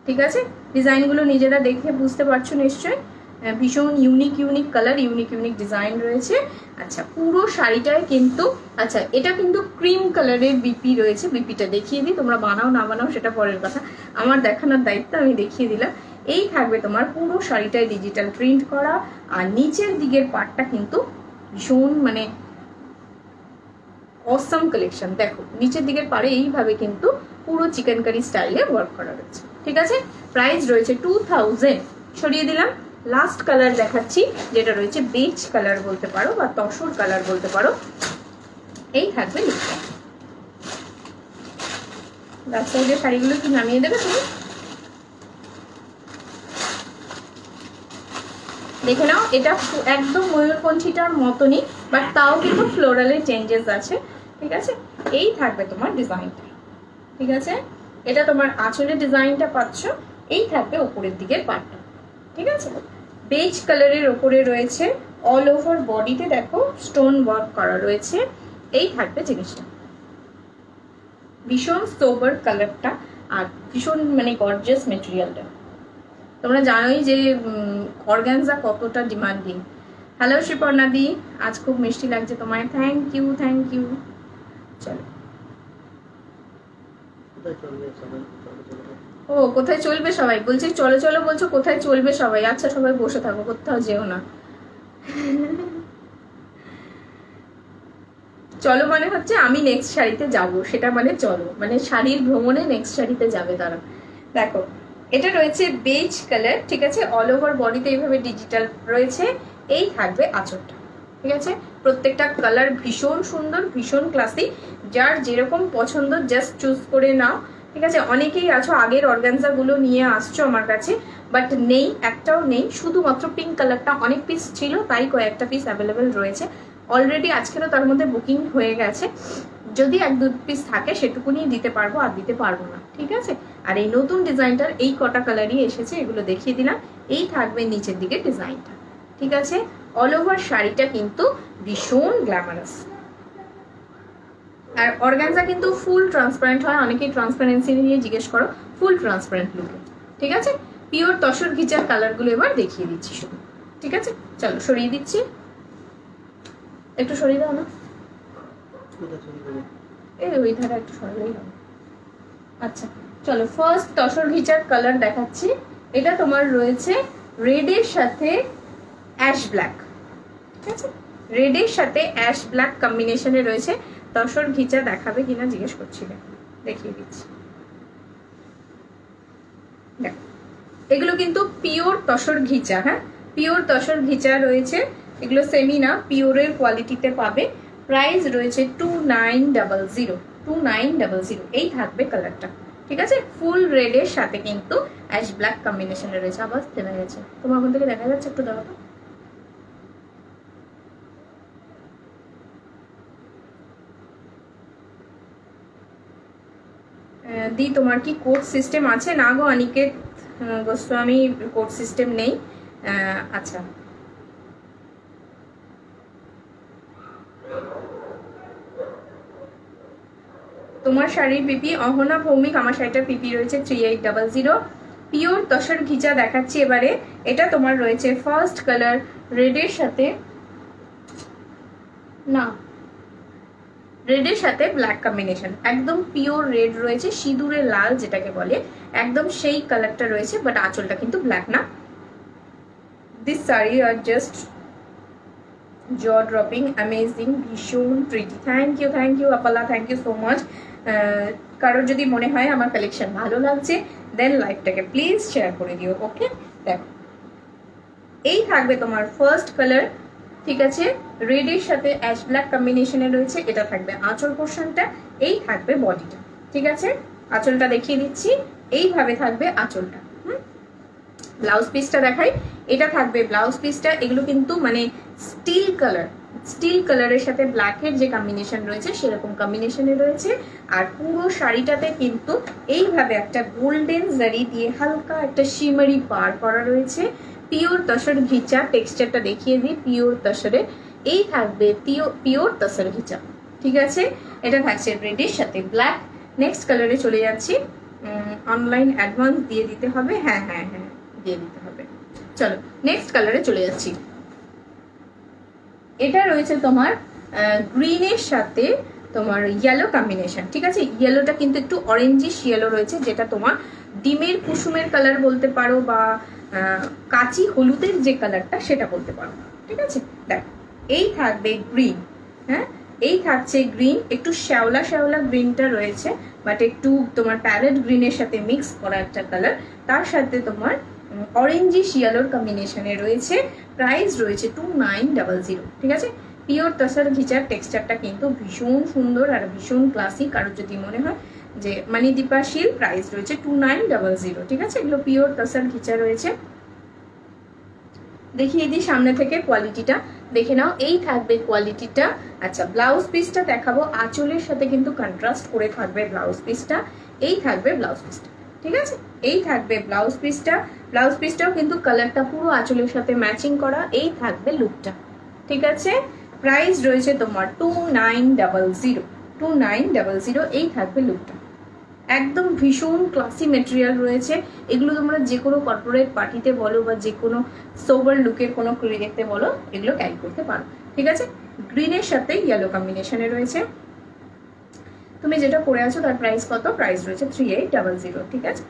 ঠিক আছে। ডিজাইনগুলো নিজেরা দেখে বুঝতে পারছো নিশ্চয়, ভীষণ unique unique colour, unique unique design রয়েছে। আচ্ছা, পুরো শাড়িটায় কিন্তু, আচ্ছা এটা কিন্তু ক্রিম কালারের বিপি রয়েছে। বিপিটা দেখিয়ে দিই, তোমরা বানাও না বানাও সেটা পরের কথা, আমার দেখানোর দায়িত্ব, আমি দেখিয়ে দিলাম। এই থাকবে তোমার পুরো শাড়িটায় ডিজিটাল প্রিন্ট করা, আর নিচের দিকের পার্টটা কিন্তু ভীষণ মানে অসম কালেকশন। দেখো নিচের দিকের পারে এইভাবে কিন্তু পুরো চিকেন কারি স্টাইলে ওয়ার্ক করা রয়েছে, ঠিক আছে। প্রাইস রয়েছে 2000। সরিয়ে দিলাম। লাস্ট কালার দেখাচ্ছি, যেটা রয়েছে বেজ কালার বলতে পারো বা তসর কালার বলতে পারো। এই থাকবে লিপটা। ব্যাক সাইডের শাড়িগুলো কি নামিয়ে দেবে তুমি? দেখে নাও, এটা একদম ময়ূরকণ্ঠীটার মতনই, বাট তাও কিন্তু ফ্লোরালের চেঞ্জেস আছে, ঠিক আছে। এই থাকবে তোমার ডিজাইনটা, ঠিক আছে। এটা তোমার আঁচলের ডিজাইনটা পাচ্ছ। এই থাকবে উপরের দিকের পার্টটা, ঠিক আছে। বেজ কালারের ওপরে রয়েছে, অল ওভার বডিতে দেখো স্টোন ওয়ার্ক করা রয়েছে। এই থাকবে জিনিসটা, ভীষণ সোবার কালারটা, আর ভীষণ মানে গর্জিয়াস মেটেরিয়ালটা। তোমরা জানোই যে অর্গানজা কতটা ডিমান্ডিং। হ্যালো শ্রীপর্ণা দি, আজ খুব মিষ্টি লাগছে তোমায়, থ্যাংক ইউ থ্যাংক ইউ। চলো, ও কোথায় চলবে সবাই বলছে? চলো চলো বলছো, কোথায় চলবে সবাই? আচ্ছা সবাই বসে থাকো, কোথাও যেও না। চলো মানে হচ্ছে আমি নেক্সট শাড়িতে যাব, সেটা মানে চলো, মানে শাড়ির ভ্রমণে নেক্সট শাড়িতে যাবে তারা। দেখো এটা রয়েছে বেজ কালার, ঠিক আছে। অল ওভার বডিতে এইভাবে ডিজিটাল রয়েছে। এই থাকবে আঁচলটা, ঠিক আছে। প্রত্যেকটা কালার ভীষণ সুন্দর, ভীষণ ক্লাসি। যার যেরকম পছন্দ জাস্ট চুজ করে নাও, ঠিক আছে। অনেকেই আছো আগের অর্গানজা গুলো নিয়ে আসছো আমার কাছে, বাট নেই, একটাও নেই। শুধুমাত্র পিঙ্ক কালারটা অনেক পিস ছিল, তাই কয়েকটা পিস অ্যাভেলেবেল রয়েছে। অলরেডি আজকেরও তার মধ্যে বুকিং হয়ে গেছে। যদি 1-2 পিস থাকে সেটুকুনি দিতে পারবো, আর দিতে পারবো না, ঠিক আছে। আর এই নতুন ডিজাইনটার এই কটা কালারই এসেছে, এগুলো দেখিয়ে দিলাম। এই থাকবে নিচের দিকে ডিজাইনটা, ঠিক আছে। অল ওভার শাড়িটা কিন্তু ভীষণ গ্ল্যামারাস। আর অর্গানজা কিন্তু ফুল ট্রান্সপারেন্ট হয়, অনেকেই ট্রান্সপারেন্সি নিয়ে জিজ্ঞেস করো, ফুল ট্রান্সপারেন্ট লুকে, ঠিক আছে। পিওর তসর ঘিচার কালারগুলো এবার দেখিয়ে দিচ্ছি শুধু, ঠিক আছে। চলো সরিয়ে দিচ্ছি, একটু সরিয়ে দাও না, এই ওই ধারে একটু সরালেই হবে। আচ্ছা চলো, ফার্স্ট তসর ঘিচার কালার দেখাচ্ছি। এটা তোমার রয়েছে রেডের সাথে অ্যাশ ব্ল্যাক, ঠিক আছে। রেডের সাথে অ্যাশ ব্ল্যাক কম্বিনেশনে রয়েছে। তসর ঘিচা দেখাবে কিনা জিজ্ঞেস করছিলে, দেখিয়ে দিচ্ছি। দেখো এগুলো কিন্তু পিওর তসর ঘিচা, হ্যাঁ পিওর তসর ঘিচা রয়েছে। এগুলো সেমি না, পিওরের কোয়ালিটিতে পাবে। প্রাইস রয়েছে 2900, 2900। এই থাকবে কালারটা, ঠিক আছে। ফুল রেডের সাথে কিন্তু অ্যাশ ব্ল্যাক কম্বিনেশনে রয়েছে। আবার থেমে গেছে, তোমার ওখান থেকে দেখা যাচ্ছে? একটু দাও তো। দি তোমার কি কোড সিস্টেম আছে? না গো অনিকেত গোস্বামী, কোড সিস্টেম নেই। আচ্ছা তোমার শাড়ির পিপি অহনা ভৌমিক, আমার শাড়িটার পিপি রয়েছে 3800। পিওর তসর ঘিচা দেখাচ্ছি এবারে। এটা তোমার রয়েছে ফার্স্ট কালার রেডের সাথে, না রেডের সাথে ব্ল্যাক কম্বিনেশন, একদম পিওর রেড রয়েছে, সিঁদুরে লাল যেটাকে বলে, একদম সেই কালারটা রয়েছে। বাট আঁচলটা কিন্তু ব্ল্যাক না। This sari are just jaw dropping, amazing, ভীষণ pretty. Thank you Apala, thank you so much. কারোর যদি মনে হয় আমার কালেকশন ভালো লাগছে, দেন লাইভটাকে প্লিজ শেয়ার করে দিও, ওকে। দেখো এই থাকবে তোমার ফার্স্ট কালার, ঠিক আছে, রেডের সাথে অ্যাশ ব্ল্যাক কম্বিনেশনে রয়েছে। এটা থাকবে আঁচল পোর্শনটা, এই থাকবে বডিটা। ঠিক আছে, আঁচলটা দেখিয়ে দিচ্ছি, এইভাবে থাকবে আঁচলটা। ব্লাউজ পিসটা দেখাই, এটা থাকবে ব্লাউজ পিসটা। এগুলো কিন্তু মানে স্টিল কালারের সাথে ব্ল্যাকের যে কম্বিনেশন রয়েছে সেরকম কম্বিনেশনে রয়েছে। আর পুরো শাড়িটাতে কিন্তু এইভাবে একটা গোল্ডেন জারি দিয়ে হালকা একটা শিমারি পার করা রয়েছে। পিওর তসর ঘিচা, টেক্সচারটা দেখিয়ে দিই, পিওর তসরে এই থাকবে পিওর তসর ঘিচা। ঠিক আছে, এটা থাকছে রেডের সাথে ব্ল্যাক। নেক্সট কালারে চলে যাচ্ছি। অনলাইন অ্যাডভান্স দিয়ে দিতে হবে, হ্যাঁ হ্যাঁ হ্যাঁ দিয়ে দিতে হবে। চলো নেক্সট কালারে চলে যাচ্ছি। এটা রয়েছে তোমার গ্রিনের সাথে তোমার ইয়েলো কম্বিনেশন। ঠিক আছে, ইয়েলোটা কিন্তু একটু অরেঞ্জিশ ইয়েলো রয়েছে, যেটা তোমার ডিমের কুসুমের কালার বলতে পারো বা কাঁচি হলুদের যে কালারটা সেটা বলতে পারো। ঠিক আছে, দেখ এই থাকবে গ্রিন, হ্যাঁ এই থাকছে গ্রিন, একটু শ্যাওলা শ্যাওলা গ্রিনটা রয়েছে, বাট একটু তোমার প্যারেট গ্রিনের সাথে মিক্স করা একটা কালার। তার সাথে তোমার অরেঞ্জিশ ইয়েলোর কম্বিনেশনে রয়েছে। প্রাইস রয়েছে 2900। ঠিক আছে, পিওর তসর ঘিচার টেক্সচারটা কিন্তু ভীষণ সুন্দর আর ভীষণ ক্লাসিক। আর যদি মনে হয় যে মণিদীপা শিল, প্রাইস রয়েছে 2900। ঠিক আছে, এগুলো পিওর তসর ঘিচা রয়েছে। দেখিয়ে দিই সামনে থেকে, কোয়ালিটিটা দেখে নাও, এই থাকবে কোয়ালিটিটা। আচ্ছা, ব্লাউজ পিসটা দেখাবো, আঁচলের সাথে কিন্তু কন্ট্রাস্ট করে থাকবে ব্লাউজ পিসটা। এই থাকবে ব্লাউজ পিসটা। ঠিক আছে, এই থাকবে ব্লাউজ পিসটা। ব্লাউজ পিসটাও কিন্তু কালারটা পুরো আঁচলের সাথে ম্যাচিং করা। এই থাকবে লুকটা। ঠিক আছে, প্রাইস রয়েছে তোমার 2900। এই থাকবে লুকটা, একদম ভীষণ ক্লাসি মেটেরিয়াল রয়েছে। এগুলো তোমরা যে কোনো কর্পোরেট পার্টিতে বলো বা যে কোনো সোবার লুকের কোনো দেখতে বলো, এগুলো ক্যারি করতে পারো। ঠিক আছে, গ্রিনের সাথে ইয়েলো কম্বিনেশনে রয়েছে। তুমি যেটা পরে আছো তার প্রাইস কত? প্রাইস রয়েছে 3800। ঠিক আছে,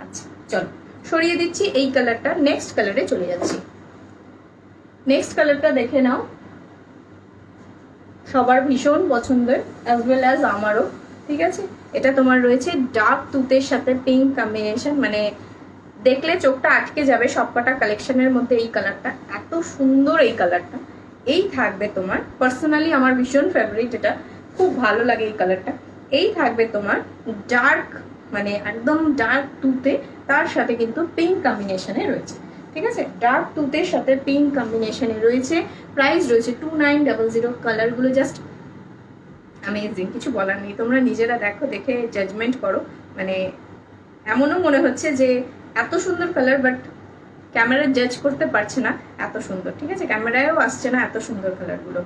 আচ্ছা চলো সরিয়ে দিচ্ছি এই কালারটা। নেক্সট কালারে চলে যাচ্ছি। নেক্সট কালারটা দেখে নাও, সবার ভীষণ পছন্দের অ্যাজ ওয়েল অ্যাজ আমারও। ঠিক আছে, এটা তোমার রয়েছে ডার্ক তুতের সাথে পিঙ্ক কম্বিনেশন, মানে দেখলে চোখটা আটকে যাবে সবকটা কালেকশনের মধ্যে। এই কালারটা এত সুন্দর, এই কালারটা এই থাকবে তোমার, পার্সোনালি আমার ভীষণ ফেভারিট, এটা খুব ভালো লাগে এই কালারটা। এই থাকবে তোমার ডার্ক, মানে একদম ডার্ক তুতে, তার সাথে কিন্তু পিঙ্ক কম্বিনেশনে রয়েছে। ঠিক আছে, ডার্ক তুতের সাথে পিঙ্ক কম্বিনেশনে রয়েছে। প্রাইস রয়েছে 2900। কালারগুলো জাস্ট অ্যামেজিং, কিছু বলার নেই। তোমরা নিজেরা দেখো, দেখে জাজমেন্ট করো। মানে এমনও মনে হচ্ছে যে এত সুন্দর কালার, বাট ক্যামেরা জাজ করতে পারছে না এত সুন্দর। ঠিক আছে, ক্যামেরায়ও আসছে না এত সুন্দর কালারগুলো।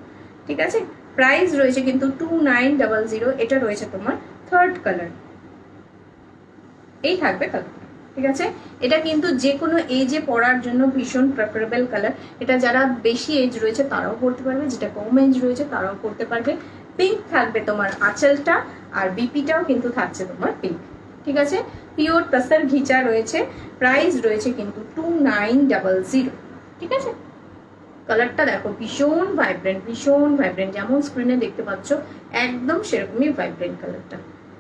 ঠিক আছে, প্রাইস রয়েছে কিন্তু 2900। এটা রয়েছে তোমার থার্ড কালার, এই থাকবে কালার। ঠিক আছে, এটা কিন্তু যে কোনো এজে পরার জন্য ভীষণ প্রেফারেবল কালার। এটা যারা বেশি এজ রয়েছে তারাও পরতে পারবে, যেটা কম এজ রয়েছে তারাও পরতে পারবে। পিঙ্ক থাকবে তোমার আঁচলটা, আর বিপিটাও কিন্তু থাকছে তোমার পিঙ্ক। ঠিক আছে, পিওর তসর ঘিচা রয়েছে। প্রাইস রয়েছে কিন্তু 2900। ঠিক আছে, কালারটা দেখো ভীষণ ভাইব্রেন্ট, ভীষণ ভাইব্রেন্ট, যেমন স্ক্রিনে দেখতে পাচ্ছ একদম সেরকমই ভাইব্রেন্ট কালারটা।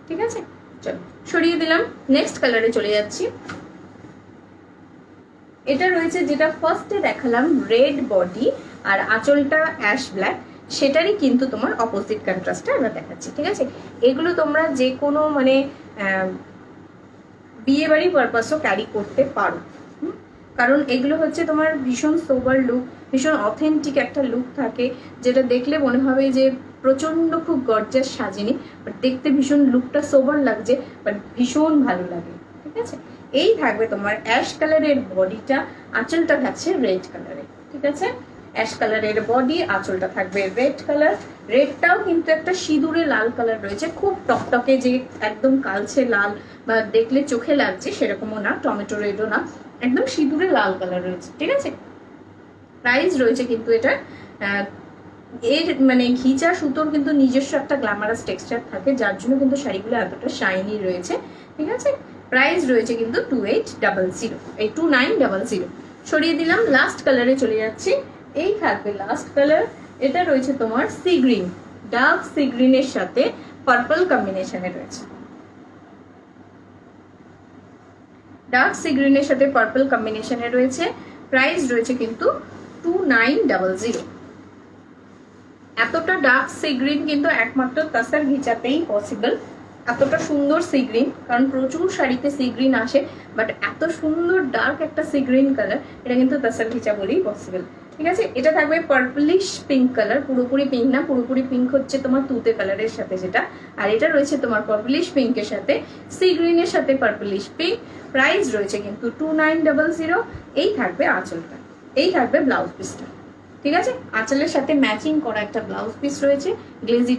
ঠিক আছে, চলো সরিয়ে দিলাম। নেক্সট কালারে চলে যাচ্ছি। এটা রয়েছে যেটা ফার্স্টে দেখালাম, রেড বডি আর আঁচলটা অ্যাশ ব্ল্যাক, সেটারই কিন্তু তোমার অপোজিট কন্ট্রাস্টটা আমরা দেখাচ্ছি। ঠিক আছে, এগুলো তোমরা যে কোনো মানে বিয়ে বাড়ি পারপাসও ক্যারি করতে পারো, কারণ এগুলো হচ্ছে তোমার ভীষণ সোবার লুক, ভীষণ অথেন্টিক একটা লুক থাকে, যেটা দেখলে মনে হবে যে প্রচন্ড খুব গর্জাস সাজেনি, বাট দেখতে ভীষণ লুকটা সোবার লাগছে, বাট ভীষণ ভালো লাগে। ঠিক আছে, এই থাকবে তোমার অ্যাশ কালারের বডিটা, আঁচলটা থাকছে রেড কালারে। ঠিক আছে, অ্যাশ কালারের বডি, আঁচলটা থাকবে রেড কালার। রেডটাও কিন্তু একটা সিঁদুরে লাল কালার রয়েছে, খুব টকটকে যে একদম কালচে লাল বা দেখলে চোখে লাগছে সেরকমও না, টমেটো রেডও না, একদম সিঁদুরে লাল কালার রয়েছে। ঠিক আছে, প্রাইস রয়েছে কিন্তু এটা এর মানে ঘিচা সুতোর কিন্তু নিজস্ব একটা গ্ল্যামারাস টেক্সচার থাকে, যার জন্য কিন্তু শাড়িগুলো এতটা শাইনি রয়েছে। ঠিক আছে, প্রাইস রয়েছে কিন্তু 2800, এই 2900। সরিয়ে দিলাম। লাস্ট কালারে চলে যাচ্ছি। এই থাকবে লাস্ট কালার, এটা রয়েছে তোমার সি গ্রিন, ডার্ক সি গ্রিনের সাথে পার্পল কম্বিনেশনে রয়েছে। ডার্ক সি গ্রিনের সাথে পার্পল কম্বিনেশনে রয়েছে। প্রাইস রয়েছে কিন্তু 2900। এতটা ডার্ক সি গ্রিন কিন্তু একমাত্র তাসার ঘিচাতেই পসিবল। এতটা সুন্দর সি গ্রিন, কারণ প্রচুর শাড়িতে সি গ্রিন আসে, বাট এত সুন্দর ডার্ক একটা সি গ্রিন কালার এটা কিন্তু তাসার ঘিচা বলেই পসিবল। ঠিক আছে, এটা থাকবে পার্পলিশ পিঙ্ক কালার, পুরোপুরি পিঙ্ক না, পুরোপুরি পিঙ্ক হচ্ছে তোমার তুতে কালারের সাথে যেটা, আর এটা রয়েছে তোমার পার্পলিশ পিঙ্কের সাথে সি গ্রিনের সাথে পার্পলিশ পিঙ্ক। প্রাইস রয়েছে কিন্তু 2900। এই থাকবে আঁচলটা, এই থাকবে ব্লাউজ পিসটা। ঠিক আছে, আঁচলের সাথে ম্যাচিং করা একটা ব্লাউজ পিস রয়েছে, গ্লেজি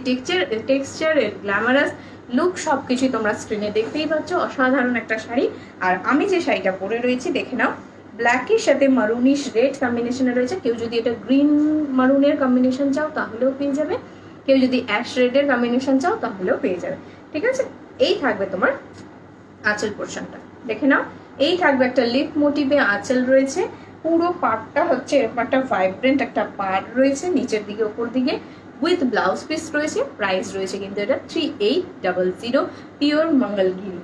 টেক্সচার, গ্ল্যামারাস লুক সবকিছুই তোমরা স্ক্রিনে দেখতেই পাচ্ছ। অসাধারণ একটা শাড়ি। আর আমি যে শাড়িটা পরে রয়েছি দেখে নাও, ব্ল্যাকের সাথে মারুনিশ রেড কম্বিনেশনে রয়েছে। কেউ যদি এটা গ্রিন মারুনের কম্বিনেশন চাও তাহলেও পেয়ে যাবে, কেউ যদি অ্যাশ রেডের কম্বিনেশন চাও তাহলেও পেয়ে যাবে। ঠিক আছে, এই থাকবে তোমার আঁচল পোর্শনটা, দেখে নাও। এই থাকবে একটা লিপ মোটিভে আঁচল রয়েছে, পুরো পাড়টা হচ্ছে একটা ভাইব্রেন্ট একটা পাড় রয়েছে নিচের দিকে ওপর দিকে, উইথ ব্লাউজ পিস রয়েছে। প্রাইস রয়েছে কিন্তু এটা 3800, পিওর মঙ্গলগিরি।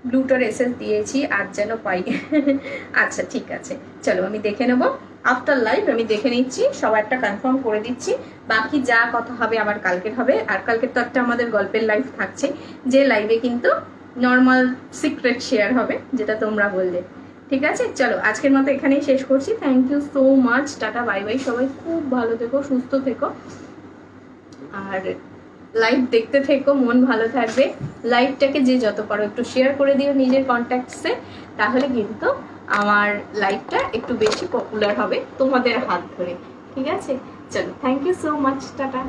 ব্লুটার এসএস দিয়েছি আজ যেন পাই। আচ্ছা ঠিক আছে, চলো আমি দেখে নেবো আফটার লাইভ, আমি দেখে নিচ্ছি, সবারটা কনফার্ম করে দিচ্ছি। বাকি যা কথা হবে আবার কালকের হবে, আর কালকের তো একটা আমাদের গল্পের লাইভ থাকছে, যে লাইভে কিন্তু নর্মাল সিক্রেট শেয়ার হবে যেটা তোমরা বললে। ঠিক আছে, চলো আজকের মতো এখানেই শেষ করছি। Thank you so much, tata bye bye, সবাই খুব ভালো থেকো, সুস্থ থেকো, আর লাইভ দেখতে থেকো, মন ভালো থাকবে। লাইভটাকে যে যত পারো একটু শেয়ার করে দিও নিজের কন্ট্যাক্টসে, তাহলে কিন্তু আমার লাইভটা একটু বেশি পপুলার হবে তোমাদের হাত ধরে। ঠিক আছে, চলো thank you so much, tata.